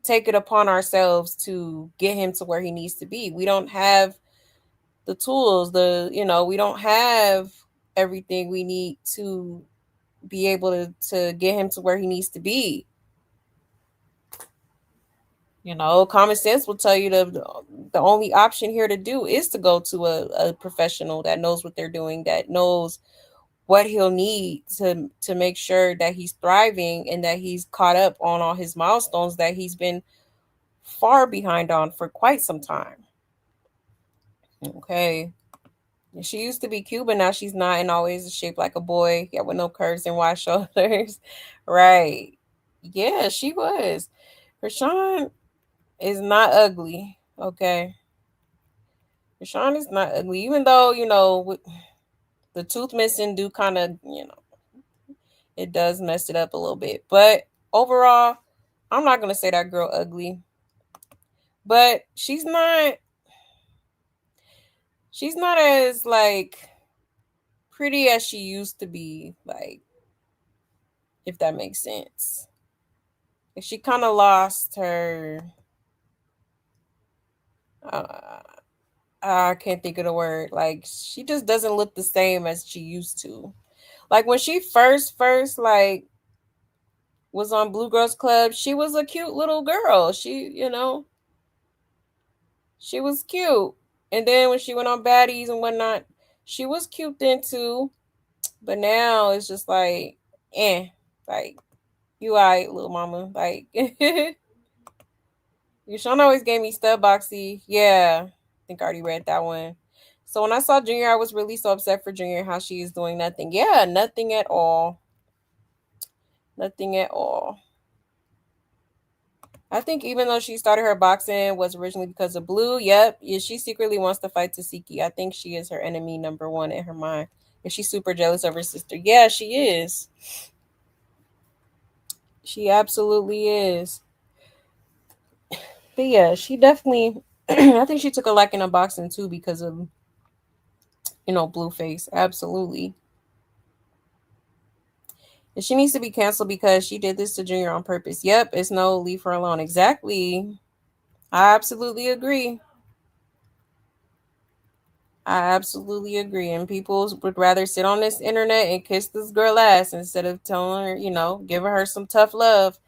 take it upon ourselves to get him to where he needs to be. We don't have the tools, we don't have everything we need to be able to get him to where he needs to be. Common sense will tell you the only option here to do is to go to a professional that knows what they're doing, that knows what he'll need to make sure that he's thriving and that he's caught up on all his milestones that he's been far behind on for quite some time. Okay. She used to be cute, but now she's not, and always shaped like a boy. Yeah, with no curves and wide shoulders. Right. Yeah, she was. Rashawn is not ugly. Okay. Krishan is not ugly, even though, you know, the tooth missing do kind of, you know, it does mess it up a little bit. But overall, I'm not going to say that girl ugly. But she's not as like pretty as she used to be, like, if that makes sense. She kind of lost her I can't think of the word. Like, she just doesn't look the same as she used to. Like, when she first like was on Blue Girls Club, she was a cute little girl. She, you know, she was cute. And then when she went on Baddies and whatnot, she was cute then too. But now it's just like, like, you alright, little mama. Like, Sean always gave me Stud Boxy. Yeah, I think I already read that one. So when I saw Junior, I was really so upset for Junior, how she is doing nothing. Yeah, nothing at all. Nothing at all. I think even though she started her boxing was originally because of Blue, yep, yeah, she secretly wants to fight Tasiki. I think she is her enemy number one in her mind. And she's super jealous of her sister. Yeah, she is. She absolutely is. But yeah, she definitely, I think she took a liking to boxing too because of, you know, Blueface. Absolutely. And she needs to be canceled because she did this to Junior on purpose. Yep, it's no leave her alone. Exactly. I absolutely agree. I absolutely agree. And people would rather sit on this internet and kiss this girl ass instead of telling her, you know, giving her some tough love.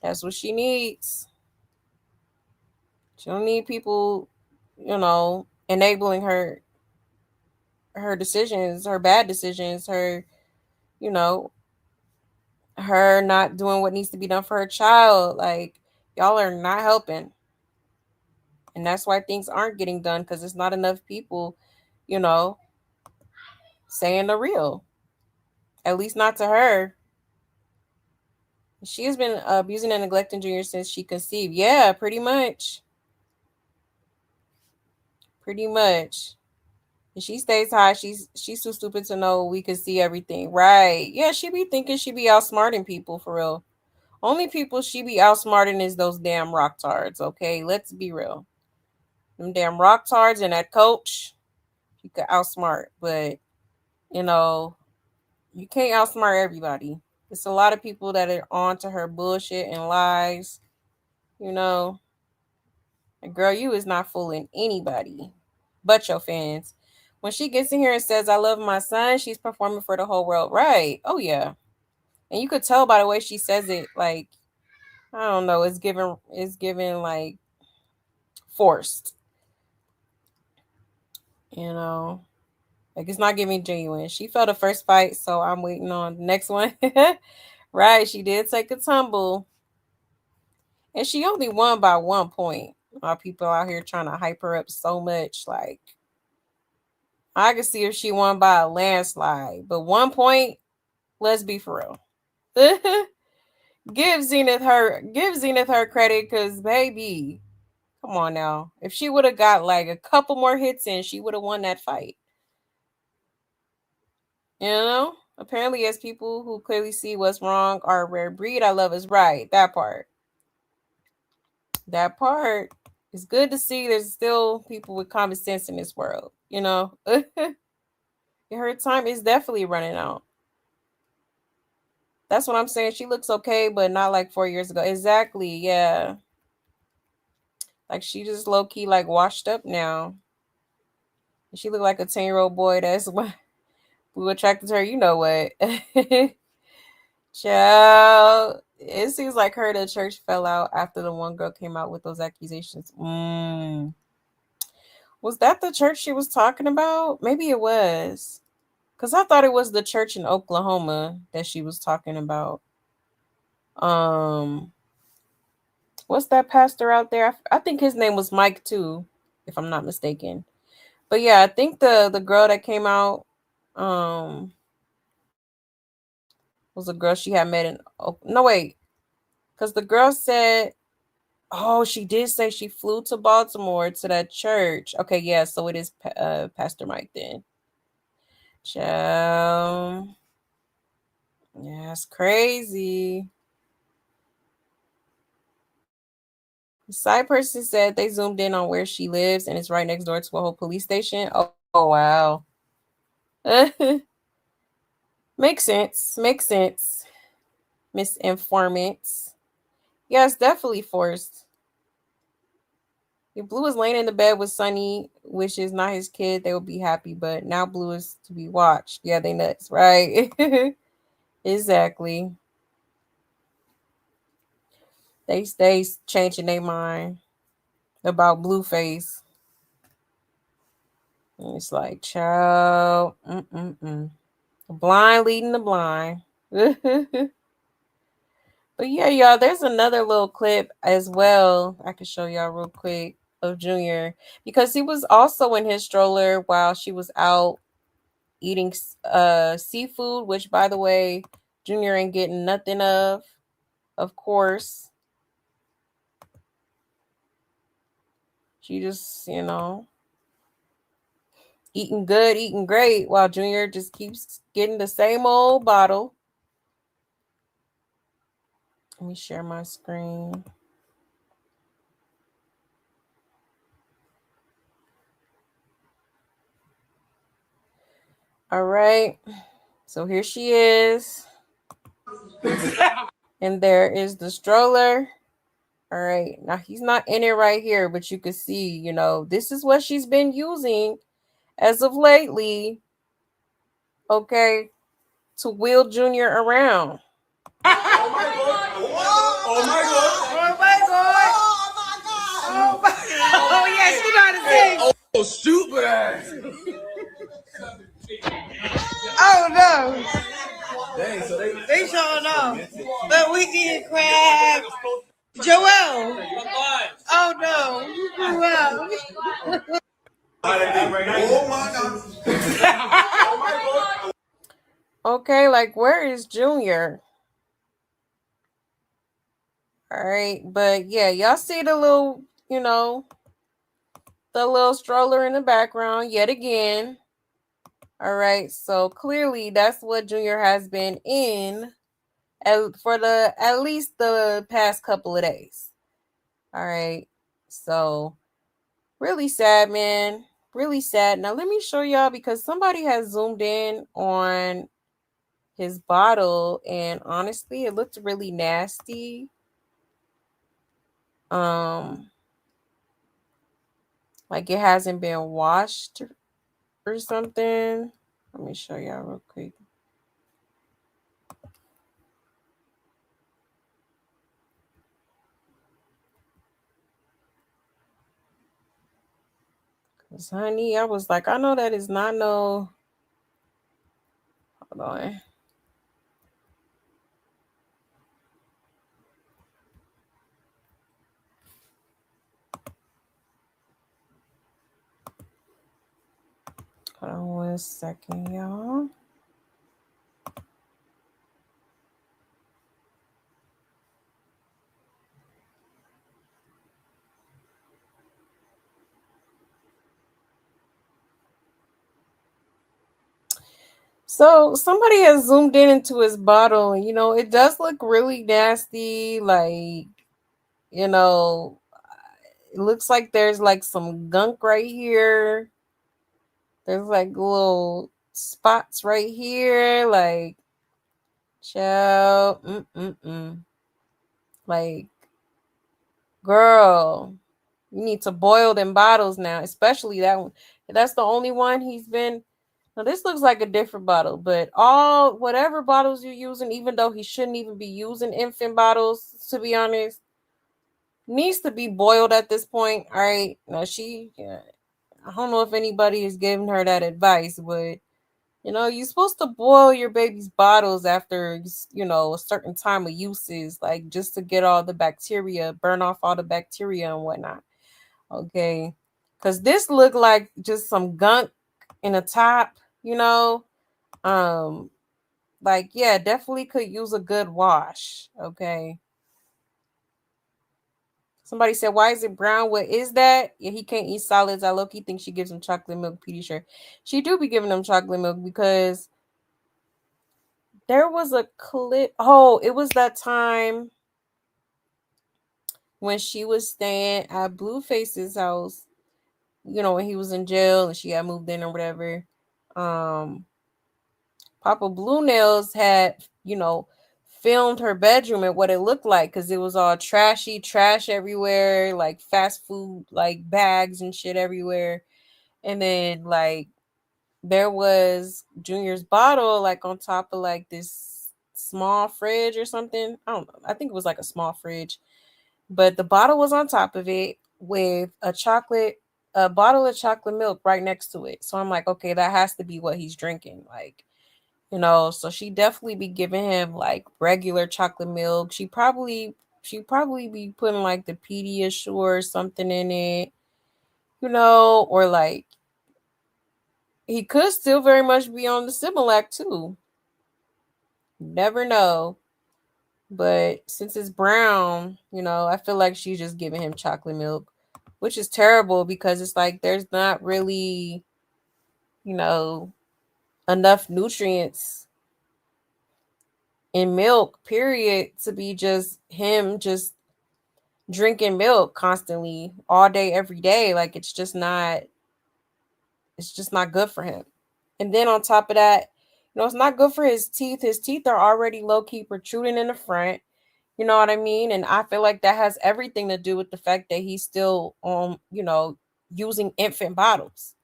That's what she needs. She don't need people, you know, enabling her decisions, her bad decisions, her, you know, her not doing what needs to be done for her child. Like, y'all are not helping. And that's why things aren't getting done, because it's not enough people, you know, saying the real. At least not to her. She has been abusing and neglecting Junior since she conceived. Yeah, pretty much. Pretty much. And she stays high. She's too stupid to know we could see everything. Right. Yeah, she be thinking she be outsmarting people for real. Only people she be outsmarting is those damn rock tards, okay? Let's be real. Them damn rock tards and that coach, you could outsmart. But, you know, you can't outsmart everybody. It's a lot of people that are on to her bullshit and lies. You know, and girl, you is not fooling anybody but your fans. When she gets in here and says, I love my son, she's performing for the whole world. Right. Oh, yeah. And you could tell by the way she says it, like, I don't know, it's given like forced. You know, like, it's not giving genuine. She fell the first fight, so I'm waiting on the next one. Right. She did take a tumble. And she only won by 1 point. People out here trying to hype her up so much. Like, I could see if she won by a landslide. But 1 point, let's be for real. Give Zenith her credit, because baby, come on now. If she would have got like a couple more hits in, she would have won that fight. You know? Apparently, as people who clearly see what's wrong are a rare breed, I love is right. That part. That part. It's good to see there's still people with common sense in this world, you know? Her time is definitely running out. That's what I'm saying. She looks okay, but not like 4 years ago. Exactly, yeah. Like, she just low-key, like, washed up now. She looked like a 10-year-old boy. That's why we attracted to her. You know what? Child, it seems like her and the church fell out after the one girl came out with those accusations. Was that the church she was talking about? Maybe it was. Because I thought it was the church in Oklahoma that she was talking about. What's that pastor out there? I think his name was Mike too, if I'm not mistaken. But yeah, I think the girl that came out was a girl she had met in no wait. Because the girl said, Oh, she did say she flew to Baltimore to that church. Okay, yeah, so it is Pastor Mike then. Ciao. Yeah, it's crazy. The side person said they zoomed in on where she lives and it's right next door to a whole police station. Oh wow. Makes sense. Makes sense. Misinformants. Yeah, it's definitely forced. If Blue is laying in the bed with Sonny, which is not his kid, they will be happy. But now Blue is to be watched. Yeah, they nuts, right? Exactly. They stay changing their mind about Blueface. And it's like, child, the blind leading the blind. But yeah, y'all, there's another little clip as well I can show y'all real quick of Junior because he was also in his stroller while she was out eating seafood, which by the way, Junior ain't getting nothing of course. She just, eating good, eating great, while Junior just keeps getting the same old bottle. Let me share my screen. All right. So here she is. And there is the stroller. All right. Now he's not in it right here, but you can see, this is what she's been using as of lately. Okay. To wheel Junior around. Oh my God. Oh my God. Oh my God. Oh my God. Oh yeah, she know how to sing. Oh, stupid ass. Oh no. Dang, so They showing off. But we can crab. Joel. Oh no. Joel. Oh my God. Okay, like where is Junior? All right, but yeah, y'all see the little, the little stroller in the background yet again. All right, so clearly that's what Junior has been in for at least the past couple of days. All right, so really sad, man. Really sad. Now let me show y'all because somebody has zoomed in on his bottle, and honestly, it looked really nasty. Like it hasn't been washed or something. Let me show y'all real quick. Cause honey, I was like, I know that is not no. Hold on. Hold on 1 second, y'all. So somebody has zoomed in into his bottle, and it does look really nasty. Like, it looks like there's like some gunk right here. There's like little spots right here, like, child, like, girl, you need to boil them bottles now, especially that one. If that's the only one he's been. Now this looks like a different bottle, but whatever bottles you're using, even though he shouldn't even be using infant bottles, to be honest, needs to be boiled at this point. All right, now I don't know if anybody is giving her that advice, but you're supposed to boil your baby's bottles after a certain time of uses, like just to get all the bacteria, burn off all the bacteria and whatnot. Okay, because this looked like just some gunk in the top, like, yeah, definitely could use a good wash. Okay, Somebody said, why is it brown? What is that? Yeah, he can't eat solids. I low-key think she gives him chocolate milk, Pediasure. She do be giving him chocolate milk because there was a clip. Oh, it was that time when she was staying at Blueface's house, when he was in jail and she had moved in or whatever. Papa Blue Nails had, filmed her bedroom and what it looked like because it was all trashy, trash everywhere, like fast food, like bags and shit everywhere. And then like there was Junior's bottle like on top of like this small fridge or something. I don't know. I think it was like a small fridge, but the bottle was on top of it with a bottle of chocolate milk right next to it. So I'm like, okay, that has to be what he's drinking. Like, so she definitely be giving him like regular chocolate milk. She probably be putting like the Pediasure or something in it, or like he could still very much be on the Similac too. Never know. But since it's brown, I feel like she's just giving him chocolate milk, which is terrible because it's like there's not really, enough nutrients in milk, period, to be just him just drinking milk constantly all day, every day. Like it's just not good for him. And then on top of that, it's not good for his teeth. His teeth are already low-key protruding in the front. You know what I mean? And I feel like that has everything to do with the fact that he's still using infant bottles.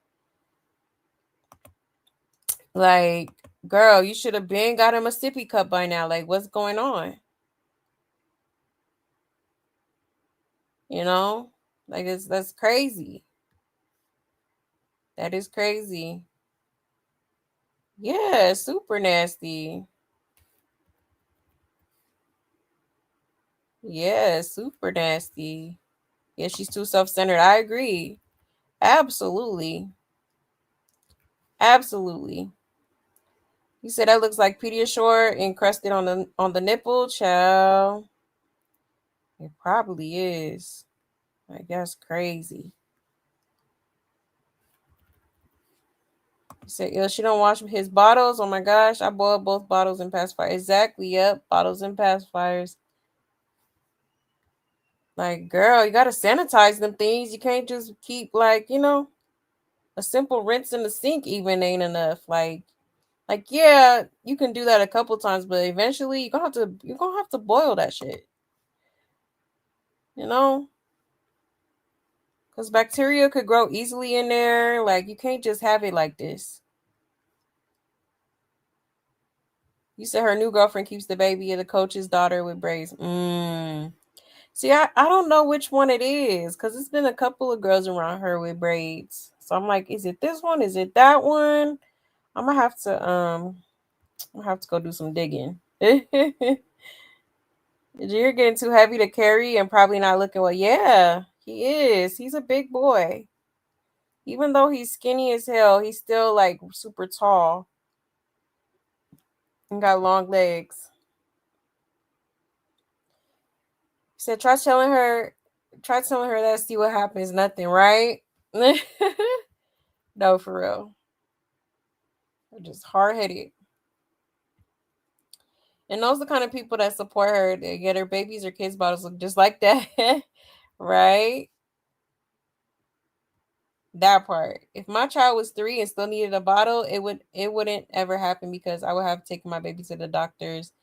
Like, girl, you should have been got him a sippy cup by now. Like, what's going on? Like that's crazy. That is crazy. Yeah, super nasty. Yeah, super nasty. Yeah, she's too self-centered. I agree. Absolutely. Absolutely. You said that looks like Pediasure encrusted on the nipple, child. It probably is. Like that's crazy. You said, yeah, she don't wash his bottles. Oh my gosh, I boiled both bottles in pacifier. Exactly. Yep, bottles and pacifiers. Like, girl, you gotta sanitize them things. You can't just keep like, a simple rinse in the sink even ain't enough. Like, yeah, you can do that a couple times, but eventually you're gonna have to boil that shit. Because bacteria could grow easily in there. Like, you can't just have it like this. You said her new girlfriend keeps the baby of the coach's daughter with braids. See, I don't know which one it is because it's been a couple of girls around her with braids. So I'm like, is it this one? Is it that one? I'm gonna have to go do some digging. You're getting too heavy to carry and probably not looking well. Yeah, he is. He's a big boy. Even though he's skinny as hell, he's still like super tall and got long legs. He said, try telling her that, see what happens. Nothing, right? No, for real. They're just hard-headed. And those are the kind of people that support her. They get her babies or kids bottles look just like that. Right? That part. If my child was 3 and still needed a bottle, it wouldn't ever happen because I would have taken my baby to the doctors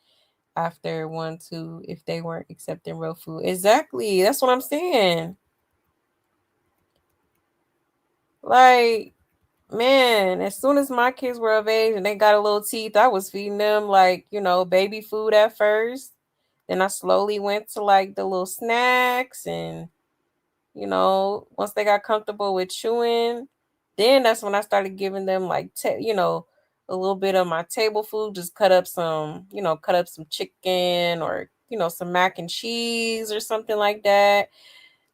after 1, 2 if they weren't accepting real food. Exactly. That's what I'm saying. Like, man, as soon as my kids were of age and they got a little teeth, I was feeding them like, baby food at first. Then I slowly went to like the little snacks and, once they got comfortable with chewing, then that's when I started giving them like, a little bit of my table food, just cut up some chicken or, some mac and cheese or something like that.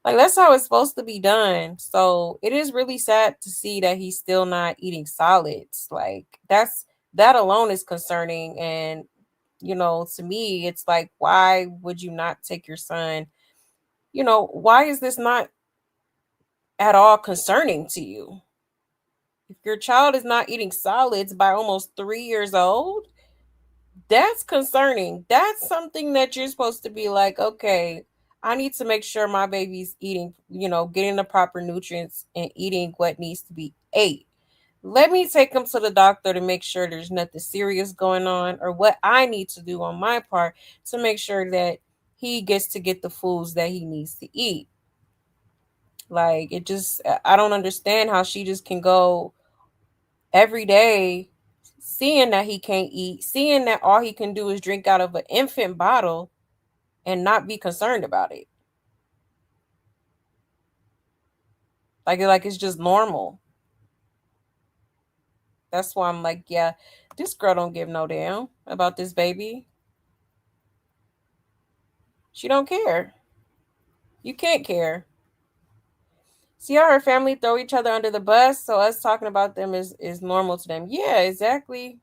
Like that's how it's supposed to be done. So it is really sad to see that he's still not eating solids. Like that alone is concerning. And, to me, it's like, why would you not take your son why is this not at all concerning to you? If your child is not eating solids by almost 3 years old, that's concerning. That's something that you're supposed to be like, okay, I need to make sure my baby's eating, getting the proper nutrients and eating what needs to be ate. Let me take him to the doctor to make sure there's nothing serious going on, or what I need to do on my part to make sure that he gets to get the foods that he needs to eat. Like, I don't understand how she just can go every day seeing that he can't eat, seeing that all he can do is drink out of an infant bottle and not be concerned about it. Like it's just normal. That's why I'm like, yeah, this girl don't give no damn about this baby. She don't care. You can't care. See how her family throw each other under the bus, so us talking about them is normal to them. Yeah, exactly.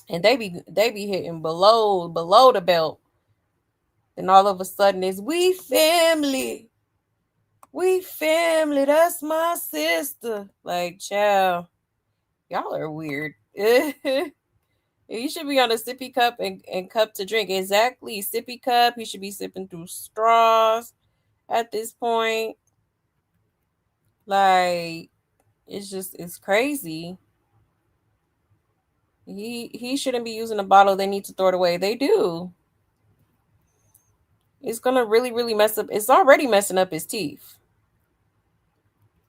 And they be hitting below the belt. And all of a sudden it's we family. We family, that's my sister. Like, child, y'all are weird. You should be on a sippy cup and cup to drink. Exactly. Sippy cup. He should be sipping through straws at this point. Like, it's crazy. He shouldn't be using a bottle. They need to throw it away. They do. It's gonna really, really mess up. It's already messing up his teeth.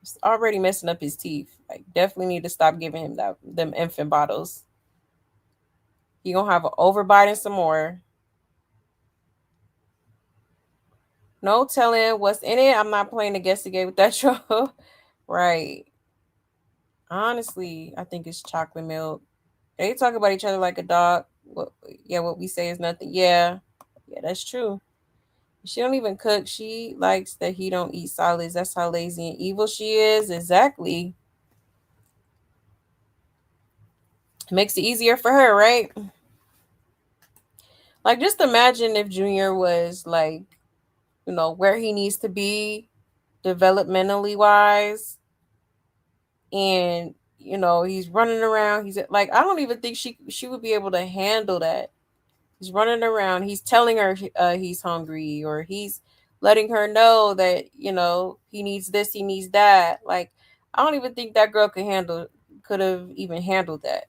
It's already messing up his teeth. Like, definitely need to stop giving him them infant bottles. He gonna have an overbite and some more. No telling what's in it. I'm not playing the guess the game with that show. Right. Honestly, I think it's chocolate milk. They talk about each other like a dog. What we say is nothing. Yeah, that's true. She don't even cook. She likes that he don't eat solids. That's how lazy and evil she is. Exactly. Makes it easier for her, right? Like, just imagine if Junior was like, where he needs to be developmentally wise, and he's running around. He's like, I don't even think she would be able to handle that. He's running around. He's telling her he's hungry, or he's letting her know that he needs this, he needs that. Like, I don't even think that girl could have even handled that.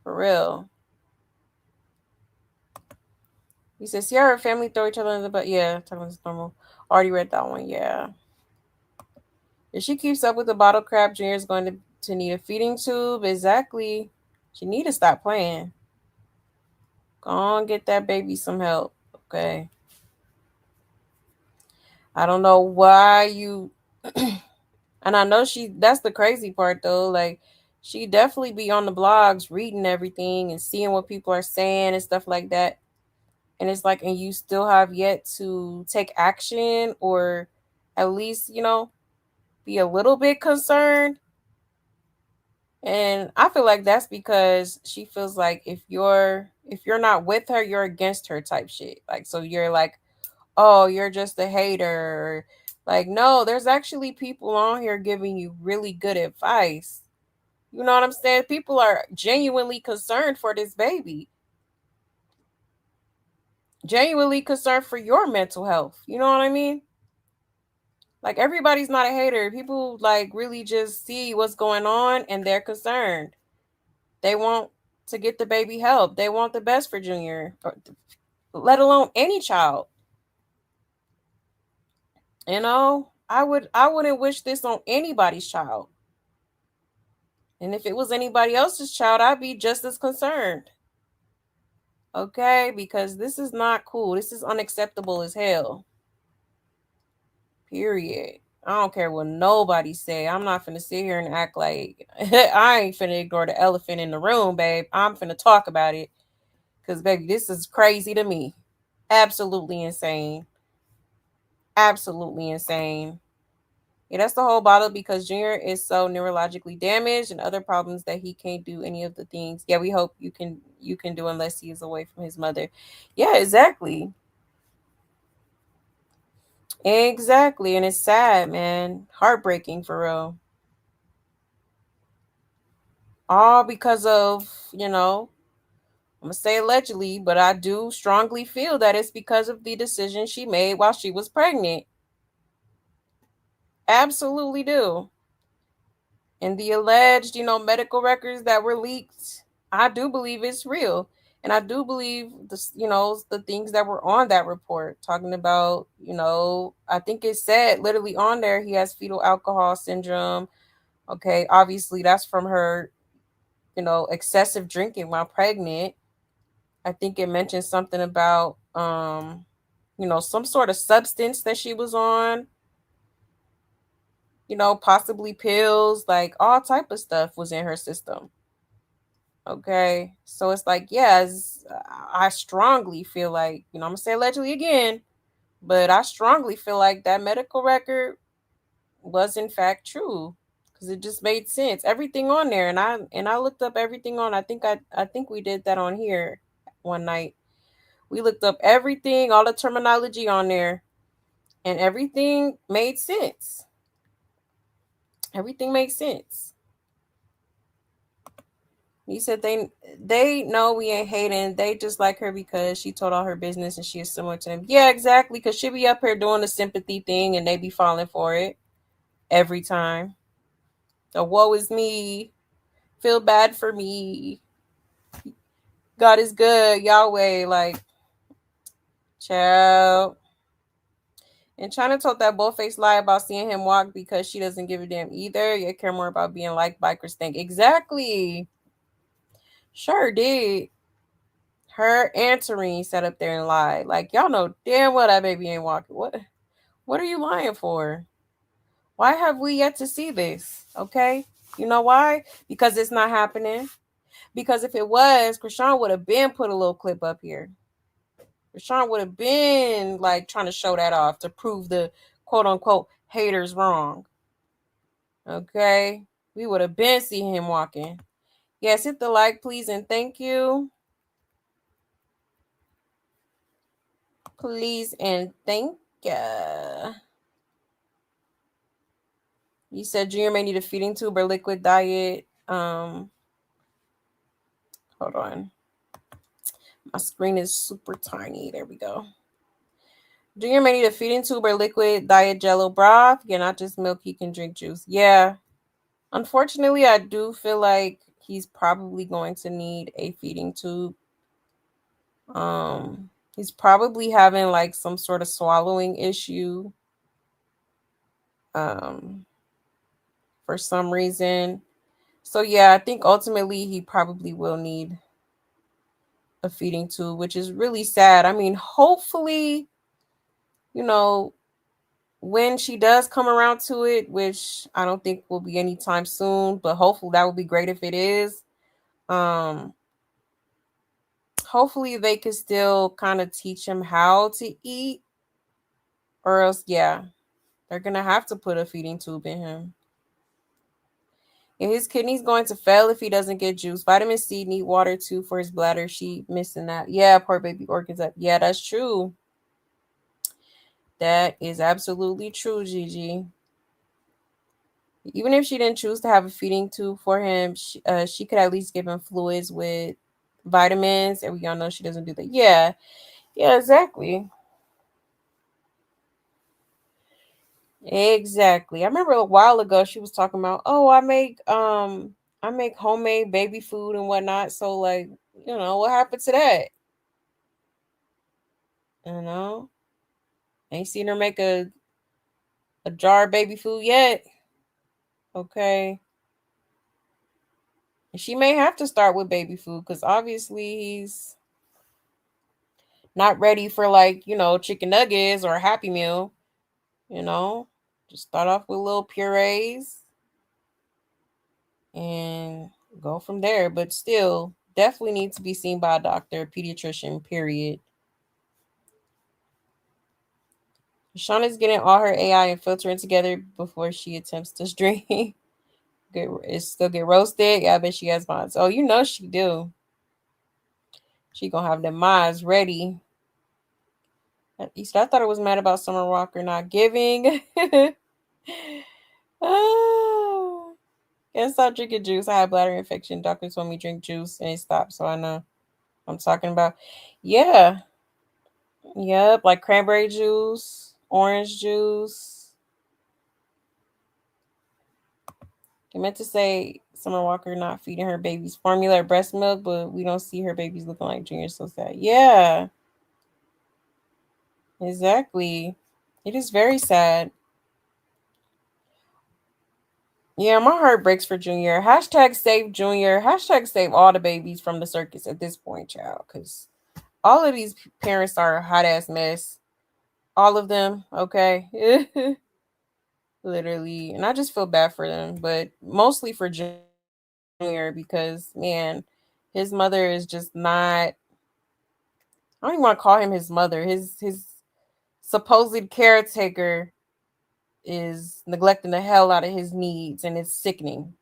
For real. He says, see how her family throw each other in the butt. Yeah, talking about this normal. Already read that one. Yeah. If she keeps up with the bottle crap, Junior's going to need a feeding tube. Exactly. She need to stop playing. Go on, get that baby some help. Okay. I don't know why you... And I know that's the crazy part, though. Like, she definitely be on the blogs reading everything and seeing what people are saying and stuff like that. And it's like, and you still have yet to take action, or at least, be a little bit concerned. And I feel like that's because she feels like if you're not with her, you're against her type shit. Like, so you're like, oh, you're just a hater. Like, no, there's actually people on here giving you really good advice. You know what I'm saying? People are genuinely concerned for this baby. Genuinely concerned for your mental health. You know what I mean? Like, everybody's not a hater. People like really just see what's going on and they're concerned. They want to get the baby help. They want the best for Junior, let alone any child. I wouldn't wish this on anybody's child. And if it was anybody else's child, I'd be just as concerned. Okay, because this is not cool. This is unacceptable as hell. Period. I don't care what nobody say. I'm not finna sit here and act like I ain't finna ignore the elephant in the room, babe. I'm finna talk about it. Because, baby, this is crazy to me. Absolutely insane. Absolutely insane. Yeah, that's the whole bottle because Junior is so neurologically damaged and other problems that he can't do any of the things. Yeah, we hope you can do unless he is away from his mother. Yeah, exactly. Exactly. And it's sad, man. Heartbreaking for real. All because of, I'm gonna say allegedly, but I do strongly feel that it's because of the decision she made while she was pregnant. Absolutely do. And the alleged, medical records that were leaked, I do believe it's real. And I do believe the things that were on that report talking about, I think it said literally on there he has fetal alcohol syndrome. Okay, obviously that's from her, excessive drinking while pregnant. I think it mentioned something about some sort of substance that she was on, possibly pills, like all type of stuff was in her system. Okay. So it's like, yes, I strongly feel like, I'm gonna say allegedly again, but I strongly feel like that medical record was in fact true. Because it just made sense. Everything on there. And I looked up everything on. I think we did that on here one night. We looked up everything, all the terminology on there, and everything made sense. Everything makes sense. He said they know we ain't hating. They just like her because she told all her business and she is similar to them. Yeah, exactly. Because she be up here doing the sympathy thing and they be falling for it every time. The woe is me. Feel bad for me. God is good. Yahweh. Like, child. And China told that bullface lie about seeing him walk because she doesn't give a damn either. You care more about being like bikers think. Exactly. Sure did. Her answering sat up there and lied. Like, y'all know damn well that baby ain't walking. What are you lying for? Why have we yet to see this? Okay. You know why? Because it's not happening. Because if it was, Krishan would have been put a little clip up here. Krishan would have been like trying to show that off to prove the quote unquote haters wrong. Okay. We would have been seeing him walking. Yes, hit the like, please, and thank you. Please and thank you. You said Junior may need a feeding tube or liquid diet. Hold on. My screen is super tiny. There we go. Junior may need a feeding tube or liquid diet jello broth. Yeah, not just milk. He can drink juice. Yeah. Unfortunately, I do feel like he's probably going to need a feeding tube. He's probably having like some sort of swallowing issue. For some reason. So yeah, I think ultimately he probably will need a feeding tube, which is really sad. I mean, hopefully, when she does come around to it, which I don't think will be anytime soon, but hopefully that would be great if it is. Hopefully they could still kind of teach him how to eat, or else, yeah, they're gonna have to put a feeding tube in him. And his kidney's going to fail if he doesn't get juice. Vitamin C, need water too for his bladder. She missing that. Yeah, poor baby organs up. Yeah, that's true. That is absolutely true, Gigi. Even if she didn't choose to have a feeding tube for him, she could at least give him fluids with vitamins. And we all know she doesn't do that. Yeah, exactly. Exactly. I remember a while ago she was talking about, oh, I make homemade baby food and whatnot. So like, what happened to that? Ain't seen her make a jar of baby food yet. Okay. And she may have to start with baby food because obviously he's not ready for like, chicken nuggets or a Happy Meal. Just start off with little purees and go from there. But still, definitely needs to be seen by a doctor, pediatrician, period. Shauna's getting all her AI and filtering together before she attempts to stream. Still get roasted. Yeah, I bet she has mods. Oh, you know she do. She gonna have the mods ready. I thought it was mad about Summer Walker not giving. Can't stop drinking juice. I had bladder infection. Doctor told me drink juice and it stopped. So I know I'm talking about. Yeah. Yep. Like cranberry juice, orange juice. I meant to say Summer Walker not feeding her babies formula or breast milk, but we don't see her babies looking like Junior. So sad. Yeah. Exactly. It is very sad. Yeah, my heart breaks for Junior. Hashtag save Junior. Hashtag save all the babies from the circus at this point, child. Because all of these parents are a hot ass mess. All of them, okay? Literally. And I just feel bad for them, but mostly for Junior because, man, his mother is just not. I don't even want to call him his mother. His supposed caretaker is neglecting the hell out of his needs, and it's sickening.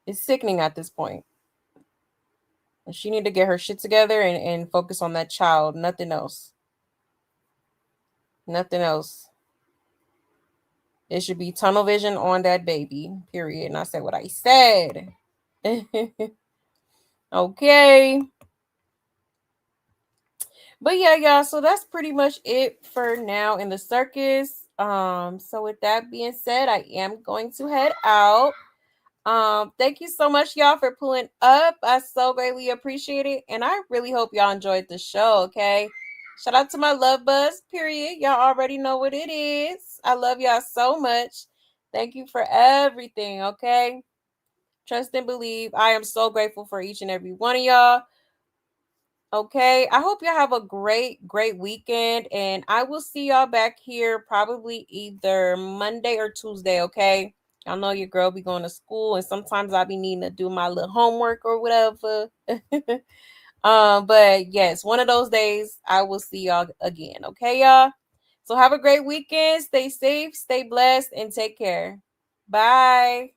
It's sickening at this point. And she need to get her shit together and focus on that child. Nothing else. Nothing else. It should be tunnel vision on that baby. Period. And I said what I said. Okay. But yeah, y'all. So that's pretty much it for now in the circus. So with that being said, I am going to head out. Thank you so much, y'all, for pulling up. I so greatly appreciate it. And I really hope y'all enjoyed the show, okay? Shout out to my love buzz, period. Y'all already know what it is. I love y'all so much. Thank you for everything, okay? Trust and believe. I am so grateful for each and every one of y'all. Okay, I hope y'all have a great weekend, and I will see y'all back here probably either Monday or Tuesday, okay? Y'all know your girl be going to school, and sometimes I'll be needing to do my little homework or whatever. But yes, one of those days I will see y'all again, okay, y'all? So have a great weekend. Stay safe, stay blessed, and take care. Bye.